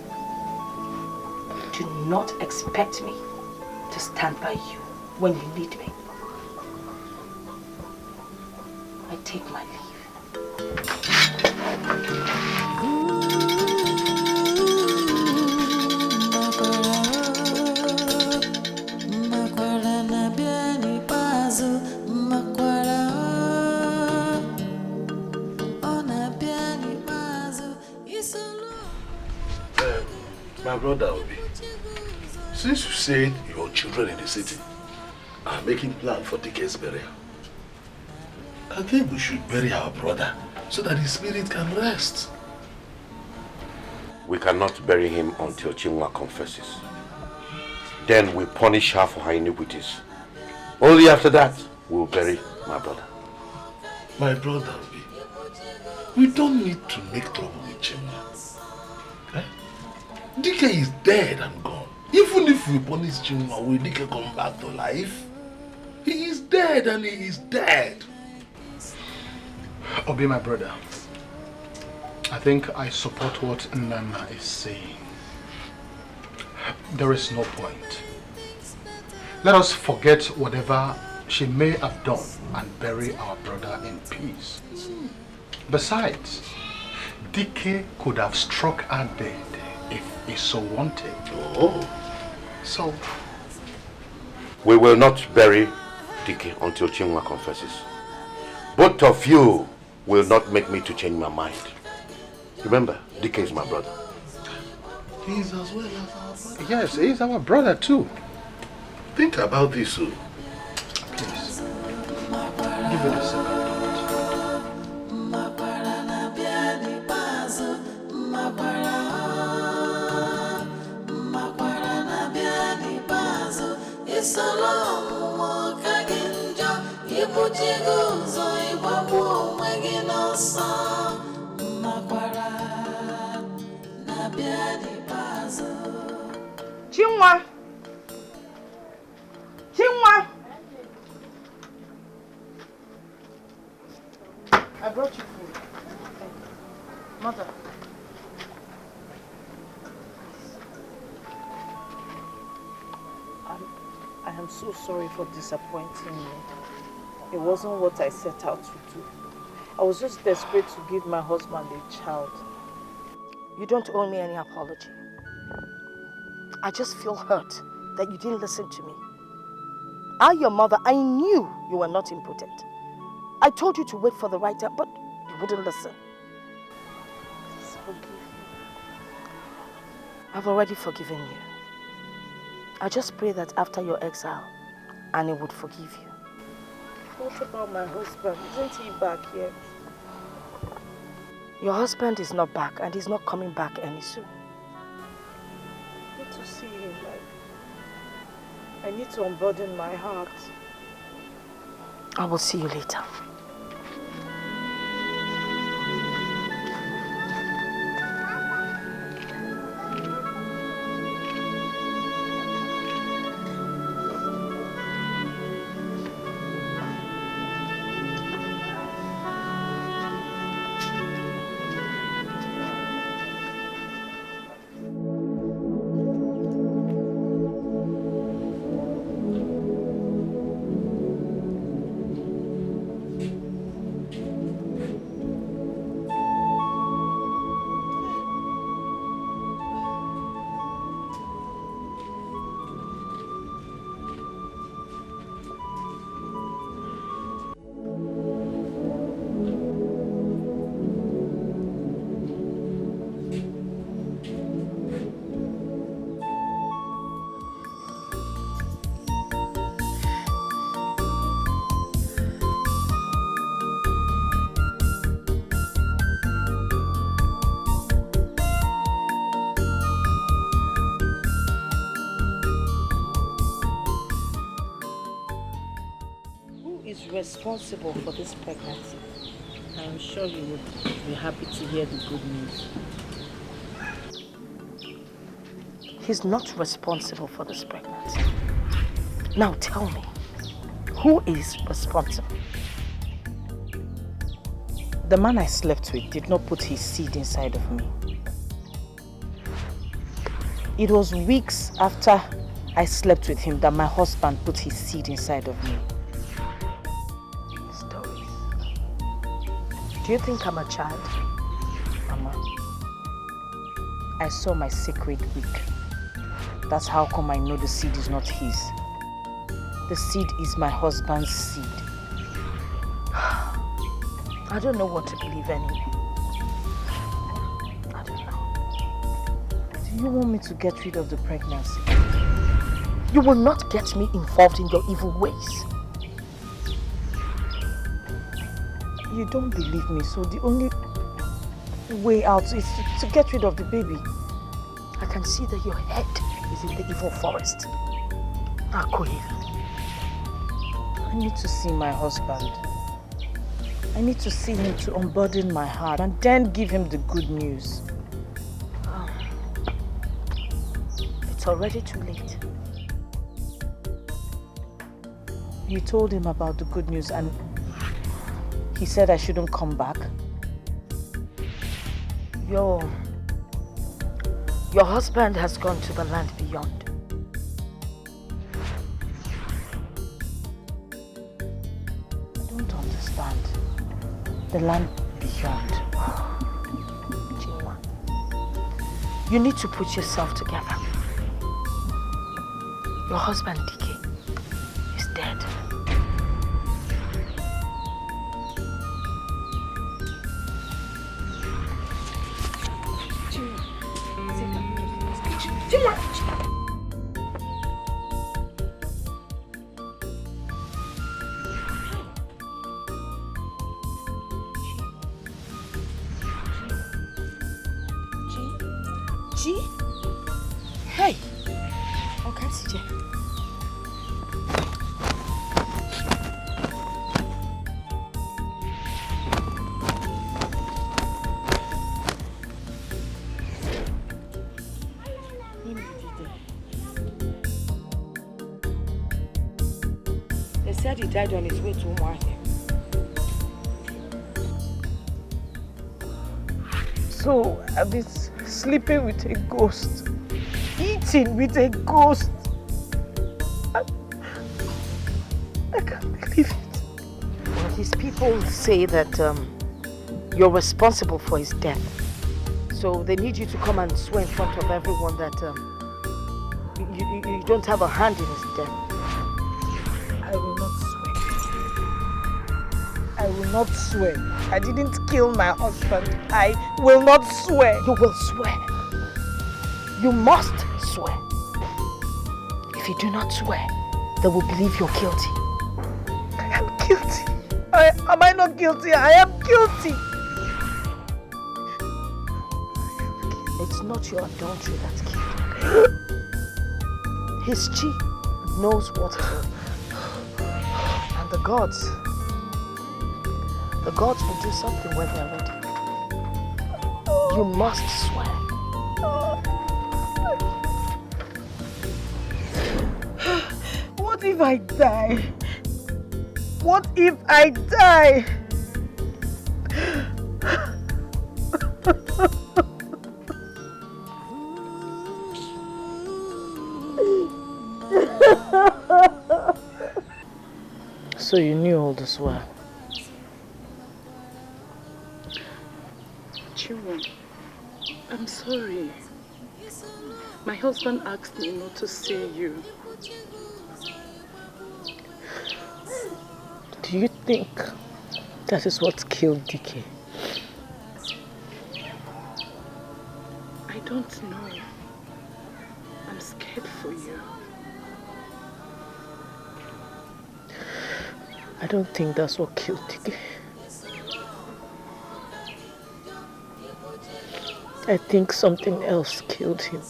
Do not expect me to stand by you when you need me. I take my leave. My brother Obi, since you said your children in the city are making plans for Dike's burial, I think we should bury our brother so that his spirit can rest. We cannot bury him until Chinua confesses. Then we punish her for her iniquities. Only after that, we'll bury my brother. My brother Obi, we don't need to make trouble with Chinua. Dike is dead and gone. Even if we punish Chinua, will Dike come back to life? He is dead and he is dead. Obi, my brother, I think I support what Nana is saying. There is no point. Let us forget whatever she may have done and bury our brother in peace. Besides, Dike could have struck her dead if he so wanted. Oh. So, we will not bury Dike until Chinua confesses. Both of you will not make me to change my mind. Remember, Dike is my brother. He is as well as our brother. Yes, he is our brother too. Think about this, so. Please, give it a second. It's a long walk again. Chinwa! Chinwa! I brought you food. Mother. I am so sorry for disappointing you. It wasn't what I set out to do. I was just desperate to give my husband a child. You don't owe me any apology. I just feel hurt that you didn't listen to me. I, your mother, I knew you were not impotent. I told you to wait for the right time, but you wouldn't listen. Please forgive me. I've already forgiven you. I just pray that after your exile, Annie would forgive you. What about my husband? Isn't he back yet? Your husband is not back, and he's not coming back any soon. I need to see him. I need to unburden my heart. I will see you later. Responsible for this pregnancy. I am sure you would be happy to hear the good news. He's not responsible for this pregnancy. Now tell me, who is responsible? The man I slept with did not put his seed inside of me. It was weeks after I slept with him that my husband put his seed inside of me. Do you think I'm a child? Mama, I saw my sacred week. That's how come I know the seed is not his. The seed is my husband's seed. I don't know what to believe anymore. I don't know. Do you want me to get rid of the pregnancy? You will not get me involved in your evil ways. You don't believe me, so the only way out is to get rid of the baby. I can see that your head is in the evil forest. Akoil. I need to see my husband. I need to see him to unburden my heart and then give him the good news. Oh. It's already too late. You told him about the good news and he said I shouldn't come back. Your husband has gone to the land beyond. I don't understand. The land beyond. Chinwa, you need to put yourself together. Your husband, DK, is dead. Hey! Okay, CJ. said he died on his way to Umuahia. So I've been sleeping with a ghost, eating with a ghost. I can't believe it. Well, his people say that you're responsible for his death. So they need you to come and swear in front of everyone that you don't have a hand in his death. I will not swear. I will not swear. I didn't kill my husband. I will not swear. You will swear. You must swear. If you do not swear, they will believe you're guilty. I am guilty. Am I not guilty? I am guilty. It's not your adultery that killed him. His chief knows what killed him. And the gods will do something when they're ready. You must swear. What if I die? What if I die? So you knew all this well? Chiwo, I'm sorry. My husband asked me not to say you. Do you think that is what killed DK? I don't know. I'm scared for you. I don't think that's what killed DK. I think something else killed him.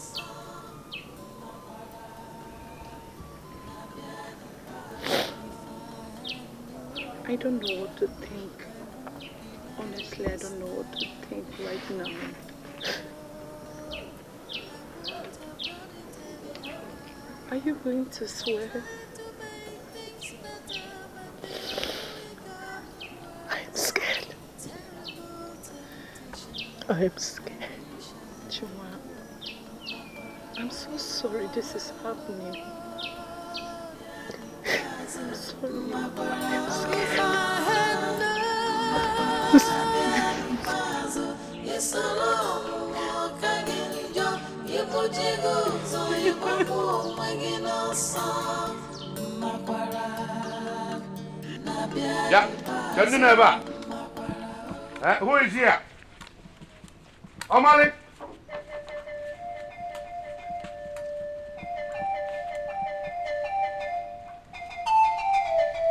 I don't know what to think. Honestly, I don't know what to think right now. Are you going to swear? I'm scared. I'm scared. Chuma, I'm so sorry this is happening. I'm sorry. I'm Yeah, can you never? Who is here? Omali?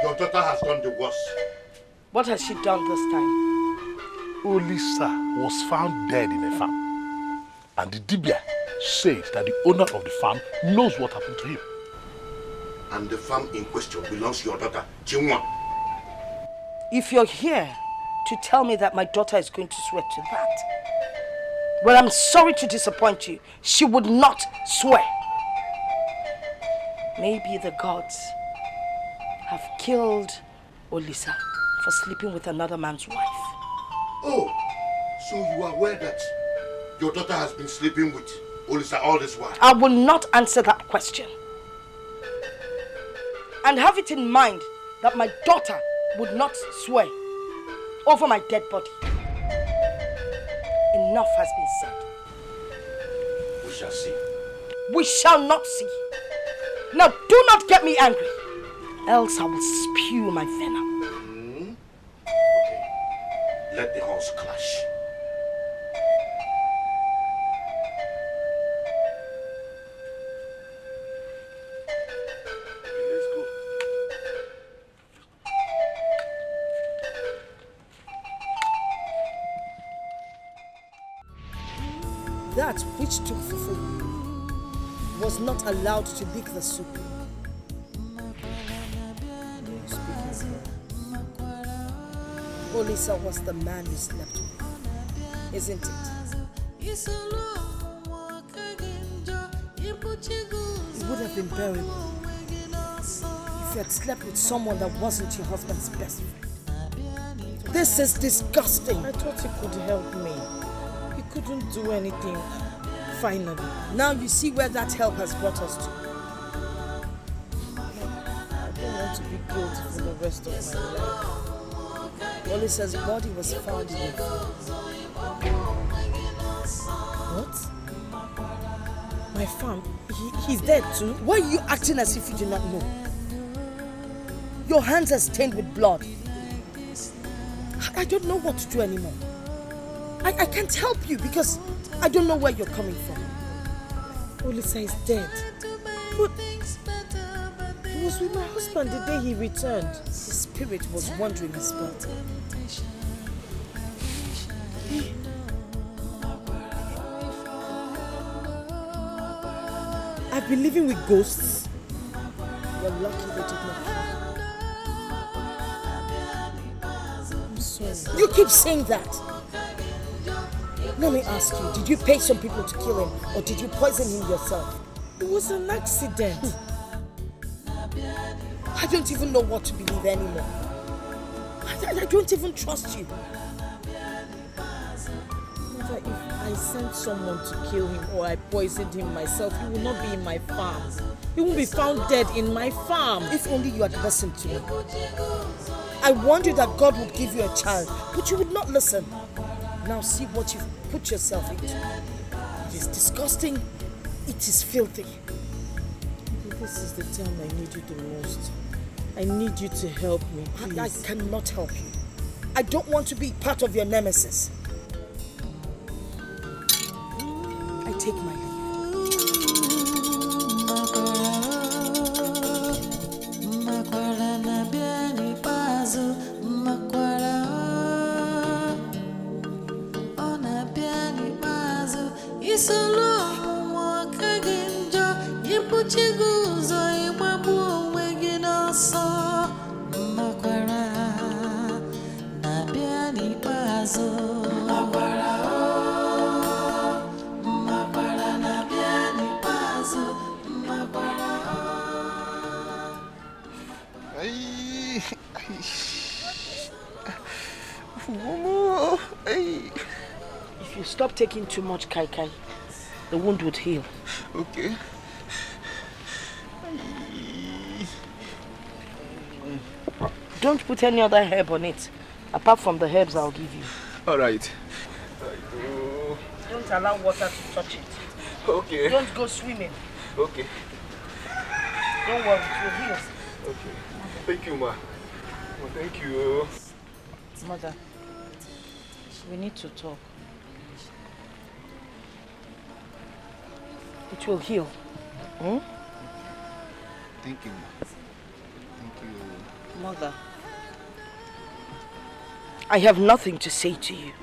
Your daughter has done the worst. What has she done this time? Olisa was found dead in a farm. And the Dibia said that the owner of the farm knows what happened to him. And the farm in question belongs to your daughter, Chinwa. If you're here to tell me that my daughter is going to swear to that, well, I'm sorry to disappoint you. She would not swear. Maybe the gods have killed Olisa for sleeping with another man's wife. Oh, so you are aware that your daughter has been sleeping with Olisa all this while? I will not answer that question. And have it in mind that my daughter would not swear over my dead body. Enough has been said. We shall see. We shall not see. Now do not get me angry, else I will spew my venom. Okay, let the horse clash. That which took fufu was not allowed to lick the soup. Olisa was the man you slept with, isn't it? It would have been bearable if if you had slept with someone that wasn't your husband's best friend. This is disgusting. I thought he could help me. He couldn't do anything. Finally. Now you see where that help has brought us to. I don't want to be guilty for the rest of my life. Olisa's body was found in the field. What? My farm? He's dead too? Why are you acting as if you do not know? Your hands are stained with blood. I don't know what to do anymore. I can't help you because I don't know where you're coming from. Olisa is dead. But he was with my husband the day he returned. His spirit was wandering his body. I've been living with ghosts. You're lucky they did not kill you. I'm sorry. You keep saying that. Let me ask you, did you pay some people to kill him or did you poison him yourself? It was an accident. I don't even know what to believe anymore. I don't even trust you. Mother, if I sent someone to kill him or I poisoned him myself, he will not be in my farm. He won't be found dead in my farm. If only you had listened to me. I warned you that God would give you a child, but you would not listen. Now see what you've put yourself into. It is disgusting. It is filthy. This is the time I need you the most. I need you to help me, please. I cannot help you. I don't want to be part of your nemesis. I take my leave. If you stop taking too much kai kai, the wound would heal. Okay. Don't put any other herb on it, apart from the herbs I'll give you. All right. Don't allow water to touch it. Okay. Don't go swimming. Okay. Don't worry, it will heal. Okay. Thank you, Ma. Well, thank you. Mother, we need to talk. It will heal. Hmm? Thank you, Ma. Thank you. Mother. I have nothing to say to you.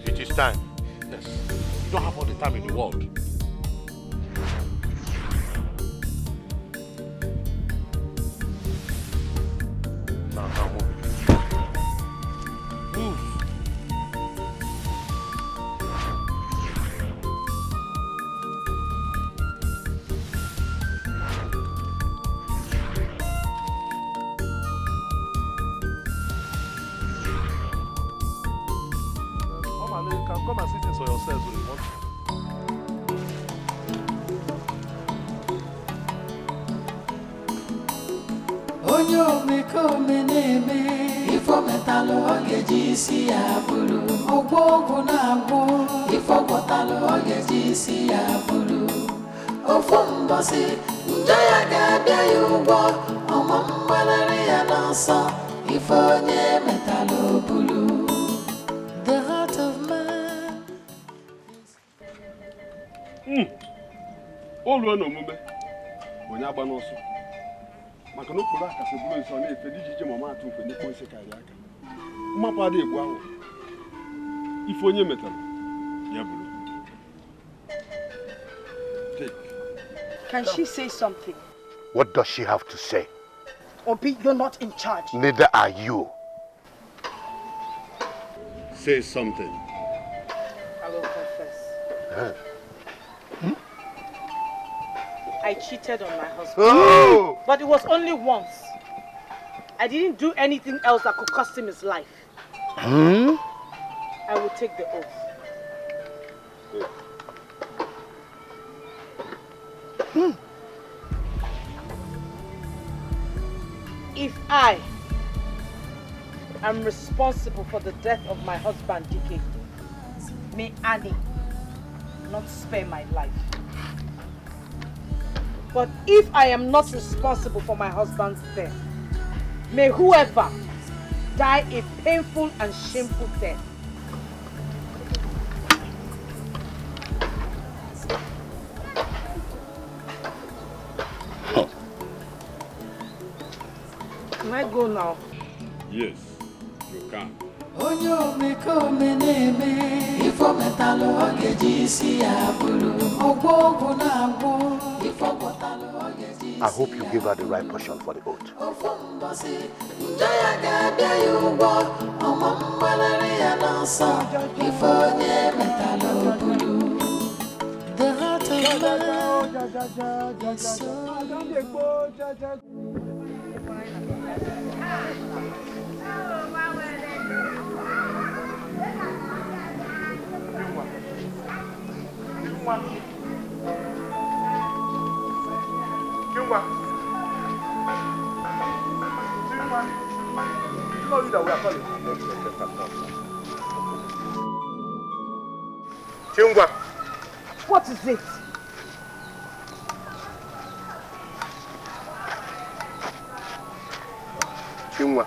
It is time. Yes. You don't have all the time in the world. Now move. Move. You can come and see things for yourselves when you want to. Onye omekome na-eme ifo metalụ ọ ga-eji isi ya bụrụ ọgwụ ọgwụ na-agwụ ifo gwọtalụ ọ ga-eji isi ya bụrụ ofu mbọsị njọ ya ga-abịa ya ụgwọ ọma mgbanarị ya n'ọsọ ifo onye metalụ bụrụ the heart of man. Oluo n'omume onye agba n'ọsọ maka na okporo aka so bụrụ nsọ na-efe n'ijije mama atụ mfe n'ekpo ose karịa aka mmapụ ada egbu ahụ ife onye metara ya bụrụ. Can she say something? What does she have to say? Obi, you're not in charge. Neither are you. Say something. I will confess. Huh? I cheated on my husband. Oh! But it was only once. I didn't do anything else that could cost him his life. Hmm? I will take the oath. If I am responsible for the death of my husband, DK, may Annie not spare my life. But if I am not responsible for my husband's death, may whoever die a painful and shameful death. Can I go now? Yes, you can. Onye omekome na-eme ifo metalụ ọ ga-eji isi ya bụrụ ọgwụ ọgwụ na-agwụ ifo gwọtalụ ọ ga-eji isi. I hope you give her the right portion for the oath. Ofu mbọsị njọ ya ga-abịa ya ụgwọ ọma mgbanarị ya n'ọsọ ifo onye metalụ bụrụ. The heart of man is so Chingwa. What is it? Chingwa,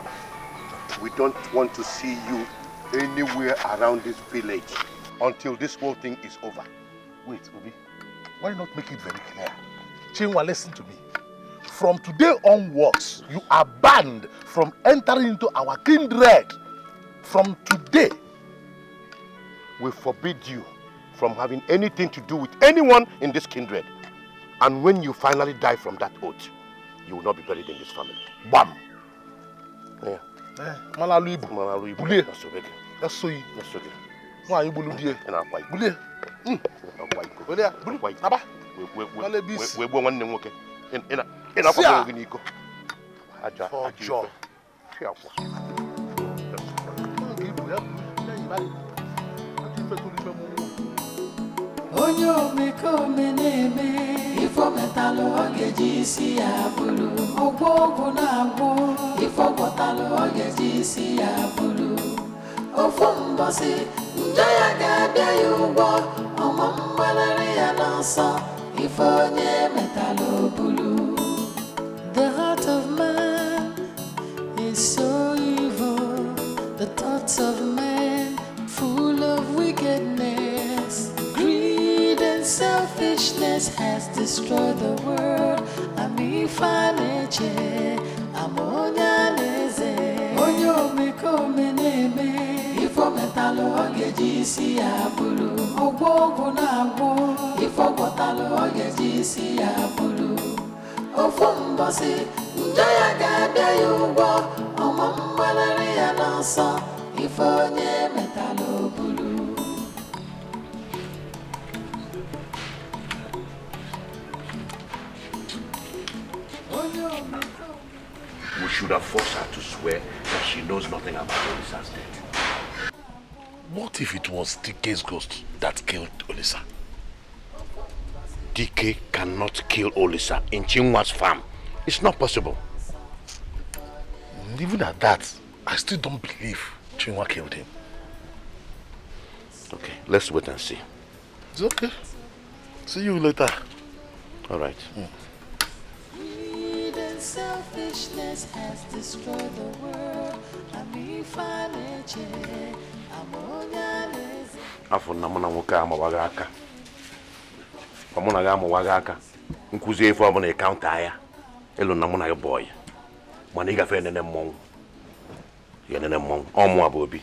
we don't want to see you anywhere around this village until this whole thing is over. Wait, Obi. Why not make it very clear? Chinwa, listen to me. From today onwards, you are banned from entering into our kindred. From today, we forbid you from having anything to do with anyone in this kindred. And when you finally die from that oath, you will not be buried in this family. Bam! Yeah. Malalu Ibu. Malalu Ibu. Bulie. That's so you. That's so you. Why you bulu die? And I'm quite. Bulie. Bulie. Bulu. Naba. We go one name okay. In a couple Nico. Aja. Joe. Onye omekome na-eme ifo metalụ ọ ga-eji isi ya bụrụ ọgwụ ọgwụ na-agwụ ifo gwọtalụ ọ ga-eji isi ya bụrụ ofu mbọsị njọ ya ga-abịa ya ụgwọ ọma mgbanarị ya n'ọsọ ifo onye metalụ bụrụ. The heart of man is so evil, the thoughts of man full of wickedness. Greed and selfishness has destroyed the world. Ami faneche, amonya neze. Onye omekome na-eme ifo metalụ ọ ga-eji isi ya bụrụ ọgwụ ọgwụ na-agwụ ifo gwọtalụ ọ ga-eji isi ya bụrụ ofu mbọsị njọ ya ga-abịa ya ụgwọ ọma mgbanarị ya n'ọsọ ifo onye metalụ bụrụ. We should have forced her to swear that she knows nothing about Olisa's death. What if it was DK's ghost that killed Olisa? DK cannot kill Olisa in Chinwa's farm. It's not possible. Even at that, I still don't believe Chinwa killed him. Okay, let's wait and see. It's okay. See you later. All right. Greed and selfishness has destroyed the world. Ami faneche, amonya neze. Afọ na mụ na nwoke amawaghị aka. Ọ mụ na gị amawaghị aka. Nkụzi efu ọ bụla ịkaụnta ya. Elu na mụ na gị boy. Mana ị gafe enene mmọnwụ. Enene mmọnwụ. Ọ mụ abụ Obi.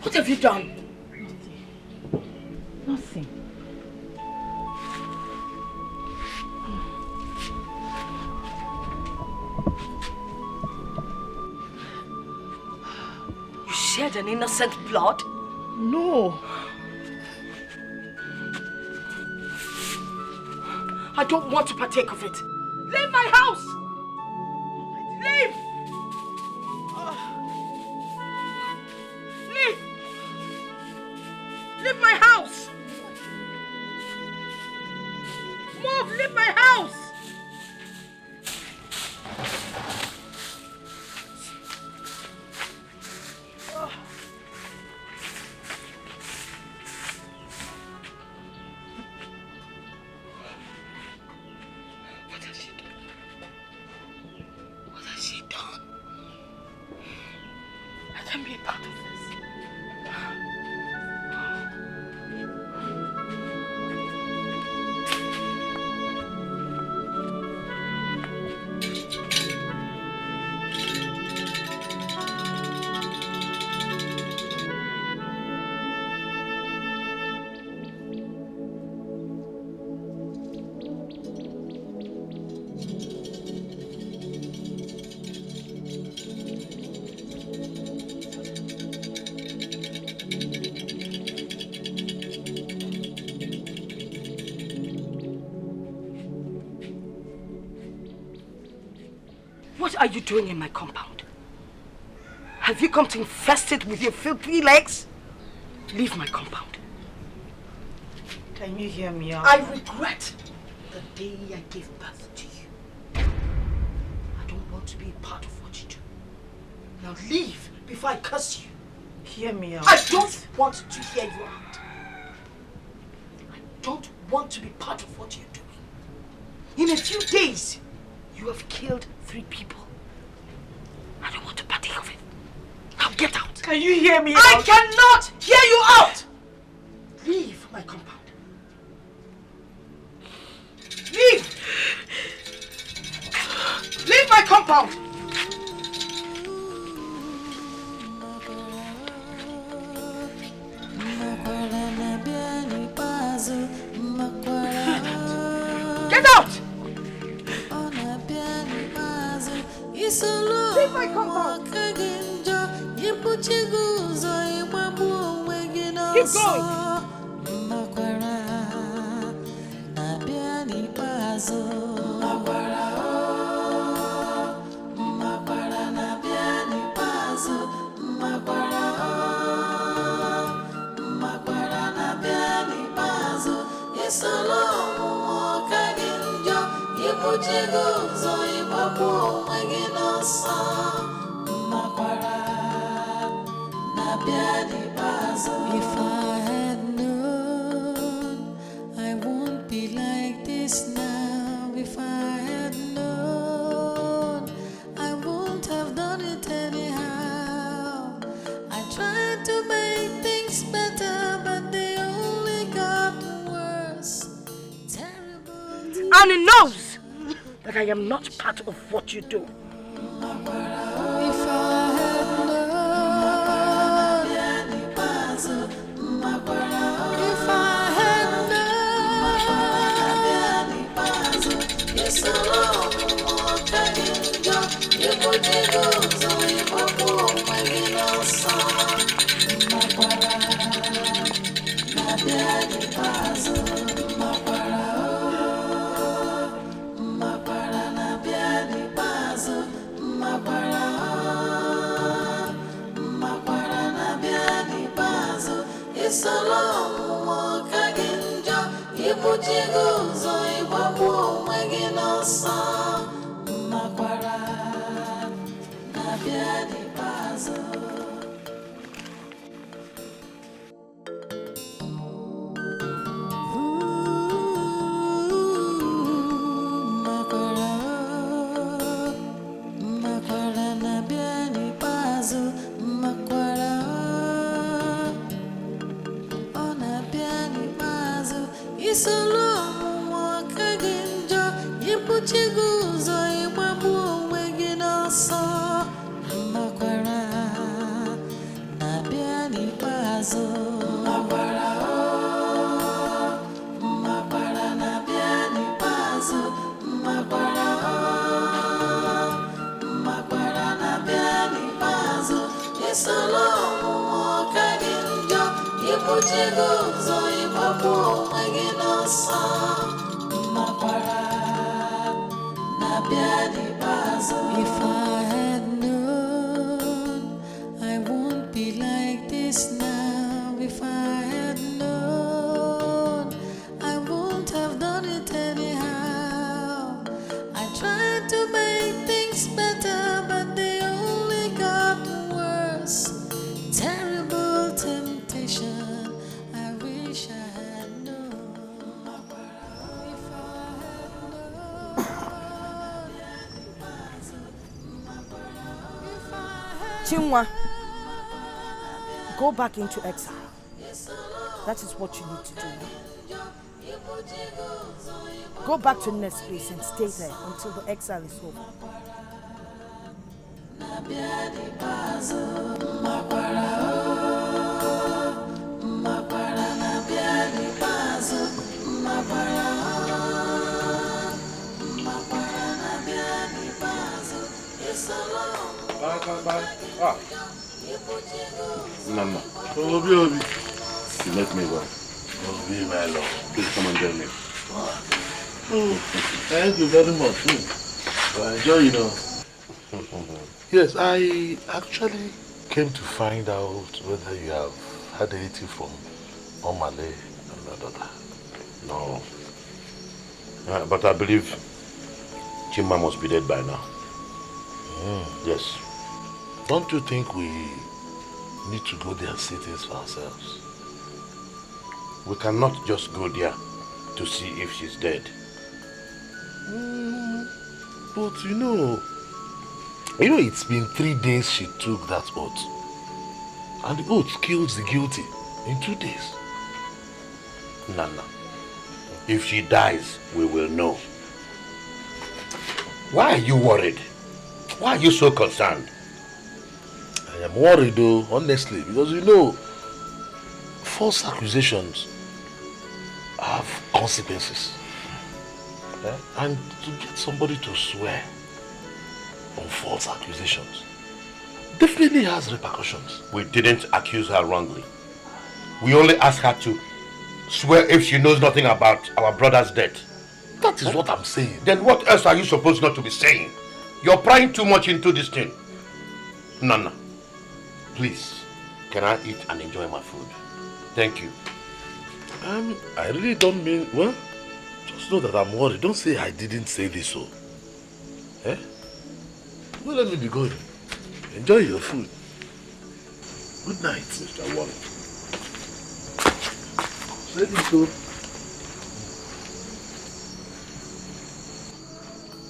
What have you done? Nothing. You shed an innocent blood? No. I don't want to partake of it. Leave my house! Leave! Leave! Leave my house! Move! Leave my house! What are you doing in my compound? Have you come to infest it with your filthy legs? Leave my compound. Can you hear me out? I regret the day I gave birth to you. I don't want to be a part of what you do. Now leave before I curse you. Hear me out. I don't want to hear you out. I don't want to be part of what you're doing. In a few days, you have killed 3 people. I don't want to partake of it. Now get out. Can you hear me I out? cannot hear you out. Leave my compound. Leave. Leave my compound. Get out. Leave my compound. Keep going. If I had known, I won't be like this now. If I had known, I won't have done it anyhow. I tried to make things better, but they only got worse. Terrible. And he knows that I am not part of what you do. If I had known, if I had It's a long walk again, you put your goals on your isolo mwakaginjo ipuchiguzo imamu weginoso makwara nabiani pazo makwara nabiani pazo makwara nabiani pazo isolo mwakaginjo ipuchiguzo imamu weginoso makwara nabiani pazo. If I had known I won't be like this now. If I had known I won't have done it anyhow. I tried to make things better, but they only got worse. Terrible temptation. I wish I had known. If I had Chinwa, go back into exile. That is what you need to do now. Go back to the next place and stay there until the exile is over. Bye. Ah. Nana. Obi. You let me go. Obi, my love. Please come and join me. Thank you very much. I enjoy, Yes, I actually came to find out whether you have had anything from Omale and my daughter. No. But I believe Chima must be dead by now. Yes. Don't you think we need to go there and see things for ourselves? We cannot just go there to see if she's dead. But it's been 3 days she took that oath. And the oath kills the guilty in 2 days. Nana, if she dies, we will know. Why are you worried? Why are you so concerned? I am worried though, honestly, because false accusations have consequences. And to get somebody to swear on false accusations definitely has repercussions. We didn't accuse her wrongly. We only asked her to swear if she knows nothing about our brother's death. That is what I'm saying. Then what else are you supposed not to be saying? You're prying too much into this thing. Nana, please, can I eat and enjoy my food? Thank you. I really don't mean, just know that I'm worried. Don't say I didn't say this so. Well, let me be going. Enjoy your food. Good night, Mr. Warren. Let me go.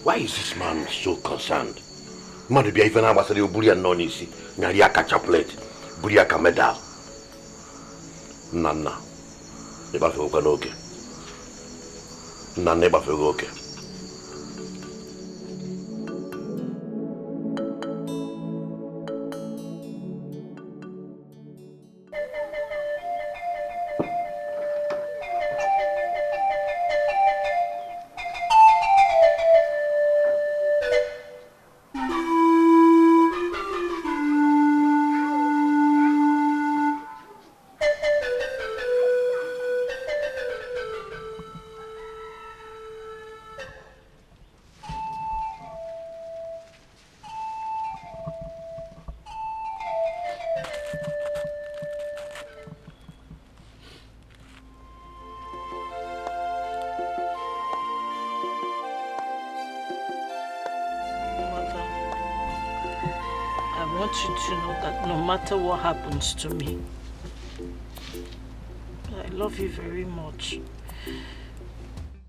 Why is this man so concerned? Man, be even I was a Buria Nonisi, Nariaka chocolate, Buriaka medal. Nana, never feel okay. Nana never feel okay. I want you to know that no matter what happens to me, I love you very much.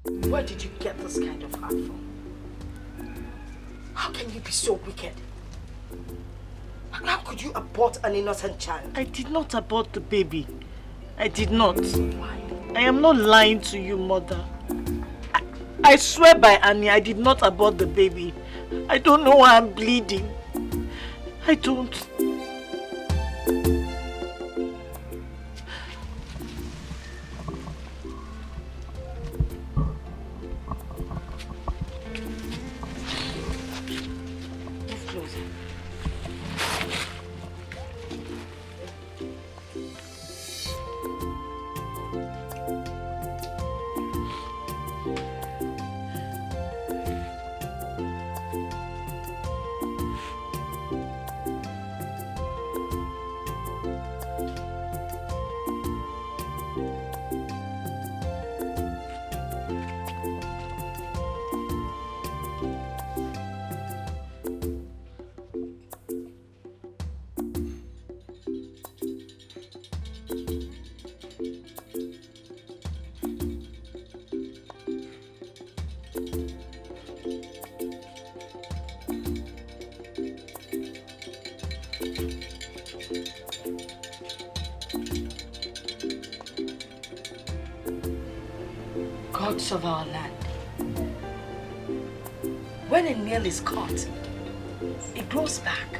Where did you get this kind of heart from? How can you be so wicked? How could you abort an innocent child? I did not abort the baby. I did not. Why? I am not lying to you, mother. I swear by Annie, I did not abort the baby. I don't know why I'm bleeding. I don't. Move closer. Gods of our land. When a nail is caught, it grows back.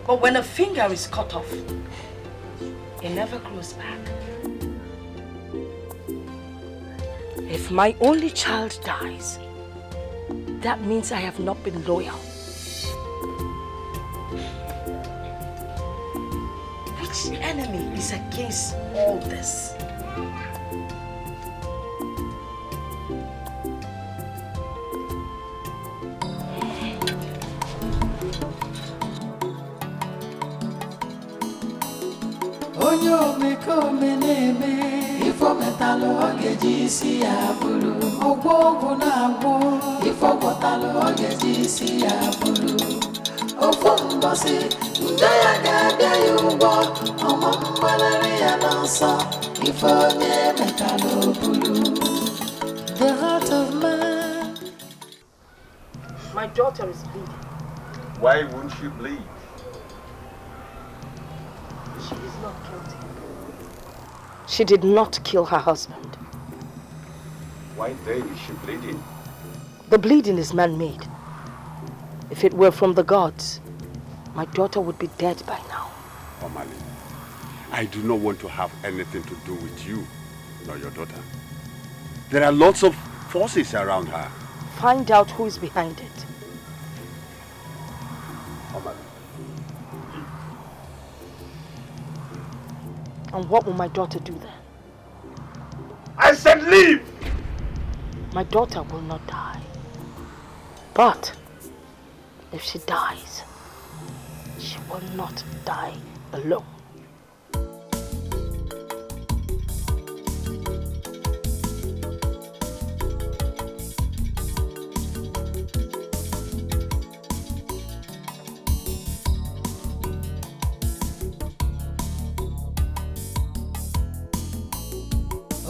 But when a finger is cut off, it never grows back. If my only child dies, that means I have not been loyal. Which enemy is against all this? Onye omekome na-eme ifo metalụ ọ ga-eji isi ya bụrụ ụgwọ ọgwụ na-agwụ ifo gwọtalụ ọ ga-eji isi ya bụrụ ofu mbọsị ndị ya ga-abịa ya ụgwọ ọma mgbalịrị ya n'ọsọ ifo onye metalụ bụrụ. The heart of man. My daughter is bleeding. Why won't she bleed? She is not guilty. She did not kill her husband. Why then is she bleeding? The bleeding is man-made. If it were from the gods, my daughter would be dead by now. Omali, I do not want to have anything to do with you, nor your daughter. There are lots of forces around her. Find out who is behind it. Omali. And what will my daughter do then? I said leave! My daughter will not die. But if she dies, she will not die alone.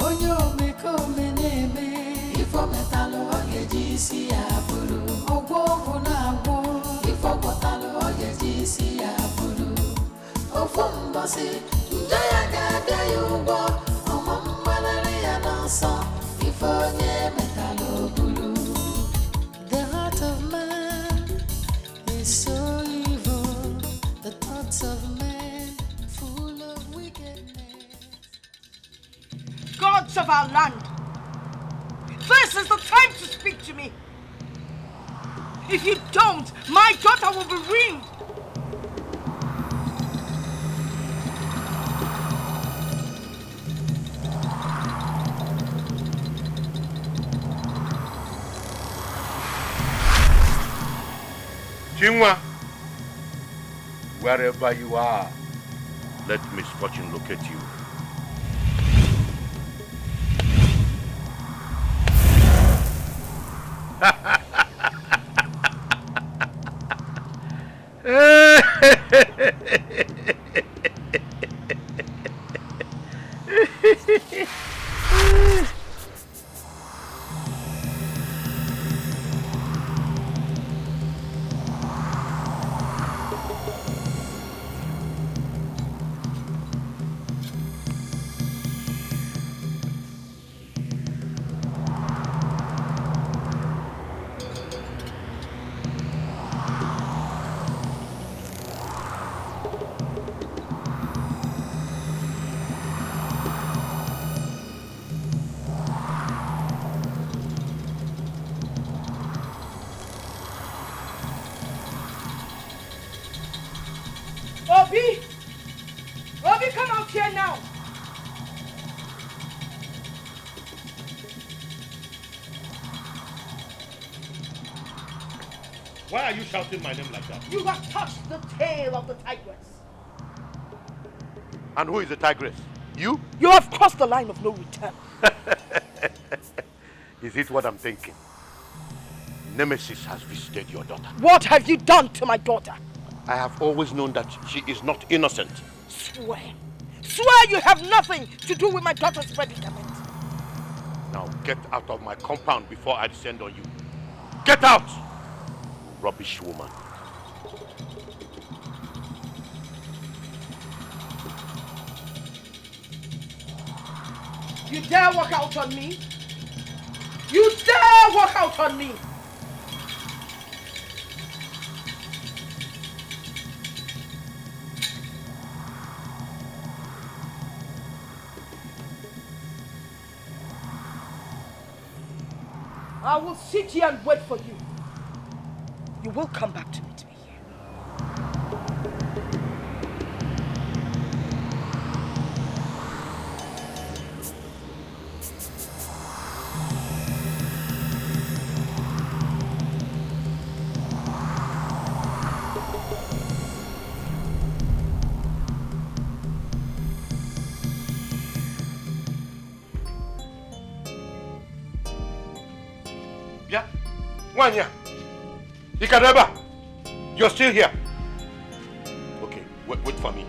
Onye omekome na-eme ifo metalụ ọ ga-eji isi ya bụrụ ụgwọ ọgwụ na-agwụ ifo gwọtalụ ọ ga-eji isi ya bụrụ ofu mbọsị ndị ya ga-abịa ya ụgwọ ọma mgbalịrị ya n'ọsọ ifo onye metalụ bụrụ. The heart of man is so evil, the thoughts of man full of wickedness. Gods of our land, this is the time to speak to me. If you don't, my daughter will be ruined. Chinwa, wherever you are, let misfortune locate you. Why are you shouting my name like that? You have touched the tail of the tigress. And who is the tigress? You? You have crossed the line of no return. Is it what I'm thinking? Nemesis has visited your daughter. What have you done to my daughter? I have always known that she is not innocent. Swear. Swear you have nothing to do with my daughter's predicament. Now get out of my compound before I descend on you. Get out! Rubbish woman. You dare walk out on me? You dare walk out on me? I will sit here and wait for you. You will come back to meet me here. Yeah? Wanya! Ikareba! You're still here. Okay, wait for me.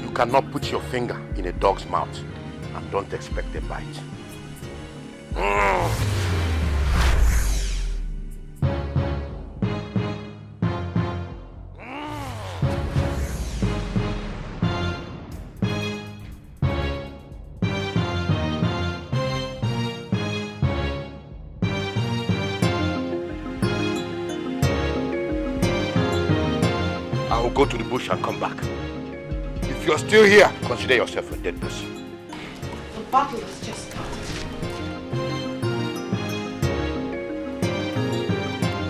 You cannot put your finger in a dog's mouth and don't expect a bite. I will go to the bush and come back. If you're still here, consider yourself a dead person. The battle has just started.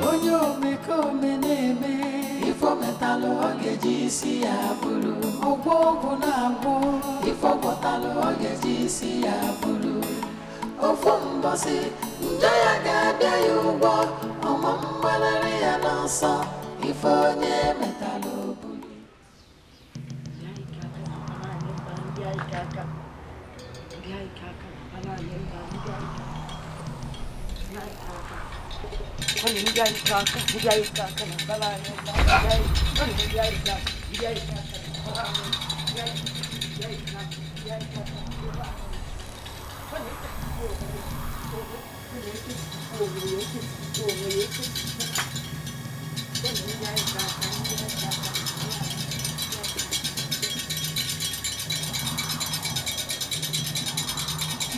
Onyo meko meneme ifo metalo ogeji si abulu ogbogu na agbo ifo botalo ogeji si abulu ofo mbosi njoya gade yugo omo mbalari ya nanso ifo nye metalo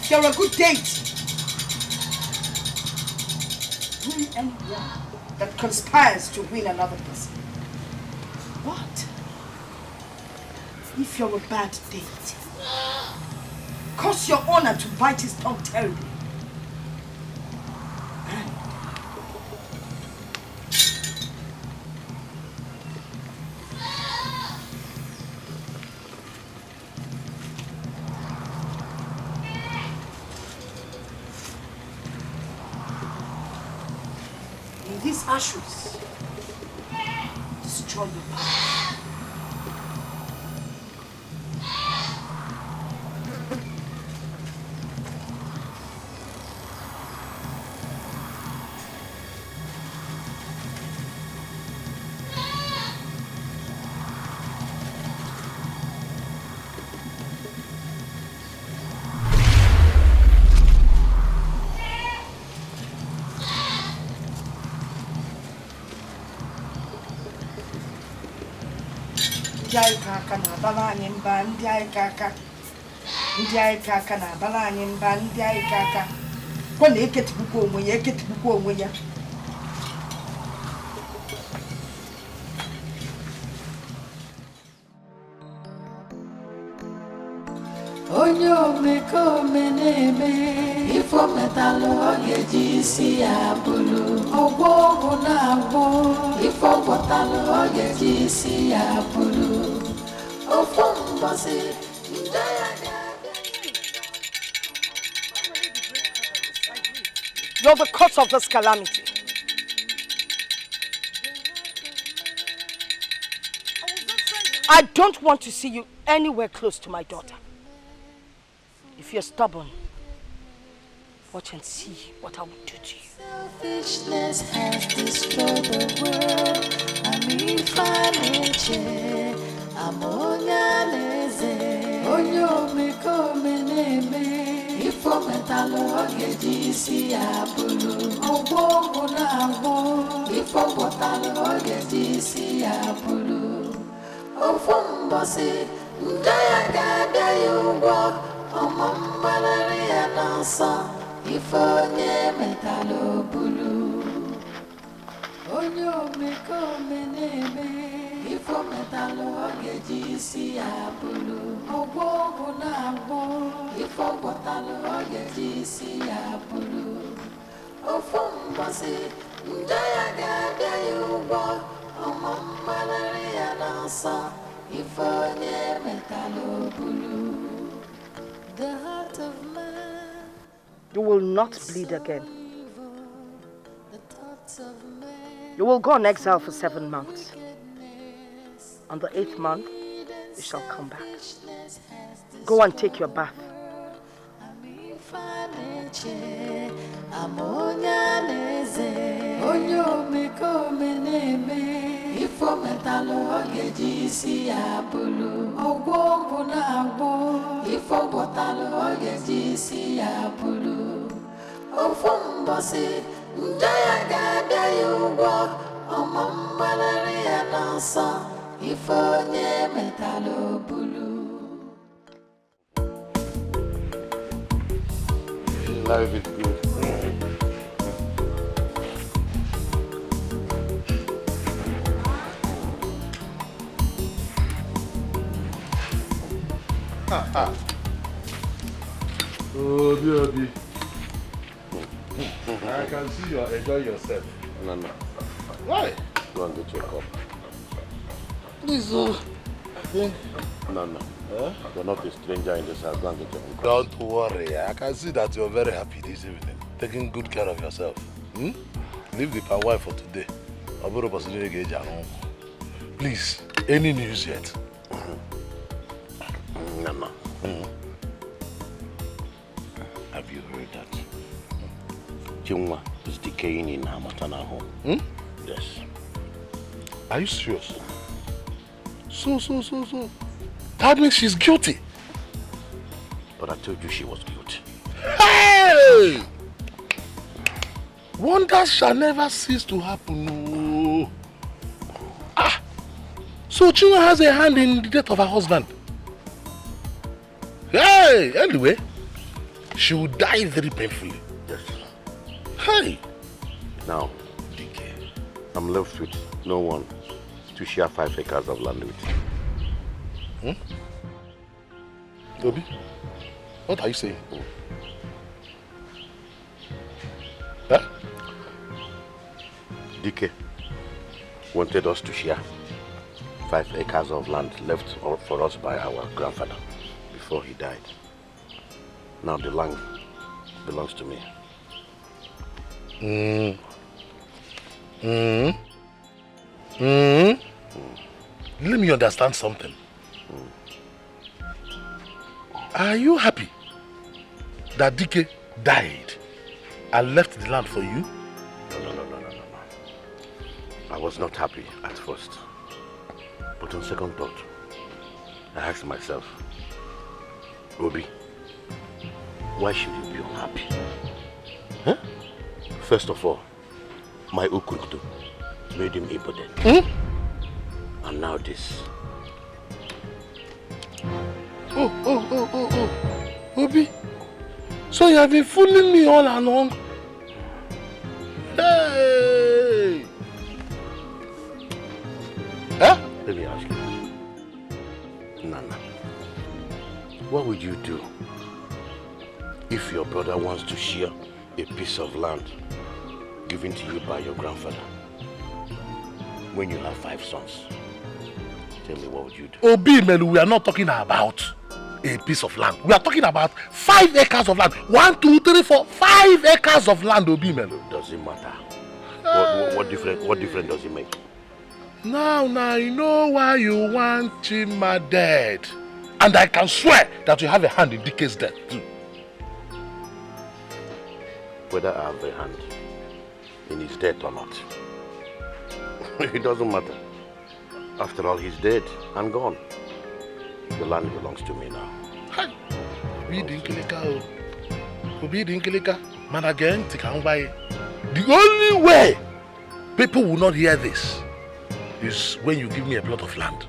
If you're a good date, win anyone that conspires to win another person. What? If you're a bad date, cause your honor to bite his tongue terribly. These ashes destroy your power. Ndiai kaka na bala anyị mba, ndiai kaka. Ndiai kaka na bala anyị mba, ndiai kaka. Kwa na eketibukwa onwe ya. Onye omekome na-eme ifo metalụ ọ ga-eji isi ya bụrụ ọgwọ ọgwụ na-agwọ ifo gwọtalụ ọ ga-eji isi ya bụrụ ofu mbọsị nde ya You're the cause of this calamity. I don't want to see you anywhere close to my daughter. If you're stubborn, watch and see what I will do to you. Selfishness has destroyed the world. I'm onye omekome na-eme ifo metalụ ọ ga-eji isi ya bụrụ ọgwọ ọgwụ na-agwọ ifo gwọtalụ ọ ga-eji isi ya bụrụ ofu mbọsị nde ya ga-abịa ya ụgwọ ọma mgbararị ya n'ọsọ ifo onye metalụ bụrụ onye omekome na-eme ifo metalụ ọ ga-eji isi ya bụrụ ọgwọ ọgwụ na-agwọ ifo gwọtalụ ọ ga-eji isi ya bụrụ ofu mbọsị nde ya ga-abịa ya ụgwọ ọma mgbararị ya n'ọsọ ifo onye metalụ bụrụ. The heart of man, You will not bleed again. You will go on exile for 7 months. On the 8th month, you shall come back. Go and take your bath. Onye omekome na-eme ifo metalụ ọ ga-eji isi ya bụrụ ọgwọ ọgwụ na-agwọ ifo gwọtalụ ọ ga-eji isi ya bụrụ ofu mbọsị nde ya ga-abịa ya ụgwọ ọma mgbararị ya n'ọsọ ifo onye metalụ bụrụ. Life is good. Obi. I can see you are enjoying yourself. No. Why? Go and get your cup. Please, I think. No. You're not a stranger in this house. Go and get your own cup. Don't worry. I can see that you're very happy this evening. Taking good care of yourself. Leave the power wife for today. Please, any news yet? No. Have you heard that? Chingwa is decaying in her maternal home. Yes. Are you serious? So. That means she's guilty. But I told you she was guilty. Hey! Wonders shall never cease to happen. So Chinwa has a hand in the death of her husband. Hey! Anyway, she will die very painfully. Yes. Hey! Now, I'm left with no one to share 5 acres of land with. Obi, what are you saying? Huh? DK wanted us to share 5 acres of land left for us by our grandfather before he died. Now the land belongs to me. Let me understand something. Are you happy that DK died and left the land for you? No. I was not happy at first. But on second thought, I asked myself, Obi, why should you be unhappy? Huh? First of all, my Ukruktu made him impotent. And now this. Oh. Obi. So you have been fooling me all along. Hey! Huh? Let me ask you. Nana, what would you do if your brother wants to share a piece of land given to you by your grandfather when you have 5 sons? Tell me, what would you do? Obi Melu, we are not talking about a piece of land. We are talking about 5 acres of land. 1, 2, 3, 4, 5 acres of land, Obi Melu. Doesn't matter. What difference does it make? Now, you know why you want Chima dead. And I can swear that you have a hand in DK's death too. Whether I have a hand in his death or not, it doesn't matter. After all, he's dead and gone. The land belongs to me now. Hi. Man, again, the only way people will not hear this is when you give me a plot of land.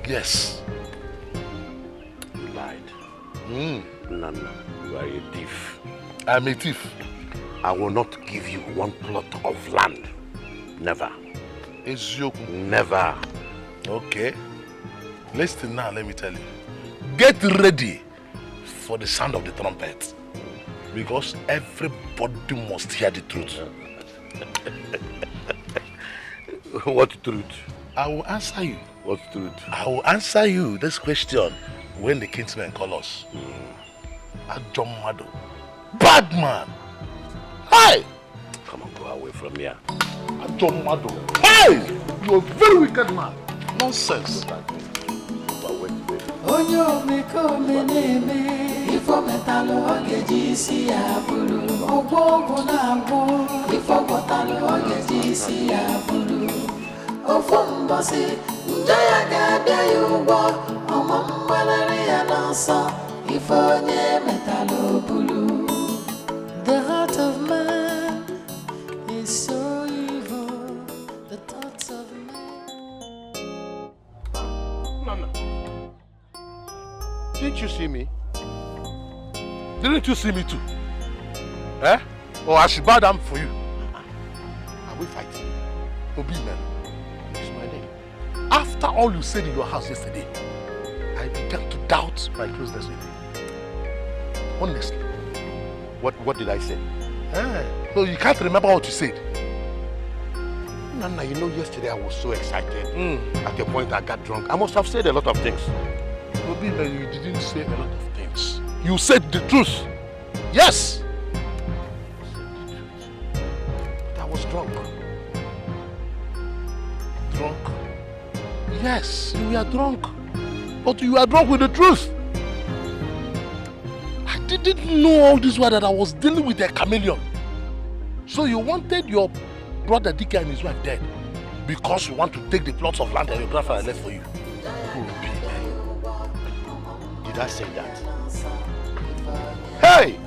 Yes. You lied. Nana, you are a thief. I'm a thief. I will not give you 1 plot of land. Never. Never. Okay. Listen now, let me tell you. Get ready for the sound of the trumpet. Because everybody must hear the truth. What truth? I will answer you. What truth? I will answer you this question when the kinsmen call us. Ajomado. Bad man. Hi! Come on, go away from here. Ajomado. Hi! You're a very wicked man. Nonsense. Onye omekome na-eme ifo metalụ ọ ga-eji isi ya bụrụ ọgwụ ọgwụ na-agwụ ifo gwọtalụ ọ ga-eji isi ya bụrụ ofu mbọsị njọ ya ga-abịa ya ụgwọ ọma mgbalịrị ya n'ọsọ ifo onye metalụ bụrụ. The heart of man is so evil, the thoughts of Nana. Didn't you see me? Didn't you see me too? Eh? Or I should bow down for you? Are we fighting? Obi man. It's my name. After all you said in your house yesterday, I began to doubt my closeness with you. Honestly. What did I say? So you can't remember what you said? Nana, you know yesterday I was so excited. At the point I got drunk. I must have said a lot of things. Obi, you didn't say a lot of things. You said the truth. Yes. But I was drunk. Drunk? Yes, you were drunk. But you were drunk with the truth. I didn't know all this while that I was dealing with a chameleon. So you wanted your brother Dike and his wife dead because you want to take the plots of land that your grandfather left for you. Did I say that? Hey!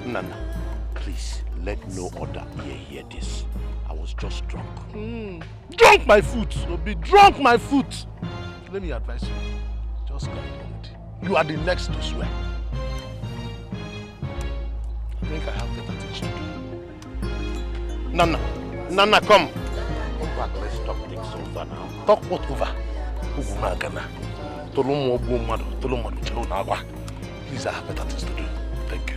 Nana, please let no other ear hear this. I was just drunk. Drunk my foot, Obi, drunk my foot. Let me advise you. Just carry on with it. You are the next to swear. I think I have better things to do. Nana, come. Come back, let's talk things over now. Talk what over? Please, I have better things to do. Thank you.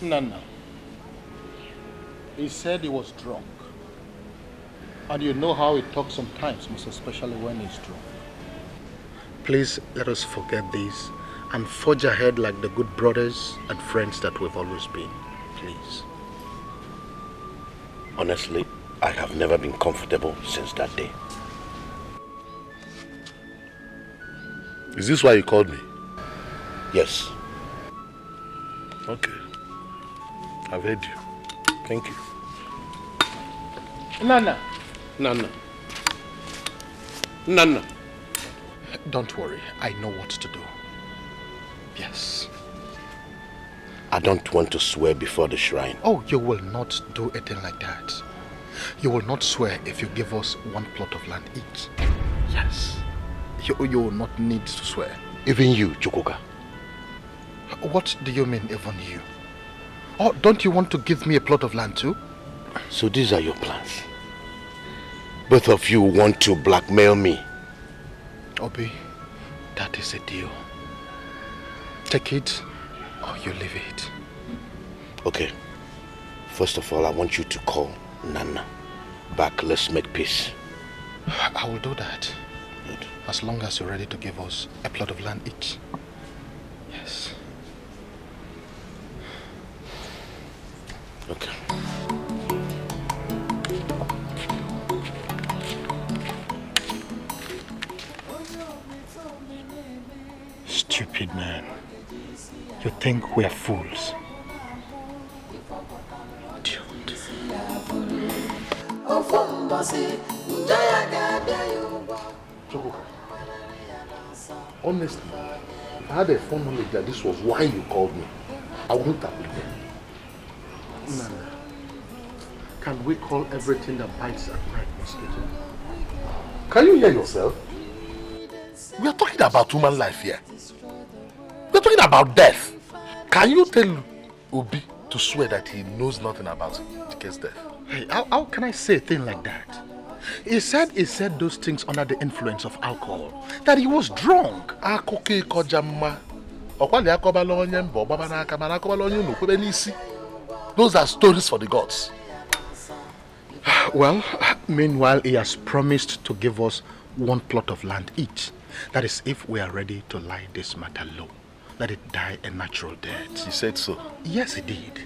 Nana, he said he was drunk. And you know how he talks sometimes, most especially when he's drunk. Please let us forget this and forge ahead like the good brothers and friends that we've always been. Please. Honestly, I have never been comfortable since that day. Is this why you called me? Yes. Okay. I've heard you. Thank you. Nana. Nana. Don't worry. I know what to do. Yes. I don't want to swear before the shrine. Oh, you will not do a thing like that. You will not swear if you give us one plot of land each. Yes. You will not need to swear. Even you, Chukwuka. What do you mean, even you? Oh, don't you want to give me a plot of land too? So these are your plans. Both of you want to blackmail me. Obi, that is a deal. Take it or you leave it. Okay. First of all, I want you to call Nana back. Let's make peace. I will do that. Good. As long as you're ready to give us a plot of land each. Yes. Okay. Stupid man. You think we're fools? Honestly, if I had a phone knowledge that this was why you called me, I wouldn't have been there. Nana, can we call everything that bites at night mosquito? Can you hear yourself? We are talking about human life here. We are talking about death. Can you tell Obi to swear that he knows nothing about Chike's death? Hey, how can I say a thing like that? He said those things under the influence of alcohol. That he was drunk. Those are stories for the gods. Well, meanwhile, he has promised to give us one plot of land each. That is, if we are ready to lie this matter low. Let it die a natural death. He said so? Yes, he did.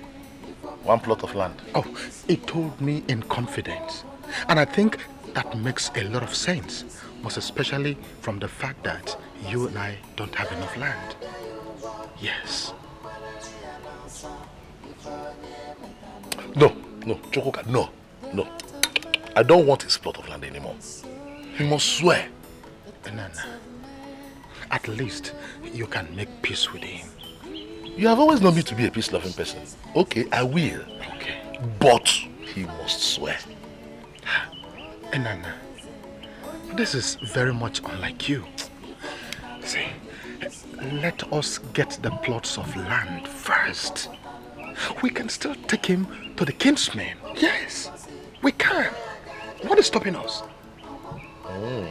One plot of land? Oh, he told me in confidence. And I think that makes a lot of sense. Most especially from the fact that you and I don't have enough land. Yes. No, Chukwuka, no. I don't want his plot of land anymore. He must swear. Nana, at least you can make peace with him. You have always known me to be a peace-loving person. Okay, I will. Okay. But he must swear. Nana, this is very much unlike you. See, let us get the plots of land first. We can still take him to the kinsmen. Yes, we can. What is stopping us? Oh.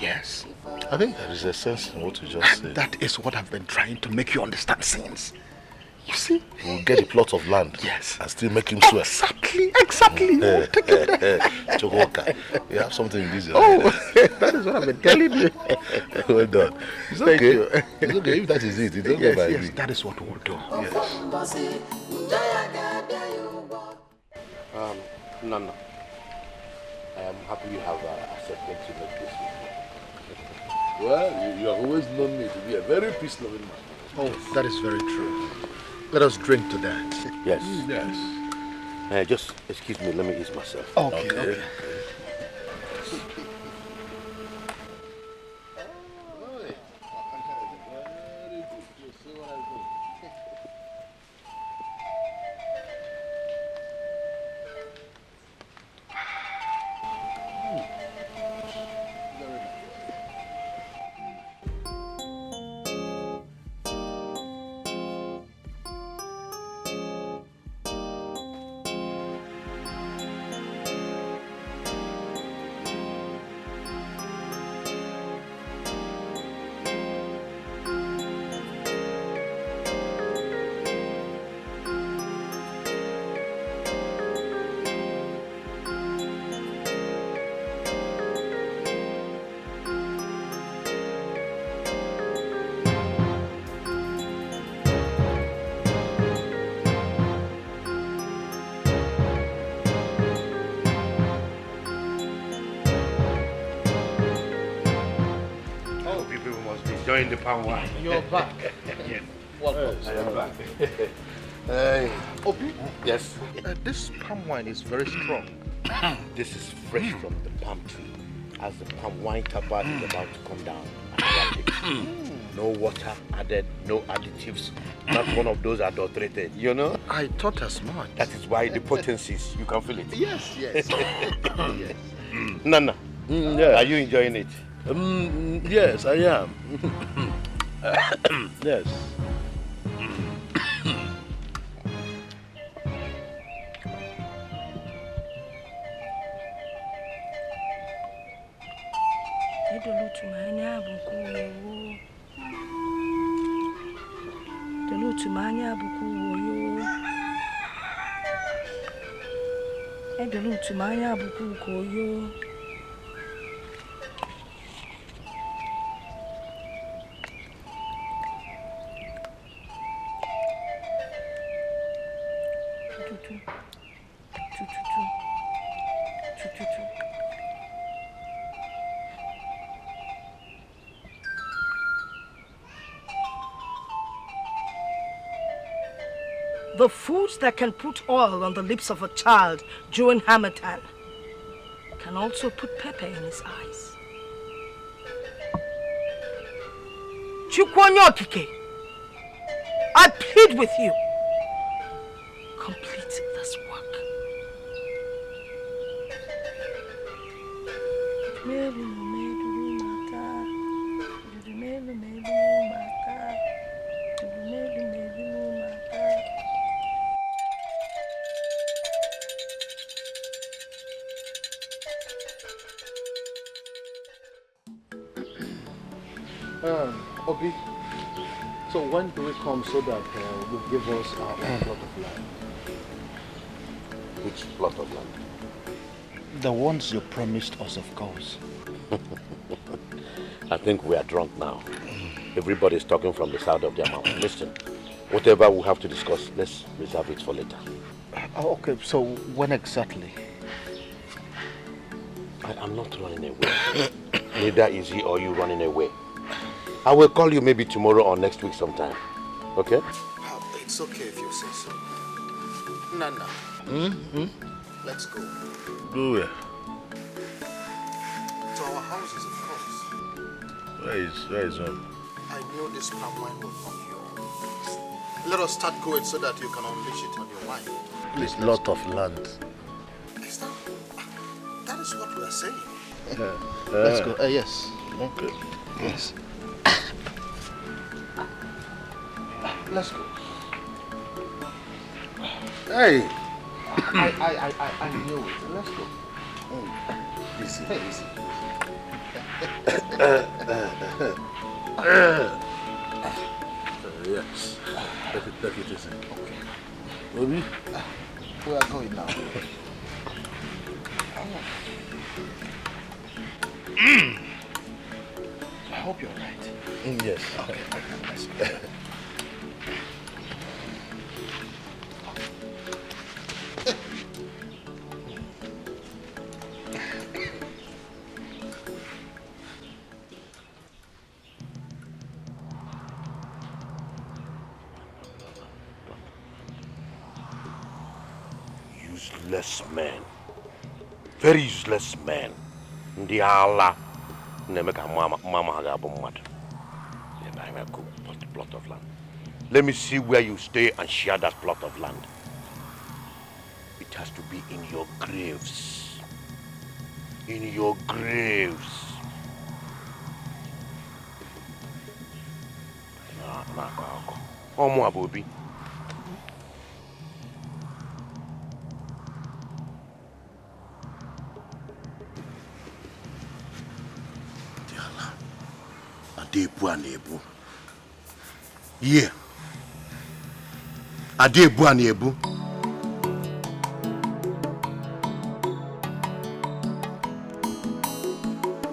Yes. I think there is a sense in what you just said. That is what I've been trying to make you understand since. You see? We'll get a plot of land. Yes. And still make him swear. Exactly. We'll take him there. Chukwuka, you have something in this. That is what I've been telling you. Well done. It's okay. Thank you. It's okay if that is it. It's okay Yes, by yes, me. that is what we'll do. Yes. Nana, I am happy you have accepted to make this with me. Well, you have always known me to be a very peace-loving man. Oh, that is very true. Let us drink to that. Yes. Yes. Just excuse me, let me ease myself. Okay. Enjoying the palm wine. You're back. Yes. Welcome. I am back. Obi? Yes. This palm wine is very strong. This is fresh from the palm tree. As the palm wine tapa is about to come down. No water added, no additives, not one of those adulterated, you know? I thought as much. That is why the potencies, you can feel it. Yes. Yes. Nana, yeah. Are you enjoying it? Yes, I am. Yes. The foods that can put oil on the lips of a child during Hamatan can also put pepper in his eyes. Chukwonyokike, I plead with you. Complete this work. Obi, so when do we come so that you give us our own plot of land? Which plot of land? The ones you promised us, of course. I think we are drunk now. Everybody's talking from the side of their mouth. Listen, whatever we have to discuss, let's reserve it for later. Okay, so when exactly? I am not running away. Neither is he or you running away. I will call you maybe tomorrow or next week sometime. Okay? It's okay if you say so. Nana. Let's go. Go where? To our houses, of course. Where is home? I knew this palm wine would knock you off. Let us start going so that you can unleash it on your wine. Please, lot of land. That is what we are saying. Let's go. Yes. Okay. Yes. Let's go. Hey! I knew it. Let's go. Easy. Easy. Yes. Take it easy. Okay. Obi? We are going now. I hope you're right. Yes. Okay. Let's go. Useless man. Very useless man. Ndi ala. Nemeka mama hagabu mad. Then I will go for the plot of land. Let me see where you stay and share that plot of land. It has to be in your graves. In your graves. Omo Abobi. Adebu anebu. Yeah. Adebu anebu.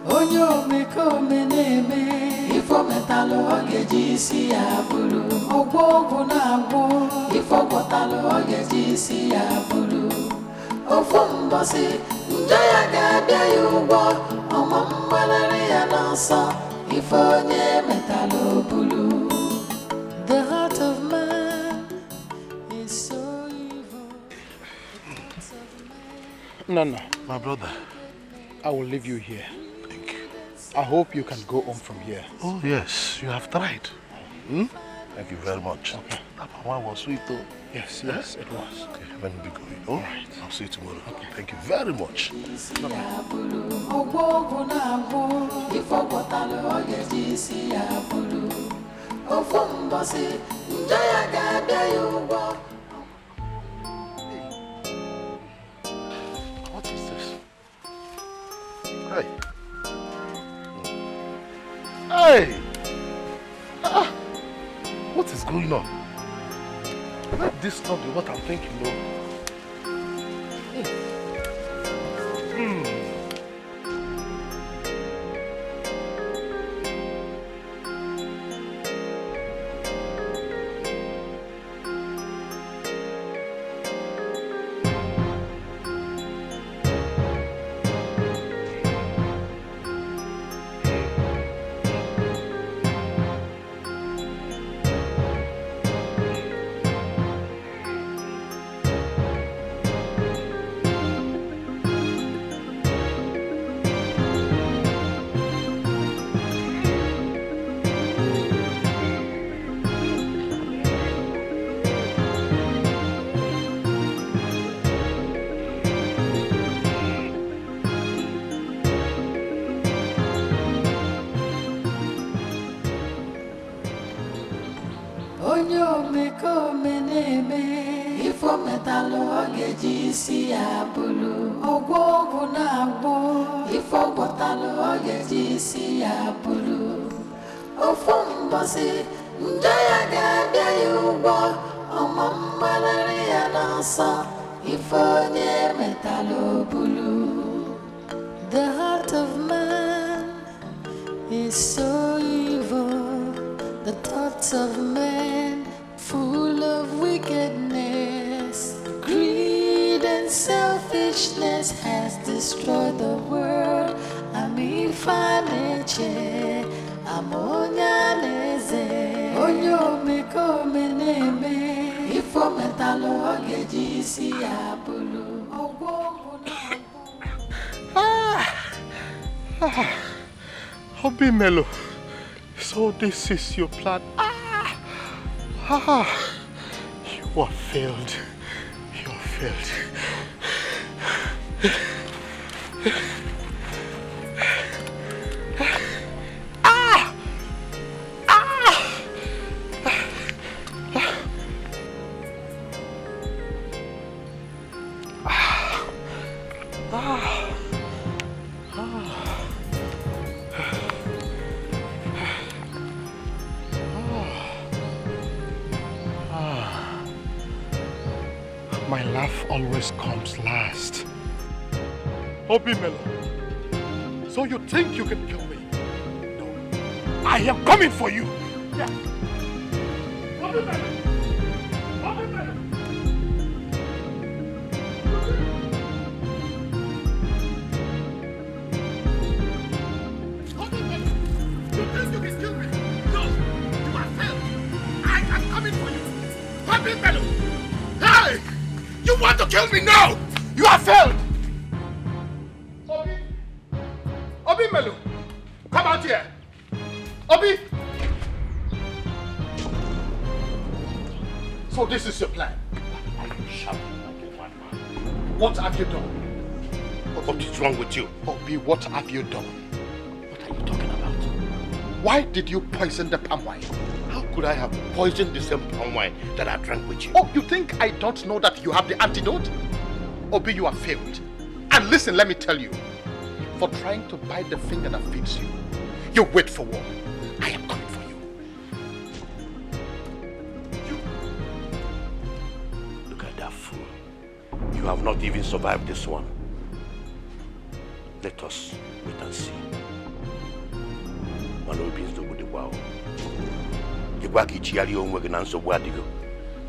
Onye omekome na-eme ifo metalụ ọ ga-eji isi ya bụrụ ọgwụ ọgwụ na-agwụ ifo gwọtalụ ọ ga-eji isi ya bụrụ ofu mbọsị njọ ya ga-abịa ya ụgwọ ọma mgbalịrị ya n'ọsọ ifo onye metalụ bụrụ. The heart of man is so evil. No, no. My brother. I will leave you here. Thank you. I hope you can go home from here. Oh, yes. You have tried. Hmm? Thank you very much. Okay. That one was sweet though. Yes, yes, it was. Okay, let me be going. Oh, all right. I'll see you tomorrow. Okay. Thank you very much. What is this? Hey. Hey! What is going on? Let this not be what I'm thinking, no. The heart of man is so evil, the thoughts of man full of wickedness. Greed and selfishness has destroyed the world. Amifaneche, amonyaneze, onyo meko meneme, ifo metalo agejisi abulu. Obi Melo, so this is your plan. You are failed. You are failed. My laugh always comes last. Obi Melo, so you think you can kill me? No, I am coming for you. Yeah. Obi Melo! Obi Melo! Obi Melo! You think you can kill me? No, you are failed. I am coming for you. Obi Melo! Hey! You want to kill me now? You have failed! Obi! Obi Melo! Come out here! Obi! So this is your plan? Are you shouting like a madman? What have you done? What is wrong with you? Obi, what have you done? What are you talking about? Why did you poison the palm wine? How could I have poisoned the same palm wine that I drank with you? Oh, you think I don't know that you have the antidote? Obi, you have failed. And listen, let me tell you. For trying to bite the finger that feeds you, you wait for war. I am coming for you. Look at that fool. You have not even survived this one. Let us wait and see.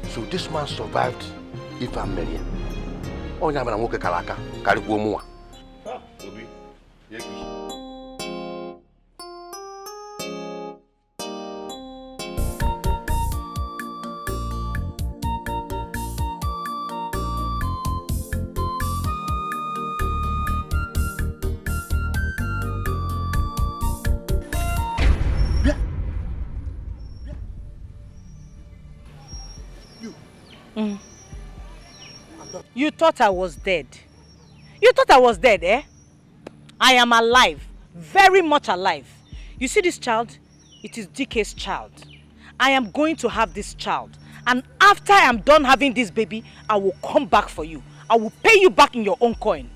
So this man survived if I'm married. Oh, I'm going to Kalaka. Karikuomua. Obi. You thought I was dead. You thought I was dead, eh? I am alive. Very much alive. You see this child? It is DK's child. I am going to have this child. And after I am done having this baby, I will come back for you. I will pay you back in your own coin.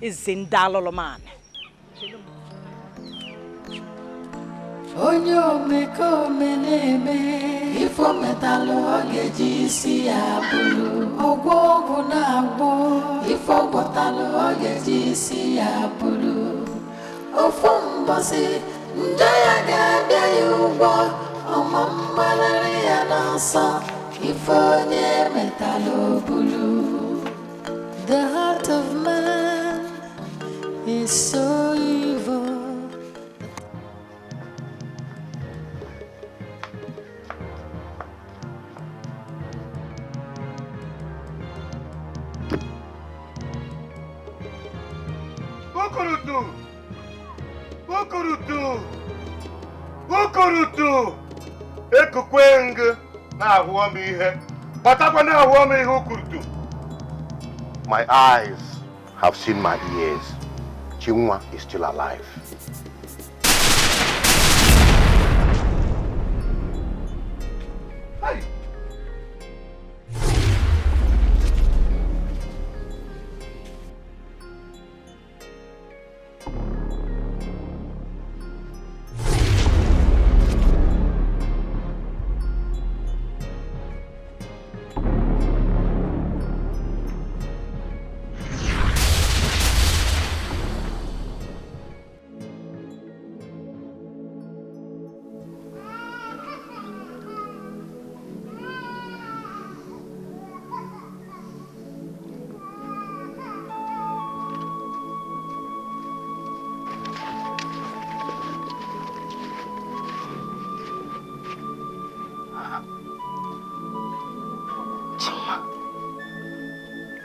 It's Zindalolo man. Onyo meko meneme ifo metalo ogeji si abulu ogwo na agbo ifo botalo ogeji si abulu ofo mbosi ndaya ga yugo omambalari ya nasa ifo nye metalo bulu. The heart of man is so evil. Ukurutu ekukweng na ahụọm ihe batakwa na ahụọm ihe ukurutu. My eyes have seen my ears. Chinwa is still alive. Hey.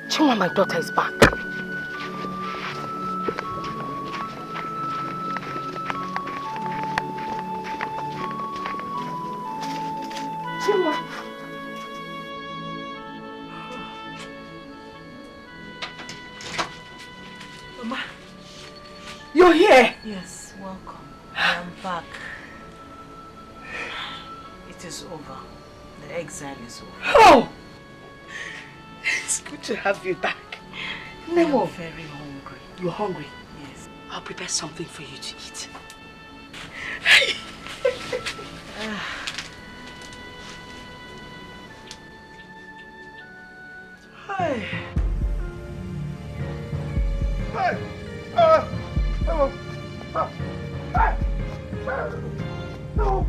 Chinwa, my daughter is back. Chinwa. Mama, you're here. Yes, welcome. I am back. It is over. The exile is over. Oh! It's good to have you back. Nemo. I'm very hungry. You're hungry? Yes. I'll prepare something for you to eat. Hey! No.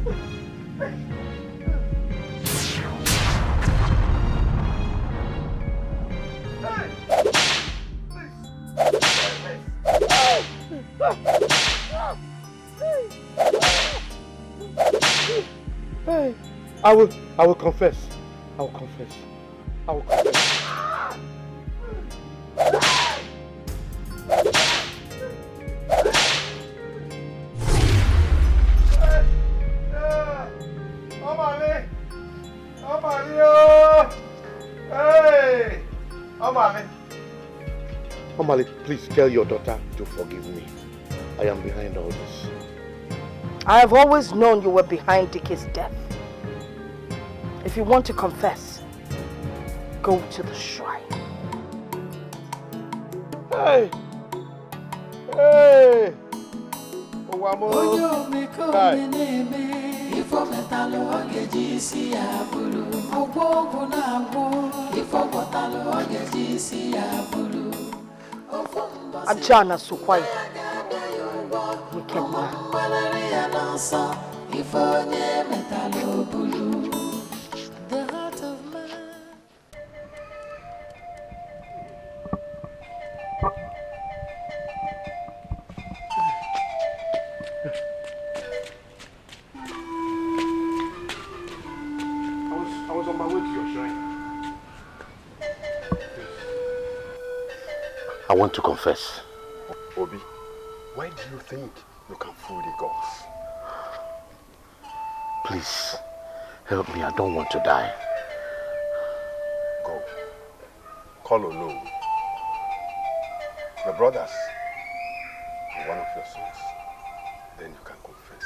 Hey, I will confess. I will confess. I will confess. Omale, please tell your daughter to forgive me. I am behind all this. I have always known you were behind Dickie's death. If you want to confess, go to the shrine. Hey! Hey! Ajana Sukwai. Wicked man. The heart of man. I was on my way to your shrine. I want to confess. Obi, why do you think you can fool the gods? Please, help me. I don't want to die. go. Call alone. Your brothers are one of your sons. Then you can confess.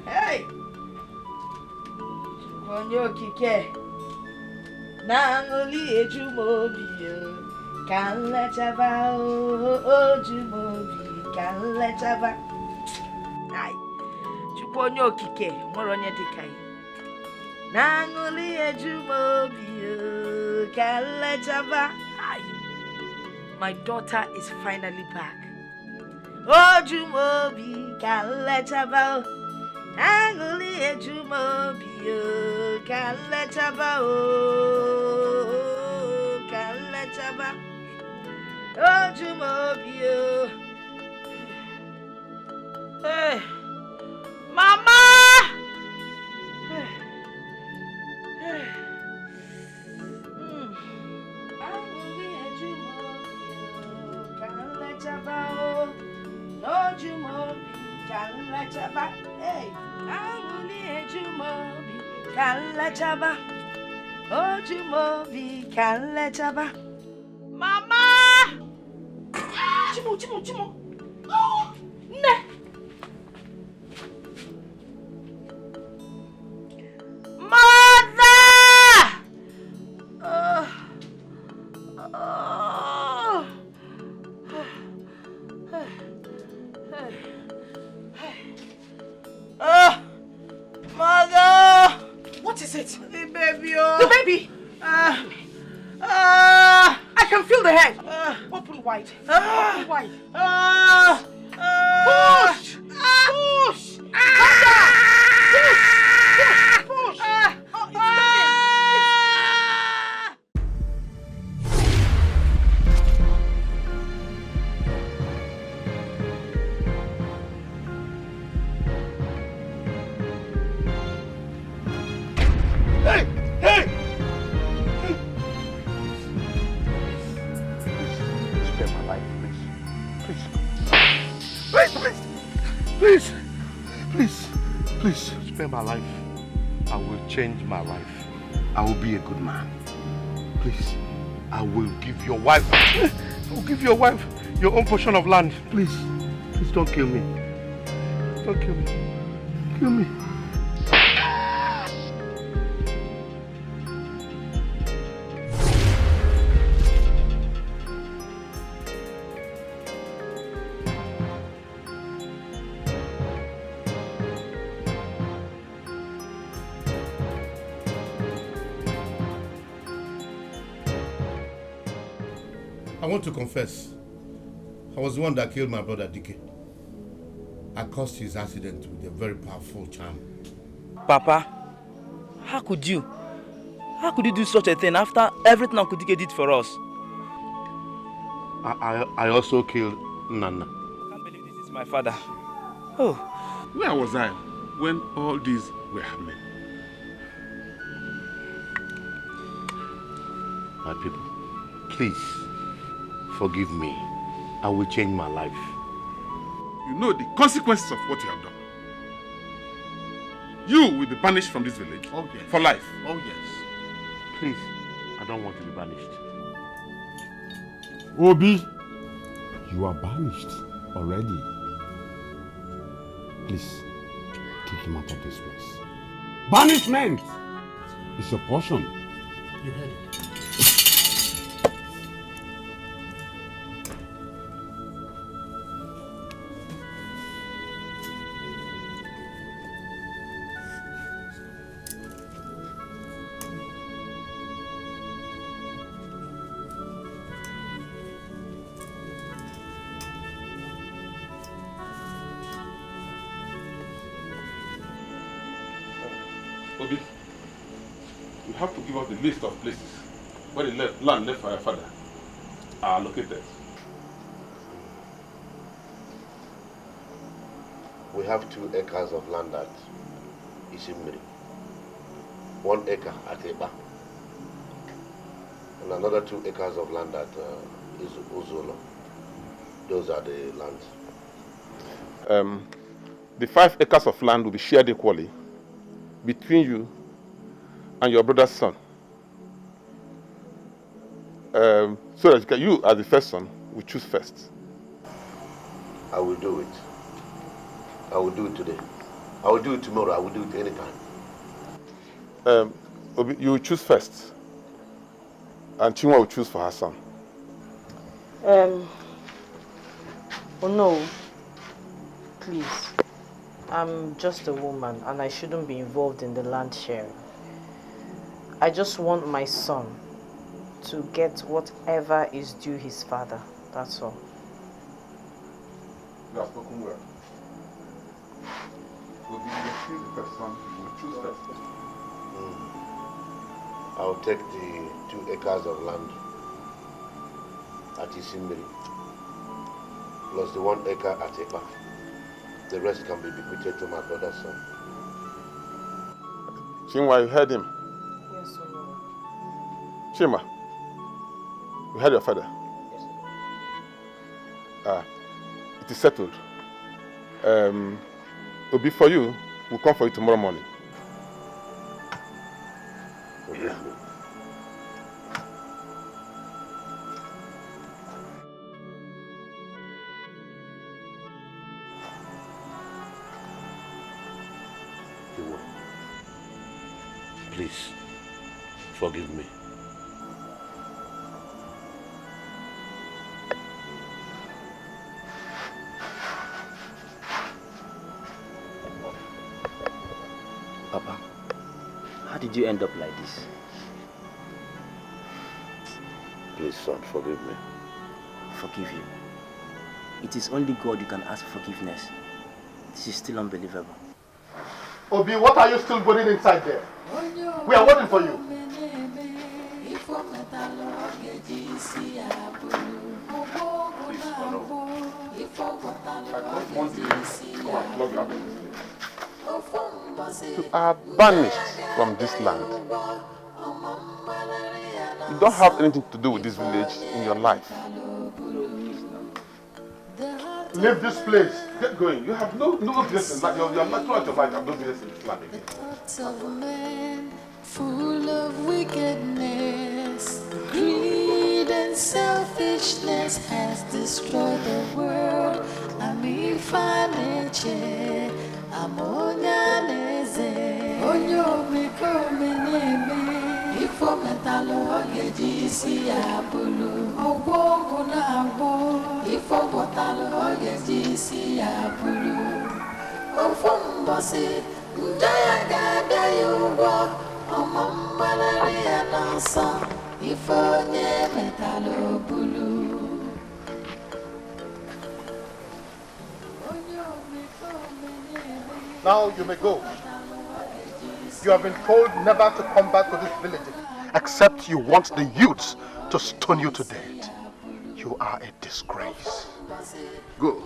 Hey! Konyo kike Nanguli ejumobio Can let chava o jumobi Can let chava Ay Chukonyo kike Moronye dikai Nanguli ejumobio Can let chava Ay My daughter is finally back. Oh jumobi Can let chava Anguli ejumobio Can let chava oh Can let chava oh jumobio. Hey Mama Anguli ejumobio Can let chava oh jumobi Can let chava hey Anguli ejumobi Can let chava oh jumobi Can let chava Mama Chimo oh ne Mother Mother! What is it? The baby, oh. The baby? I can feel the head. Open wide. Open wide. Push! Push! Come down! Push! Oh, it's coming! Hey! Hey! Spare my life, please. Please. Spare my life. I will change my life. I will be a good man. Please. I will give your wife. I will give your wife your own portion of land. Please. Please don't kill me. Don't kill me. Kill me. I want to confess. I was the one that killed my brother Dike. I caused his accident with a very powerful charm. Papa, how could you? How could you do such a thing after everything Uncle Dike did for us? I also killed Nana. I can't believe this is my father. Oh. Where was I when all these were happening? My people, please forgive me. I will change my life. You know the consequences of what you have done. You will be banished from this village for life. Oh yes. Please, I don't want to be banished. Obi, you are banished already. Please, take him out of this place. Banishment is your portion. You heard it. have to give us the list of places where the land left by your father are located. We have 2 acres of land at Isimiri, 1 acre at Eba, and another 2 acres of land at Uzolo. Those are the lands. The 5 acres of land will be shared equally between you and your brother's son. So that you, as the first son, will choose first. I will do it. I will do it today. I will do it tomorrow. I will do it anytime. You will choose first. And Chinwa will choose for her son. Oh no. Please. I'm just a woman and I shouldn't be involved in the land sharing. I just want my son to get whatever is due his father. That's all. You have spoken well. Will be the first son who will choose first. I'll take the 2 acres of land at Isimiri, plus the 1 acre at Eba. The rest can be bequeathed to my brother's son. Chinwa, you heard him? Yes, sir. Chima, you heard your father? Yes, sir. It is settled. It'll be for you. We'll come for you tomorrow morning. Okay. Please, forgive me. Papa, how did you end up like this? Please, son, forgive me. Forgive you. It is only God you can ask forgiveness. This is still unbelievable. Obi, what are you still burning inside there? We are waiting for you. You are banished from this land. You don't have anything to do with this village in your life. Leave this place. Get going. You have no business in that. You're not trying to fight. You have no business in this land again. Thoughts of a man full of wickedness, greed and selfishness has destroyed the world. Amifaneche, amonyaneze, onyo meko meneme, ifo metalo ogejisi abulu, obongo na abo, ifo botalo ogejisi abulu, ofumbosi. Jaya gada yuwa, omambalari anasa, ifonye metalo bulu. Now you may go. You have been told never to come back to this village, except you want the youths to stone you to death. You are a disgrace. Go.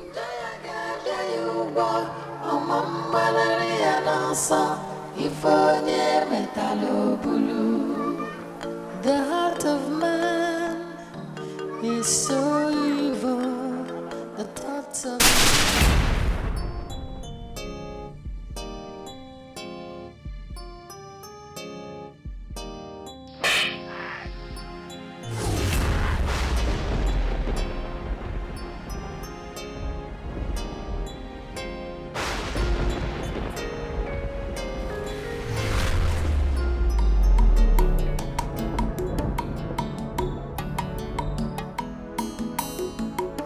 The heart of man is so evil. The thoughts of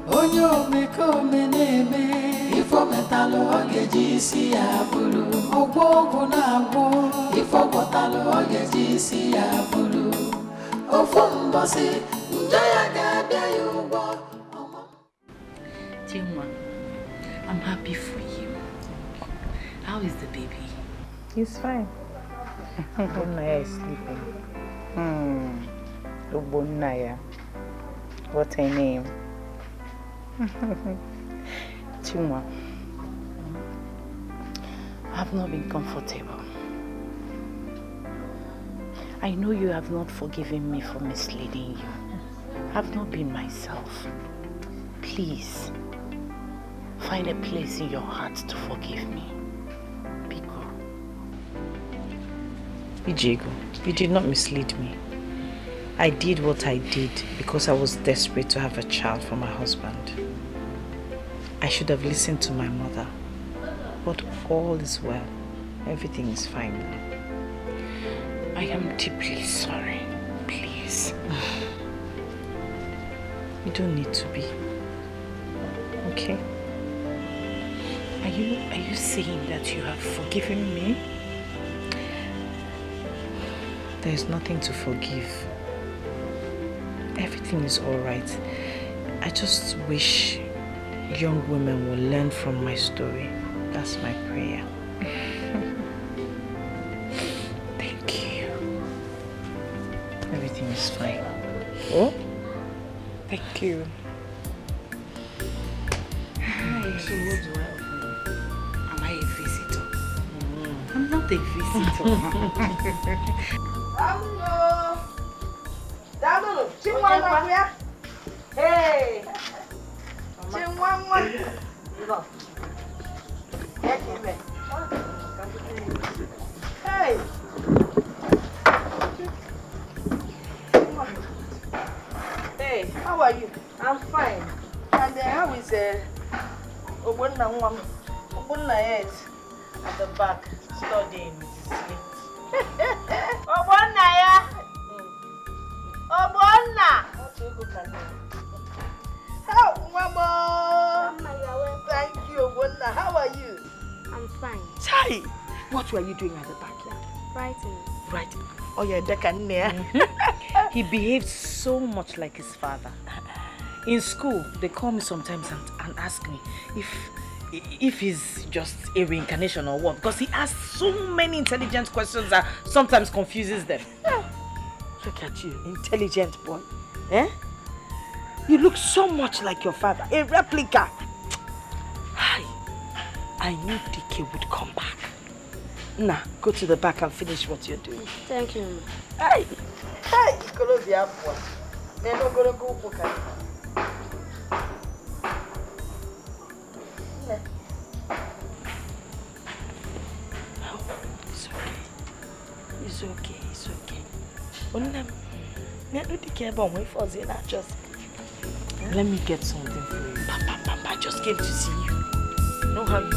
onyo meko meneme, ifo metalo ogejisi abulu, ogbogu na agbo, ifo botalo ogejisi abulu, ofumbosi, njaya gada yubo. Chinwa, I'm happy for you. How is the baby? He's fine. Obunaya is sleeping. Obunaya. What a name. Chuma. I've not been comfortable. I know you have not forgiven me for misleading you. I've not been myself. Please, find a place in your heart to forgive me. Biko. Wazico, you did not mislead me. I did what I did because I was desperate to have a child for my husband. I should have listened to my mother. But all is well. Everything is fine now. I am deeply sorry. Please. You don't need to be. Okay? Are you saying that you have forgiven me? There is nothing to forgive. Everything is alright. I just wish young women will learn from my story. That's my prayer. Thank you. Everything is fine. Oh? Thank you. Hi. So what do I offer you? Am I a visitor? I'm not a visitor. Hey! Chimwamwa! Hey! Hey, how are you? I'm fine. And how is Obunna Nwam? Obunna is at the back studying with his sleep. Obunna ya! Obunna! How, Mama? Thank you, Obunna. How are you? I'm fine. Chai! What were you doing at the backyard? Writing. Right. Oh, yeah, that can near. He behaves so much like his father. In school, they call me sometimes and ask me if he's just a reincarnation or what, because he asks so many intelligent questions that sometimes confuses them. Look at you, intelligent boy. Eh? You look so much like your father, a replica. Hi. I knew DK would come back. Now, go to the back and finish what you're doing. Thank you. Hey! Hey! Close the app one. Then I'm going to go book it. It's okay. It's okay. Let me get something for you. Papa just came to see you. Know how you do.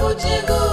Wazico.